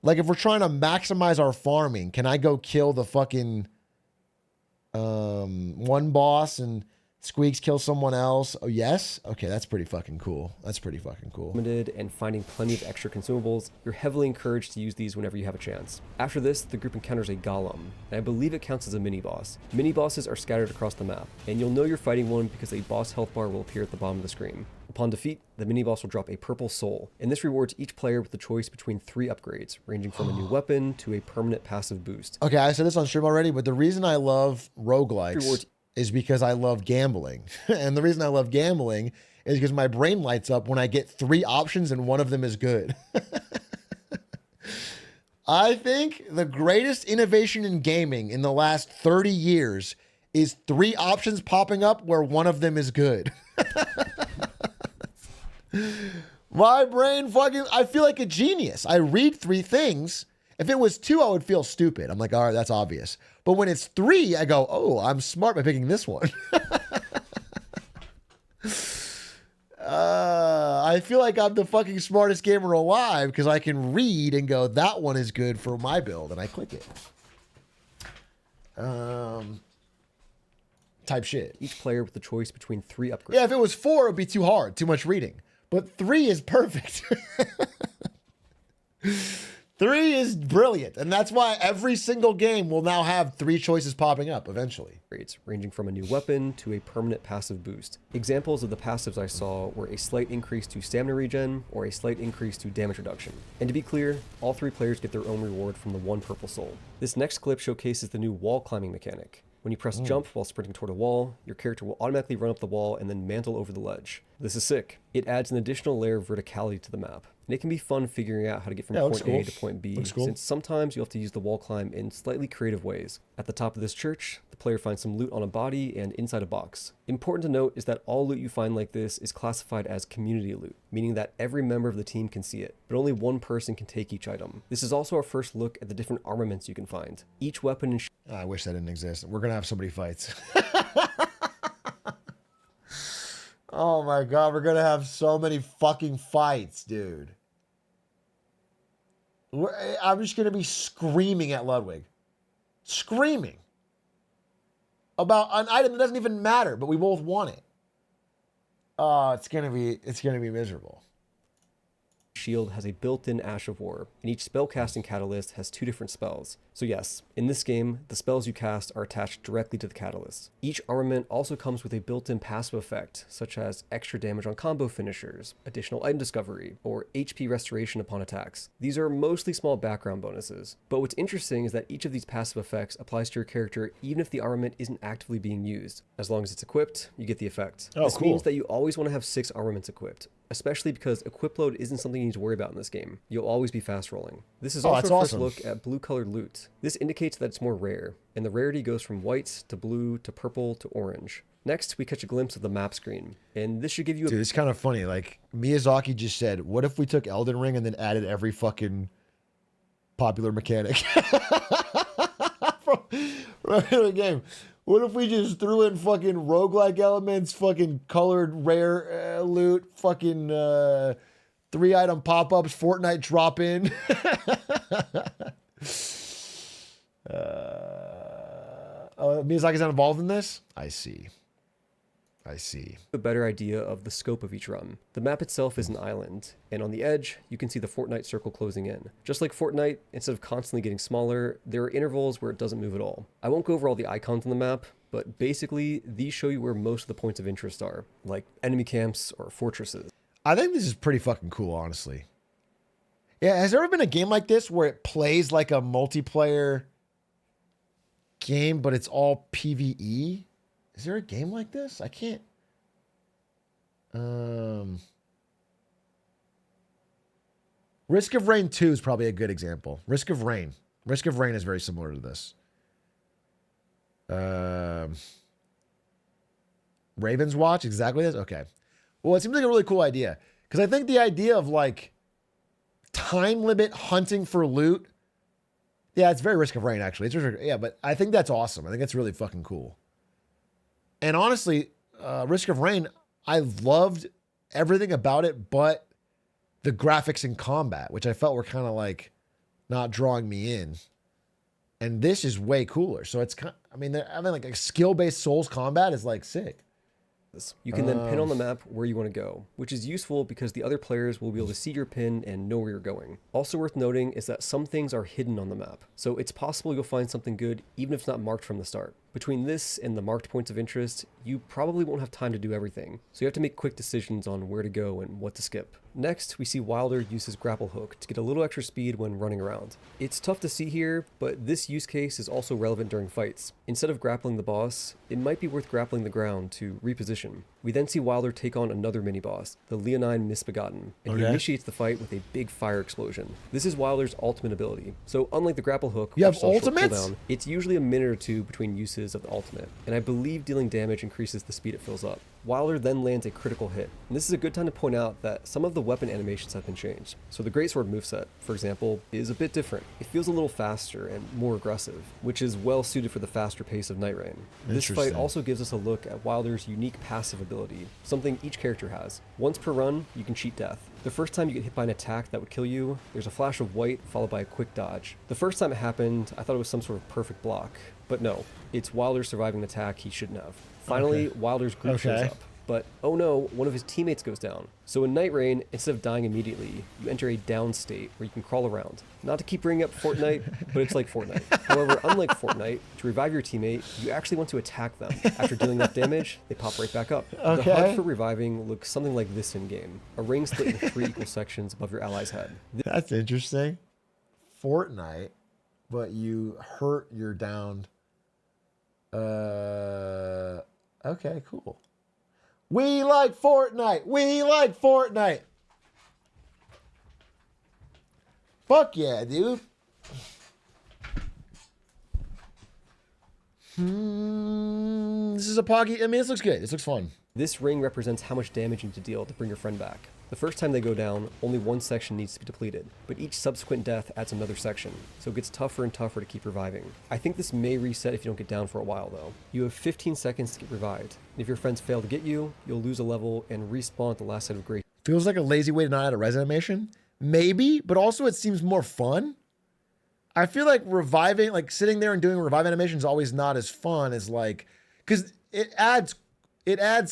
Like if we're trying to maximize our farming, can I go kill the fucking one boss and Squeaks kill someone else? Oh, yes? Okay, that's pretty fucking cool. That's pretty fucking cool.
Limited and finding plenty of extra consumables, you're heavily encouraged to use these whenever you have a chance. After this, the group encounters a golem, and I believe it counts as a mini-boss. Mini-bosses are scattered across the map, and you'll know you're fighting one because a boss health bar will appear at the bottom of the screen. Upon defeat, the mini-boss will drop a purple soul, and this rewards each player with the choice between 3 upgrades, ranging from a new weapon to a permanent passive boost.
Okay, I said this on stream already, but the reason I love roguelikes is because I love gambling. And the reason I love gambling is because my brain lights up when I get 3 options and one of them is good. I think the greatest innovation in gaming in the last 30 years is 3 options popping up where one of them is good. My brain I feel like a genius. I read 3 things. If it was 2, I would feel stupid. I'm like, all right, that's obvious. But when it's 3, I go, oh, I'm smart by picking this one. I feel like I'm the fucking smartest gamer alive because I can read and go, that one is good for my build, and I click it. Type shit.
Each player with the choice between 3 upgrades.
Yeah, if it was 4, it would be too hard, too much reading. But 3 is perfect. 3 is brilliant, and that's why every single game will now have 3 choices popping up eventually.
Ranging from a new weapon to a permanent passive boost. Examples of the passives I saw were a slight increase to stamina regen or a slight increase to damage reduction. And to be clear, all 3 players get their own reward from the 1 purple soul. This next clip showcases the new wall climbing mechanic. When you press jump while sprinting toward a wall, your character will automatically run up the wall and then mantle over the ledge. This is sick. It adds an additional layer of verticality to the map, and it can be fun figuring out how to get from point A to point B, since sometimes you'll have to use the wall climb in slightly creative ways. At the top of this church, the player finds some loot on a body and inside a box. Important to note is that all loot you find like this is classified as community loot, meaning that every member of the team can see it, but only one person can take each item. This is also our first look at the different armaments you can find. Each weapon and
I wish that didn't exist. We're gonna have so many fights. Oh my god, we're gonna have so many fucking fights, dude. I'm just gonna be screaming at Ludwig. Screaming. About an item that doesn't even matter, but we both want it. Oh, it's gonna be miserable.
Shield has a built-in Ash of War, and each spellcasting catalyst has 2 different spells. So yes, in this game, the spells you cast are attached directly to the catalyst. Each armament also comes with a built-in passive effect, such as extra damage on combo finishers, additional item discovery, or HP restoration upon attacks. These are mostly small background bonuses, but what's interesting is that each of these passive effects applies to your character even if the armament isn't actively being used. As long as it's equipped, you get the effect. This means that you always want to have 6 armaments equipped, especially because equip load isn't something you need to worry about in this game. You'll always be fast rolling. This is also our first look at blue colored loot. This indicates that it's more rare, and the rarity goes from white to blue to purple to orange. Next, we catch a glimpse of the map screen, and this should give you
Dude, it's kind of funny. Like, Miyazaki just said, what if we took Elden Ring and then added every fucking popular mechanic from the game? What if we just threw in fucking roguelike elements, fucking colored rare loot, fucking 3-item pop-ups, Fortnite drop-in? Miyazaki's not involved in this? I see.
A better idea of the scope of each run. The map itself is an island, and on the edge, you can see the Fortnite circle closing in. Just like Fortnite, instead of constantly getting smaller, there are intervals where it doesn't move at all. I won't go over all the icons on the map, but basically, these show you where most of the points of interest are, like enemy camps or fortresses.
I think this is pretty fucking cool, honestly. Yeah, has there ever been a game like this where it plays like a multiplayer game, but it's all PvE. Is there a game like this? I can't. Risk of Rain 2 is probably a good example. Risk of Rain. Risk of Rain is very similar to this. Raven's Watch, exactly this? Okay. Well, it seems like a really cool idea. Because I think the idea of like time limit hunting for loot. Yeah, it's very Risk of Rain, actually. Yeah, but I think that's awesome. I think that's really fucking cool. And honestly, Risk of Rain, I loved everything about it, but the graphics and combat, which I felt were kind of like not drawing me in. And this is way cooler. So it's kind I mean, like a skill-based Souls combat is like sick.
You can then pin on the map where you want to go, which is useful because the other players will be able to see your pin and know where you're going. Also worth noting is that some things are hidden on the map, so it's possible you'll find something good even if it's not marked from the start. Between this and the marked points of interest, you probably won't have time to do everything, so you have to make quick decisions on where to go and what to skip. Next, we see Wilder use his grapple hook to get a little extra speed when running around. It's tough to see here, but this use case is also relevant during fights. Instead of grappling the boss, it might be worth grappling the ground to reposition. We then see Wilder take on another mini-boss, the Leonine Misbegotten, and he initiates the fight with a big fire explosion. This is Wilder's ultimate ability, so unlike the grapple hook,
you have
which is
ultimates?
cooldown, it's usually a minute or two between uses of the ultimate, and I believe dealing damage increases the speed it fills up. Wilder then lands a critical hit, and this is a good time to point out that some of the weapon animations have been changed. So the Greatsword moveset, for example, is a bit different. It feels a little faster and more aggressive, which is well suited for the faster pace of Nightreign. This fight also gives us a look at Wilder's unique passive ability, something each character has. Once per run, you can cheat death. The first time you get hit by an attack that would kill you, there's a flash of white followed by a quick dodge. The first time it happened, I thought it was some sort of perfect block, but no, it's Wilder surviving an attack he shouldn't have. Finally, Wilder's group shows up. But, oh no, one of his teammates goes down. So in Nightreign, instead of dying immediately, you enter a down state where you can crawl around. Not to keep bringing up Fortnite, but it's like Fortnite. However, unlike Fortnite, to revive your teammate, you actually want to attack them. After dealing enough damage, they pop right back up. The HUD for reviving looks something like this in-game. A ring split into 3 equal sections above your ally's head.
That's interesting. Fortnite, but you hurt your downed. Okay, cool. We like Fortnite. We like Fortnite. Fuck yeah, dude. This is a Poggy. I mean, this looks good. This looks fun.
This ring represents how much damage you need to deal to bring your friend back. The first time they go down, only one section needs to be depleted, but each subsequent death adds another section, so it gets tougher and tougher to keep reviving. I think this may reset if you don't get down for a while though. You have 15 seconds to get revived, and if your friends fail to get you, you'll lose a level and respawn at the last set of grace.
Feels like a lazy way to not add a res animation. Maybe, but also it seems more fun. I feel like reviving, like sitting there and doing revive animation is always not as fun as like, because it adds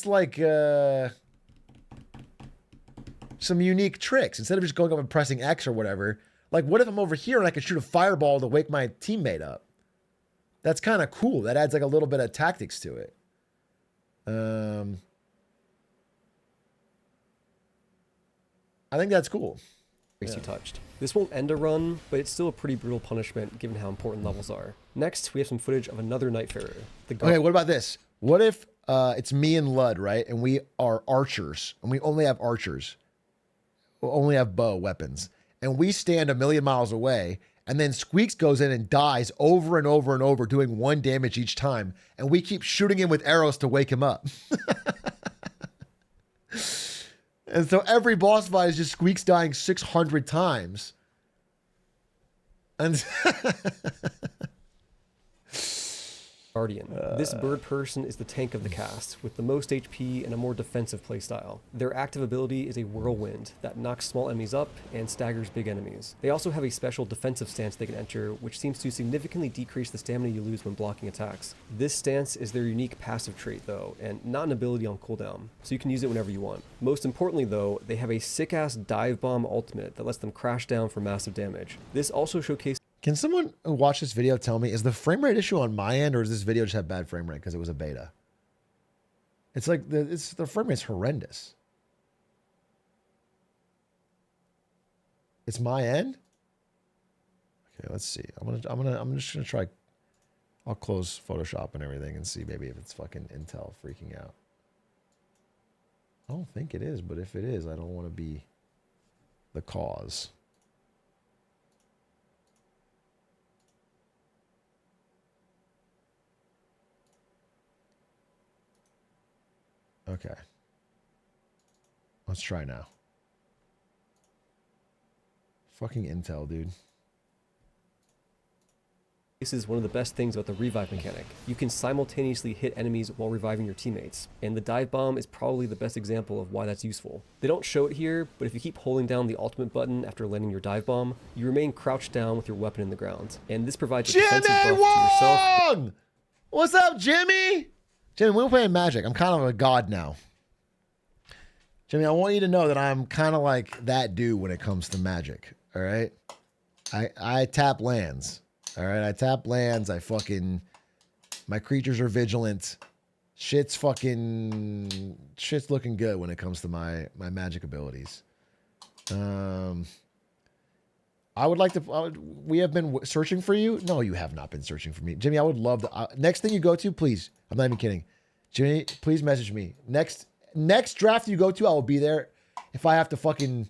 like, some unique tricks. Instead of just going up and pressing X or whatever, like what if I'm over here and I can shoot a fireball to wake my teammate up? That's kind of cool. That adds like a little bit of tactics to it. I think that's cool.
You touched. This won't end a run, but it's still a pretty brutal punishment given how important levels are. Next, we have some footage of another Nightfarer.
Okay, what about this? What if it's me and Lud, right? And we are archers, and we only have archers. We'll only have bow weapons. And we stand a million miles away, and then Squeaks goes in and dies over and over and over, doing 1 damage each time. And we keep shooting him with arrows to wake him up. And so every boss fight is just Squeaks dying 600 times. And
Guardian. This bird person is the tank of the cast, with the most HP and a more defensive playstyle. Their active ability is a whirlwind that knocks small enemies up and staggers big enemies. They also have a special defensive stance they can enter, which seems to significantly decrease the stamina you lose when blocking attacks. This stance is their unique passive trait though, and not an ability on cooldown, so you can use it whenever you want. Most importantly though, they have a sick-ass dive bomb ultimate that lets them crash down for massive damage. This also showcases.
Can someone who watched this video tell me, is the frame rate issue on my end, or does this video just have bad frame rate because it was a beta? It's like the frame rate's horrendous. It's my end. Okay, let's see. I'm just gonna try I'll close Photoshop and everything and see maybe if it's fucking Intel freaking out. I don't think it is, but if it is, I don't want to be the cause. Okay. Let's try now. Fucking Intel, dude.
This is one of the best things about the revive mechanic. You can simultaneously hit enemies while reviving your teammates, and the dive bomb is probably the best example of why that's useful. They don't show it here, but if you keep holding down the ultimate button after landing your dive bomb, you remain crouched down with your weapon in the ground, and this provides a defensive buff to yourself.
What's up, Jimmy? Jimmy, we're playing Magic. I'm kind of a god now. Jimmy, I want you to know that I'm kind of like that dude when it comes to Magic, all right? I tap lands. All right, I tap lands. My creatures are vigilant. Shit's looking good when it comes to my magic abilities. I would like to. We have been searching for you. No, you have not been searching for me, Jimmy. I would love to. Next thing you go to, please. I'm not even kidding, Jimmy. Please message me. Next draft you go to, I will be there. If I have to fucking.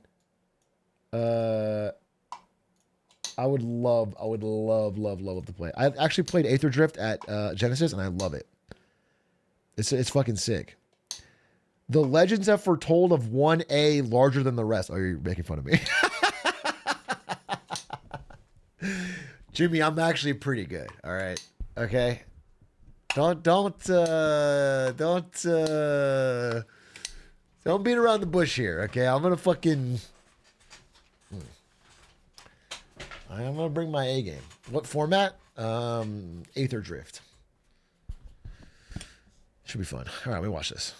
I would love to play. I've actually played Aether Drift at Genesis, and I love it. It's fucking sick. The legends have foretold of 1A larger than the rest. Oh, you're making fun of me. Jimmy, I'm actually pretty good. All right. Okay. Don't beat around the bush here. Okay. I'm gonna fucking. I'm gonna bring my A game. What format? Aether Drift. Should be fun. All right, let me watch this.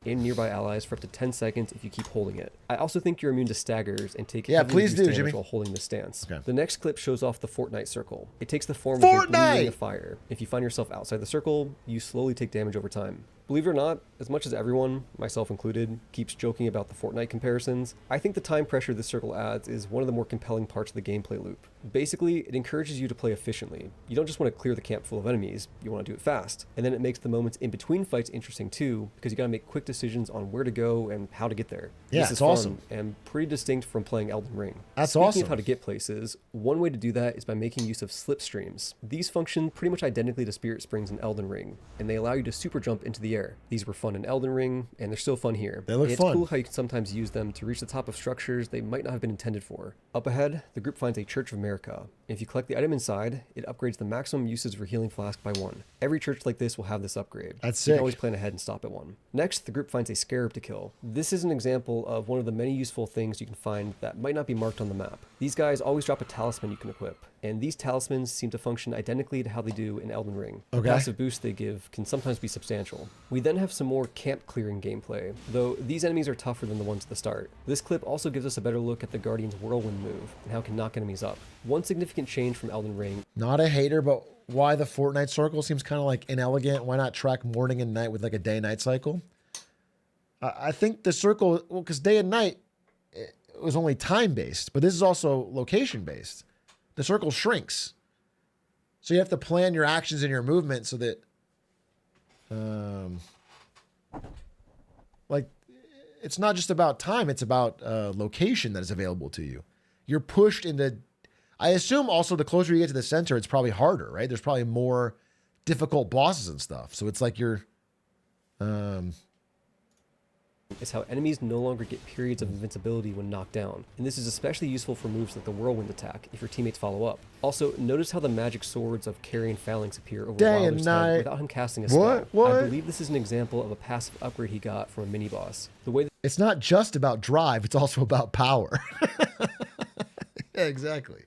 And nearby allies for up to 10 seconds if you keep holding it. I also think you're immune to staggers and take
please do,
damage
Jimmy.
while holding the stance.
Okay.
The next clip shows off the Fortnite circle. It takes the form of a blue ring of fire. If you find yourself outside the circle, you slowly take damage over time. Believe it or not, as much as everyone, myself included, keeps joking about the Fortnite comparisons, I think the time pressure this circle adds is one of the more compelling parts of the gameplay loop. Basically, it encourages you to play efficiently. You don't just want to clear the camp full of enemies, you want to do it fast. And then it makes the moments in between fights interesting too, because you gotta make quick decisions on where to go and how to get there.
Yeah,
this is
it's
fun
awesome.
and pretty distinct from playing Elden Ring.
That's
Speaking
awesome.
of how to get places, one way to do that is by making use of slipstreams. These function pretty much identically to Spirit Springs in Elden Ring, and they allow you to super jump into the air. These were fun in Elden Ring, and they're still fun here.
They look
it's
fun.
Cool how you can sometimes use them to reach the top of structures they might not have been intended for. Up ahead, the group finds a Church of America. If you collect the item inside, it upgrades the maximum usage of your healing flask by 1. Every church like this will have this upgrade.
That's
You
sick.
can always plan ahead and stop at 1. Next, the group finds a scarab to kill. This is an example of one of the many useful things you can find that might not be marked on the map. These guys always drop a talisman you can equip, and these talismans seem to function identically to how they do in Elden Ring.
Okay.
The passive boost they give can sometimes be substantial. We then have some more camp clearing gameplay, though these enemies are tougher than the ones at the start. This clip also gives us a better look at the Guardian's whirlwind move and how it can knock enemies up. One significant change from Elden Ring.
Not a hater, but why the Fortnite circle seems kind of like inelegant. Why not track morning and night with like a day-night cycle? I think the circle, well, because day and night it was only time-based, but this is also location-based. The circle shrinks. So you have to plan your actions and your movement so that, like, it's not just about time, it's about location that is available to you. You're pushed into, I assume also the closer you get to the center, it's probably harder, right? There's probably more difficult bosses and stuff. So it's like you're,
is how enemies no longer get periods of invincibility when knocked down, and this is especially useful for moves like the whirlwind attack if your teammates follow up. Also, notice how the magic swords of Carrion Phalanx appear over
Day and
Wilder's head
night.
without him casting a spell.
What?
I believe this is an example of a passive upgrade he got from a mini-boss. The way
it's not just about drive, it's also about power. Yeah, exactly.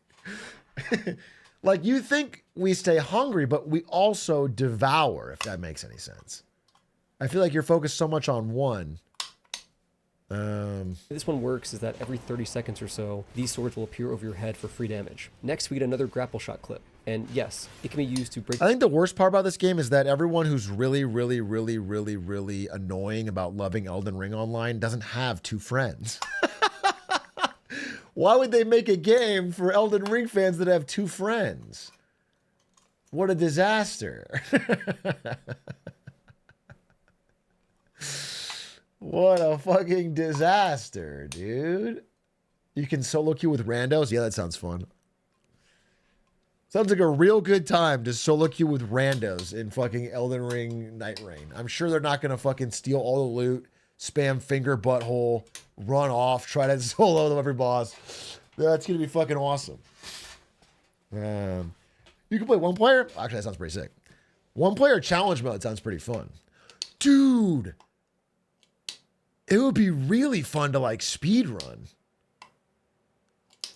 Like, you think we stay hungry, but we also devour, if that makes any sense. I feel like you're focused so much on one.
this one works is that every 30 seconds or so, these swords will appear over your head for free damage. Next, we get another grapple shot clip. And yes, it can be used to break...
I think the worst part about this game is that everyone who's really annoying about loving Elden Ring Online doesn't have two friends. Why would they make a game for Elden Ring fans that have two friends? What a disaster. What a fucking disaster, dude. You can solo queue with randos? Yeah, that sounds fun. Sounds like a real good time to solo queue with randos in fucking Elden Ring Nightreign. I'm sure they're not going to fucking steal all the loot, spam finger butthole, run off, try to solo every boss. That's going to be fucking awesome. You can play one player? Actually, that sounds pretty sick. One player challenge mode sounds pretty fun. Dude, it would be really fun to like speed run.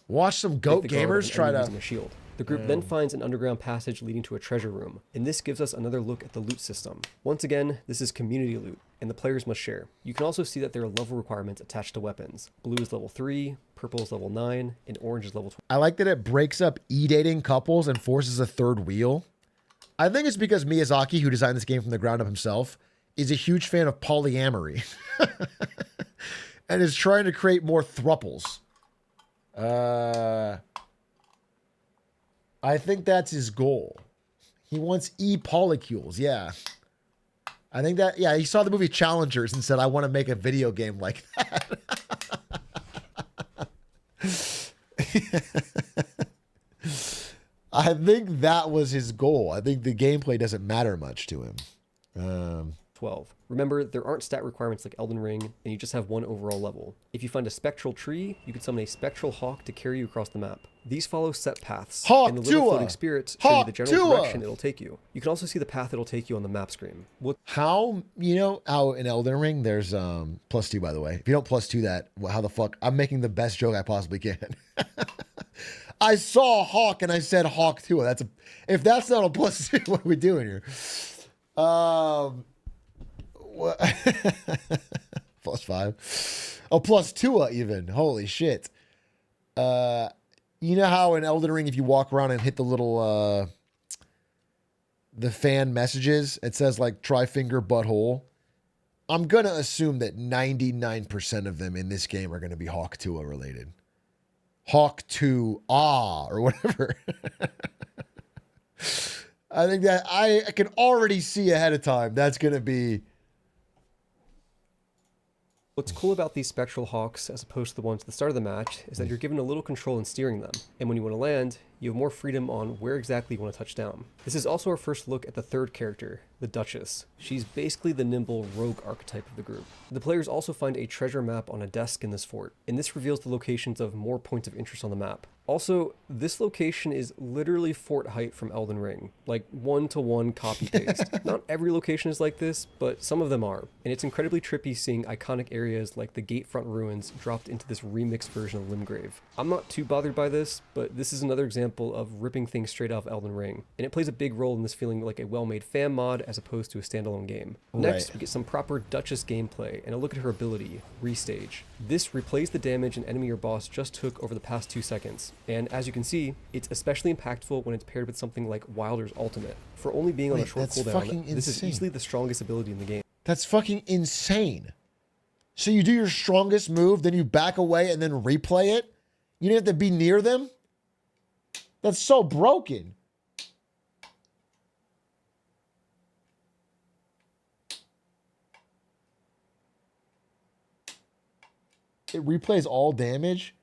Watch some goat gamers try to...
using a shield. The group then finds an underground passage leading to a treasure room, and this gives us another look at the loot system. Once again, this is community loot, and the players must share. You can also see that there are level requirements attached to weapons. Blue is level 3, purple is level 9, and orange is level 12.
I like that it breaks up e-dating couples and forces a third wheel. I think it's because Miyazaki, who designed this game from the ground up himself, is a huge fan of polyamory. And is trying to create more thruples. I think that's his goal. He wants e-polycules, yeah. I think that, yeah, he saw the movie Challengers and said, I want to make a video game like that. I think that was his goal. I think the gameplay doesn't matter much to him.
12. Remember, there aren't stat requirements like Elden Ring, and you just have one overall level. If you find a spectral tree, you can summon a spectral hawk to carry you across the map. These follow set paths, and the little floating spirits show you the general direction it'll take you. You can also see the path it'll take you on the map screen.
How, you know, how in Elden Ring, there's +2, by the way. If you don't +2 that, well, how the fuck? I'm making the best joke I possibly can. I saw a hawk and I said hawk 2. If that's not a +2, what are we doing here? What? +5. Oh, +2 even. Holy shit. You know how in Elden Ring, if you walk around and hit the little, the fan messages, it says like try finger butthole. I'm going to assume that 99% of them in this game are going to be Hawk 2 related. Hawk 2 or whatever. I think that I can already see ahead of time that's going to be...
What's cool about these spectral hawks, as opposed to the ones at the start of the match, is that you're given a little control in steering them, and when you want to land, you have more freedom on where exactly you want to touch down. This is also our first look at the third character, the Duchess. She's basically the nimble rogue archetype of the group. The players also find a treasure map on a desk in this fort, and this reveals the locations of more points of interest on the map. Also, this location is literally fort height from Elden Ring, like one-to-one copy-paste. Not every location is like this, but some of them are, and it's incredibly trippy seeing iconic areas like the Gatefront ruins dropped into this remixed version of Limgrave. I'm not too bothered by this, but this is another example of ripping things straight off Elden Ring, and it plays a big role in this feeling like a well-made fan mod as opposed to a standalone game. Next, we get some proper Duchess gameplay and a look at her ability, Restage. This replays the damage an enemy or boss just took over the past 2 seconds, and as you can see, it's especially impactful when it's paired with something like Wilder's ultimate. For only being on a short cooldown, this is easily the strongest ability in the game.
That's fucking insane. So you do your strongest move, then you back away and then replay it? You didn't have to be near them? That's so broken. It replays all damage?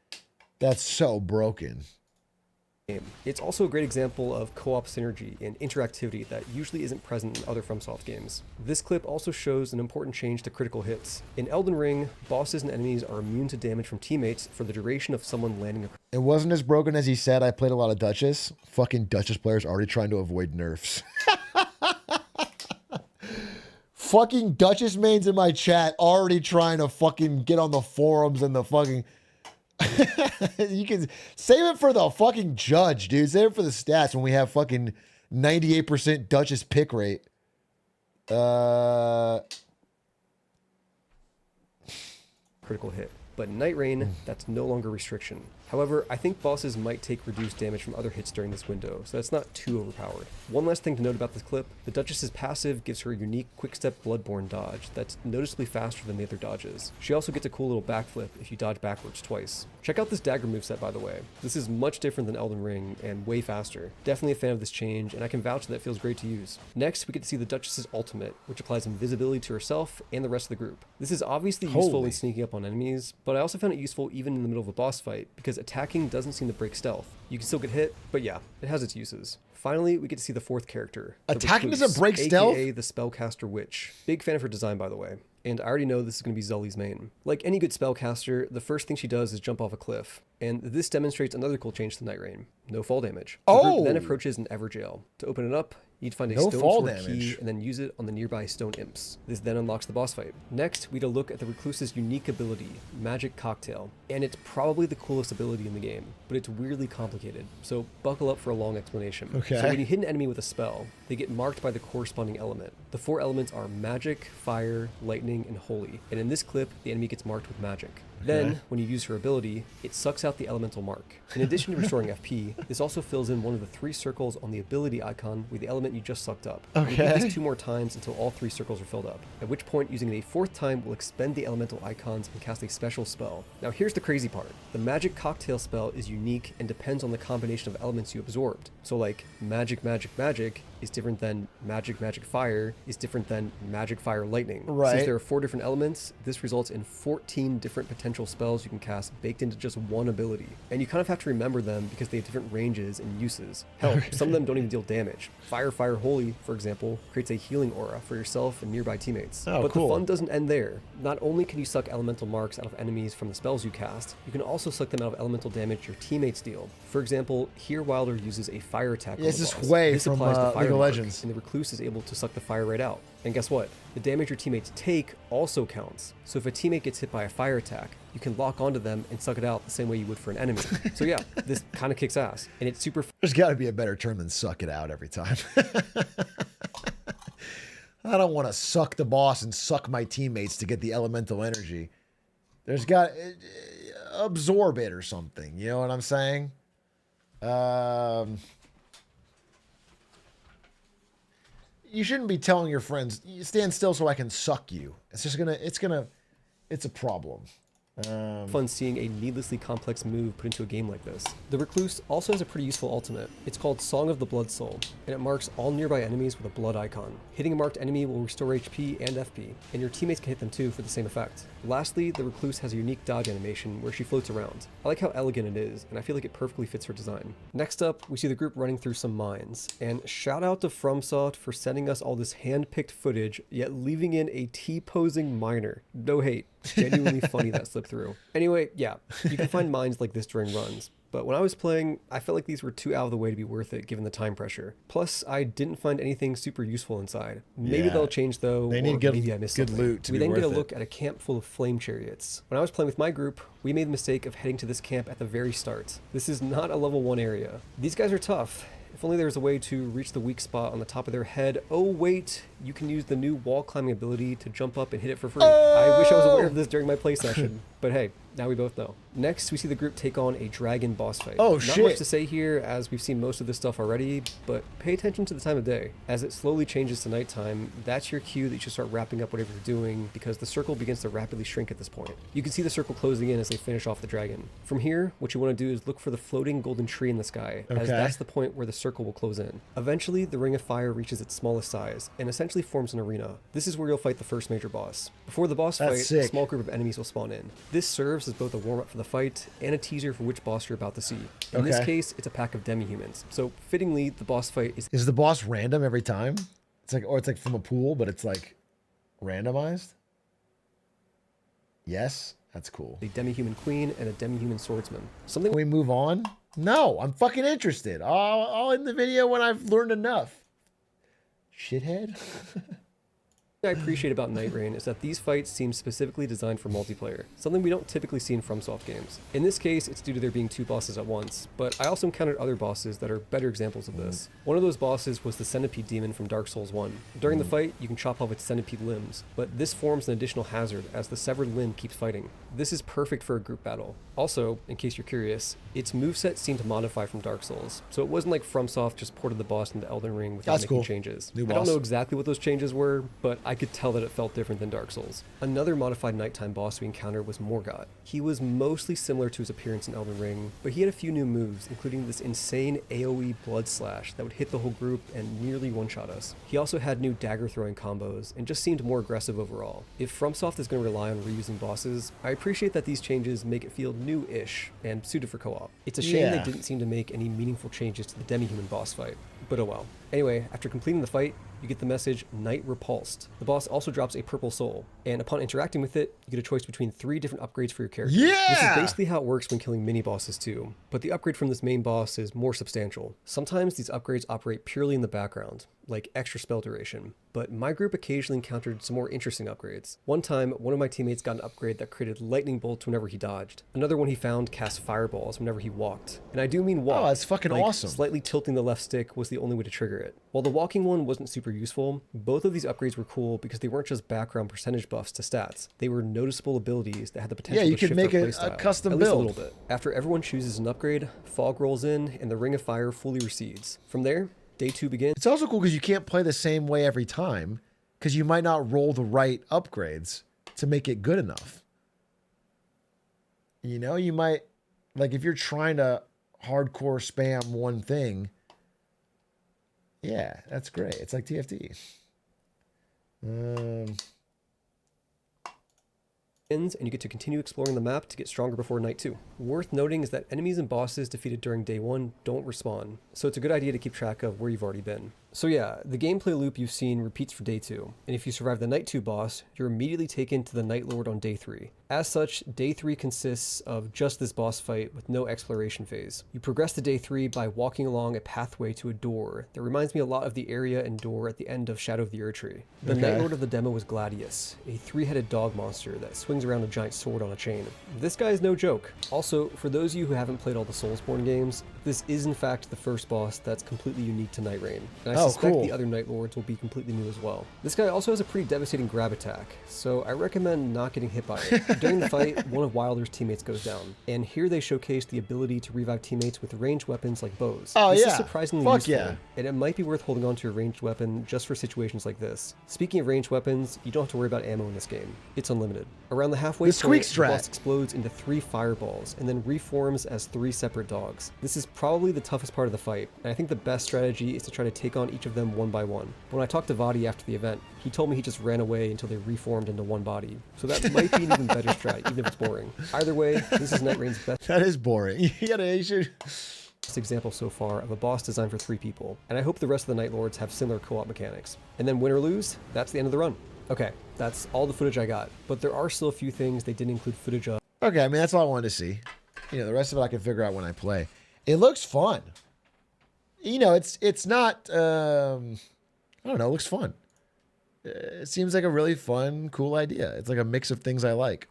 That's so broken.
It's also a great example of co-op synergy and interactivity that usually isn't present in other FromSoft games. This clip also shows an important change to critical hits. In Elden Ring, bosses and enemies are immune to damage from teammates for the duration of someone landing a...
It wasn't as broken as he said. I played a lot of Duchess. Fucking Duchess players already trying to avoid nerfs. Fucking Duchess mains in my chat already trying to fucking get on the forums and the fucking... You can save it for the fucking judge, dude. Save it for the stats when we have fucking 98% Duchess pick rate.
Critical hit. But in Nightreign, that's no longer restriction. However, I think bosses might take reduced damage from other hits during this window, so that's not too overpowered. One last thing to note about this clip, the Duchess's passive gives her a unique quick-step Bloodborne dodge that's noticeably faster than the other dodges. She also gets a cool little backflip if you dodge backwards twice. Check out this dagger moveset, by the way. This is much different than Elden Ring and way faster. Definitely a fan of this change, and I can vouch that it feels great to use. Next, we get to see the Duchess's ultimate, which applies invisibility to herself and the rest of the group. This is obviously useful when sneaking up on enemies, but I also found it useful even in the middle of a boss fight, because attacking doesn't seem to break stealth. You can still get hit, but yeah, it has its uses. Finally, we get to see the fourth character.
Attacking
Recluse,
doesn't break stealth?
AKA the Spellcaster Witch. Big fan of her design, by the way. And I already know this is going to be Zully's main. Like any good spellcaster, the first thing she does is jump off a cliff. And this demonstrates another cool change to Nightreign. No fall damage. The group then approaches an Everjail. To open it up, you'd find a stone sword key and then use it on the nearby stone imps. This then unlocks the boss fight. Next, we'd a look at the Recluse's unique ability, Magic Cocktail. And it's probably the coolest ability in the game, but it's weirdly complicated, so buckle up for a long explanation.
Okay.
So when you hit an enemy with a spell, they get marked by the corresponding element. The 4 elements are Magic, Fire, Lightning, and Holy. And in this clip, the enemy gets marked with Magic. Then, when you use her ability, it sucks out the elemental mark. In addition to restoring FP, this also fills in one of the 3 circles on the ability icon with the element you just sucked up. Okay. You do this 2 more times until all 3 circles are filled up, at which point using it a 4th time will expend the elemental icons and cast a special spell. Now here's the crazy part. The Magic Cocktail spell is unique and depends on the combination of elements you absorbed. So like, Magic, Magic, Magic is different than Magic, Magic, Fire is different than Magic, Fire, Lightning.
Right.
Since there are 4 different elements, this results in 14 different potential spells you can cast baked into just one ability. And you kind of have to remember them because they have different ranges and uses. Hell, some of them don't even deal damage. Fire, Fire, Holy, for example, creates a healing aura for yourself and nearby teammates. But the fun doesn't end there. Not only can you suck elemental marks out of enemies from the spells you cast, you can also suck them out of elemental damage your teammates deal. For example, here Wilder uses a fire attack.
This is way from
applies to
League of Legends.
And the Recluse is able to suck the fire right out. And guess what? The damage your teammates take also counts. So if a teammate gets hit by a fire attack, you can lock onto them and suck it out the same way you would for an enemy. So yeah, this kind of kicks ass. And it's super...
There's got to be a better term than suck it out every time. I don't want to suck the boss and suck my teammates to get the elemental energy. There's got... absorb it or something. You know what I'm saying? You shouldn't be telling your friends, stand still so I can suck you. It's just it's a problem.
Fun seeing a needlessly complex move put into a game like this. The Recluse also has a pretty useful ultimate. It's called Song of the Blood Soul, and it marks all nearby enemies with a blood icon. Hitting a marked enemy will restore HP and FP, and your teammates can hit them too for the same effect. Lastly, the Recluse has a unique dodge animation where she floats around. I like how elegant it is, and I feel like it perfectly fits her design. Next up, we see the group running through some mines, and shout out to FromSoft for sending us all this hand-picked footage, yet leaving in a T-posing miner. No hate. Genuinely funny that slipped through. Anyway, yeah, you can find mines like this during runs, but when I was playing, I felt like these were too out of the way to be worth it given the time pressure. Plus, I didn't find anything super useful inside. Maybe they'll change though,
they need maybe I missed good loot to
We then get a look at a camp full of flame chariots. When I was playing with my group, we made the mistake of heading to this camp at the very start. This is not a level 1 area. These guys are tough. If only there was a way to reach the weak spot on the top of their head. Oh wait, you can use the new wall climbing ability to jump up and hit it for free. I wish I was aware of this during my play session, but hey, now we both know. Next, we see the group take on a dragon boss fight.
Oh,
Not much to say here, as we've seen most of this stuff already, but pay attention to the time of day. As it slowly changes to nighttime, that's your cue that you should start wrapping up whatever you're doing, because the circle begins to rapidly shrink at this point. You can see the circle closing in as they finish off the dragon. From here, what you want to do is look for the floating golden tree in the sky, as that's the point where the circle will close in. Eventually, the Ring of Fire reaches its smallest size, and essentially forms an arena. This is where you'll fight the first major boss. Before the boss fight, a small group of enemies will spawn in. This serves as both a warm-up for the fight and a teaser for which boss you're about to see. In this case, it's a pack of demi-humans. So fittingly, the boss fight is...
Is the boss random every time? It's like, or it's like from a pool, but it's like randomized? Yes, that's cool.
A demi-human queen and a demi-human swordsman. Something...
Can we move on? No, I'm fucking interested. I'll end the video when I've learned enough. Shithead.
I appreciate about Nightreign is that these fights seem specifically designed for multiplayer, something we don't typically see in FromSoft games. In this case, it's due to there being 2 bosses at once, but I also encountered other bosses that are better examples of this. One of those bosses was the Centipede Demon from Dark Souls 1. During the fight, you can chop off its centipede limbs, but this forms an additional hazard as the severed limb keeps fighting. This is perfect for a group battle. Also, in case you're curious, its moveset seemed to modify from Dark Souls, so it wasn't like FromSoft just ported the boss into Elden Ring without making changes. I don't know exactly what those changes were, but I could tell that it felt different than Dark Souls. Another modified nighttime boss we encountered was Morgott. He was mostly similar to his appearance in Elden Ring, but he had a few new moves, including this insane AoE blood slash that would hit the whole group and nearly one-shot us. He also had new dagger throwing combos, and just seemed more aggressive overall. If FromSoft is going to rely on reusing bosses, I appreciate that these changes make it feel new-ish and suited for co-op. It's a shame they didn't seem to make any meaningful changes to the demi-human boss fight, but oh well. Anyway, after completing the fight, you get the message Night Repulsed. The boss also drops a purple soul, and upon interacting with it, you get a choice between 3 different upgrades for your character. This is basically how it works when killing mini-bosses too, but the upgrade from this main boss is more substantial. Sometimes these upgrades operate purely in the background, like extra spell duration, but my group occasionally encountered some more interesting upgrades. One time, one of my teammates got an upgrade that created lightning bolts whenever he dodged. Another one he found cast fireballs whenever he walked. And I do mean walk.
Oh, that's fucking awesome.
Slightly tilting the left stick was the only way to trigger it. While the walking one wasn't super useful, both of these upgrades were cool because they weren't just background percentage buffs to stats. They were noticeable abilities that had the potential to shift our playstyle. Yeah, you could make a custom build. At least a little bit. After everyone chooses an upgrade, fog rolls in and the ring of fire fully recedes. From there, day 2 begins.
It's also cool because you can't play the same way every time because you might not roll the right upgrades to make it good enough. You know, you might, like if you're trying to hardcore spam one thing, yeah, that's great. It's like TFT.
And you get to continue exploring the map to get stronger before night 2. Worth noting is that enemies and bosses defeated during day 1 don't respawn, so it's a good idea to keep track of where you've already been. So yeah, the gameplay loop you've seen repeats for day 2, and if you survive the night 2 boss, you're immediately taken to the Night Lord on day 3. As such, day 3 consists of just this boss fight with no exploration phase. You progress to day 3 by walking along a pathway to a door that reminds me a lot of the area and door at the end of Shadow of the Erdtree. The Night Lord of the demo was Gladius, a 3-headed dog monster that swings around a giant sword on a chain. This guy is no joke. Also, for those of you who haven't played all the Soulsborne games, this is in fact the first boss that's completely unique to Nightreign, and I suspect the other Night Lords will be completely new as well. This guy also has a pretty devastating grab attack, so I recommend not getting hit by it. During the fight, one of Wilder's teammates goes down, and here they showcase the ability to revive teammates with ranged weapons like bows. This is surprisingly useful, and it might be worth holding on to your ranged weapon just for situations like this. Speaking of ranged weapons, you don't have to worry about ammo in this game. It's unlimited. Around the halfway point, the boss explodes into 3 fireballs, and then reforms as 3 separate dogs. This is probably the toughest part of the fight, and I think the best strategy is to try to take on each of them one by one. When I talked to Vadi after the event, he told me he just ran away until they reformed into one body, so that might be an even better strat, even if it's boring. Either way, this is Nightraign's best.
That is boring. You should...
example so far of a boss designed for 3 people, and I hope the rest of the Night Lords have similar co-op mechanics. And then win or lose, that's the end of the run. Okay, that's all the footage I got, but there are still a few things they didn't include footage of.
Okay, I mean, that's all I wanted to see. You know, the rest of it I can figure out when I play. It looks fun. You know, it's not, I don't know, it looks fun. It seems like a really fun, cool idea. It's like a mix of things I like.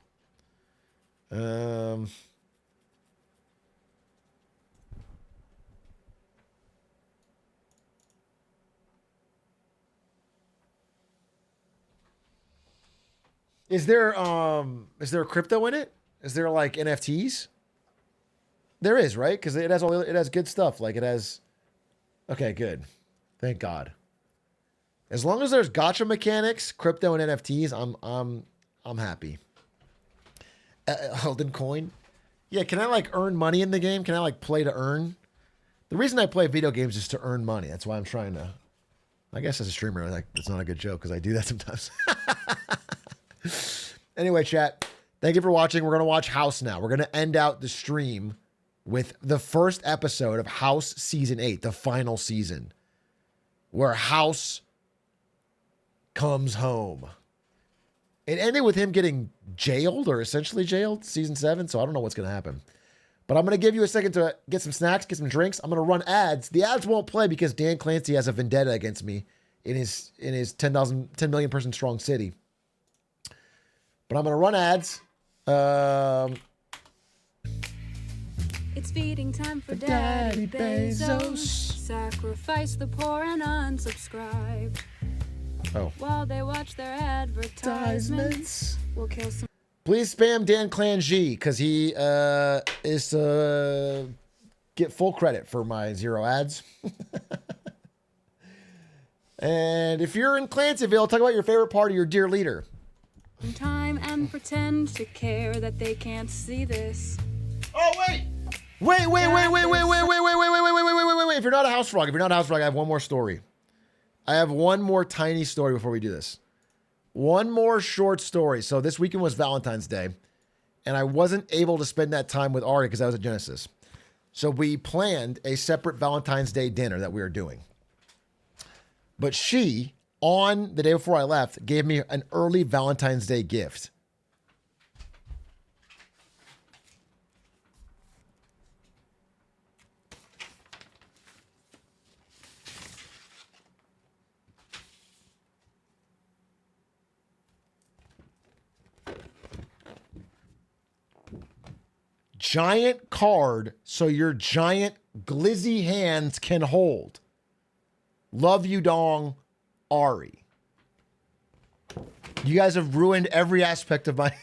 Is there crypto in it? Is there like NFTs? There is, right? Because it has good stuff. Like it has. Okay, good. Thank God. As long as there's gacha mechanics, crypto, and NFTs, I'm happy. Elden coin. Yeah, can I like earn money in the game? Can I like play to earn? The reason I play video games is to earn money. That's why I'm trying to. I guess as a streamer, like it's not a good joke because I do that sometimes. Anyway, chat, thank you for watching. We're going to watch House now. We're going to end out the stream with the first episode of House Season 8, the final season, where House comes home. It ended with him getting jailed or essentially jailed, Season 7, so I don't know what's going to happen. But I'm going to give you a second to get some snacks, get some drinks. I'm going to run ads. The ads won't play because Dan Clancy has a vendetta against me in his 10 million person strong city. But I'm gonna run ads.
It's feeding time for Daddy Bezos. Sacrifice the poor and unsubscribe.
Oh.
While they watch their advertisements, we'll kill some.
Please spam Dan Clan G because he is to get full credit for my 0 ads. And if you're in Clancyville, talk about your favorite part of your dear leader.
Time and pretend to care that they can't see this.
Oh, wait. Wait. If you're not a house frog, I have one more story. I have one more tiny story before we do this. One more short story. So this weekend was Valentine's Day, and I wasn't able to spend that time with Ari because I was at Genesis. So we planned a separate Valentine's Day dinner that we were doing. But she, on the day before I left, gave me an early Valentine's Day gift. Giant card so your giant glizzy hands can hold. Love you, dong, Ari. You guys have ruined every aspect of my...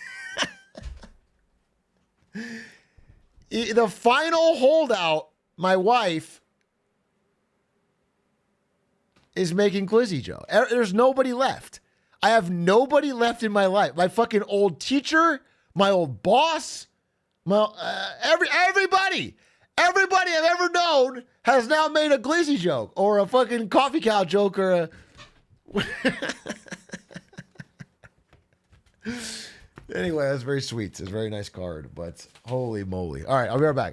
The final holdout, my wife, is making Glizzy Joe. There's nobody left. I have nobody left in my life. My fucking old teacher, my old boss, everybody I've ever known has now made a Glizzy joke or a fucking coffee cow joke or a... Anyway, that's very sweet. It's a very nice card, but holy moly. All right, I'll be right back.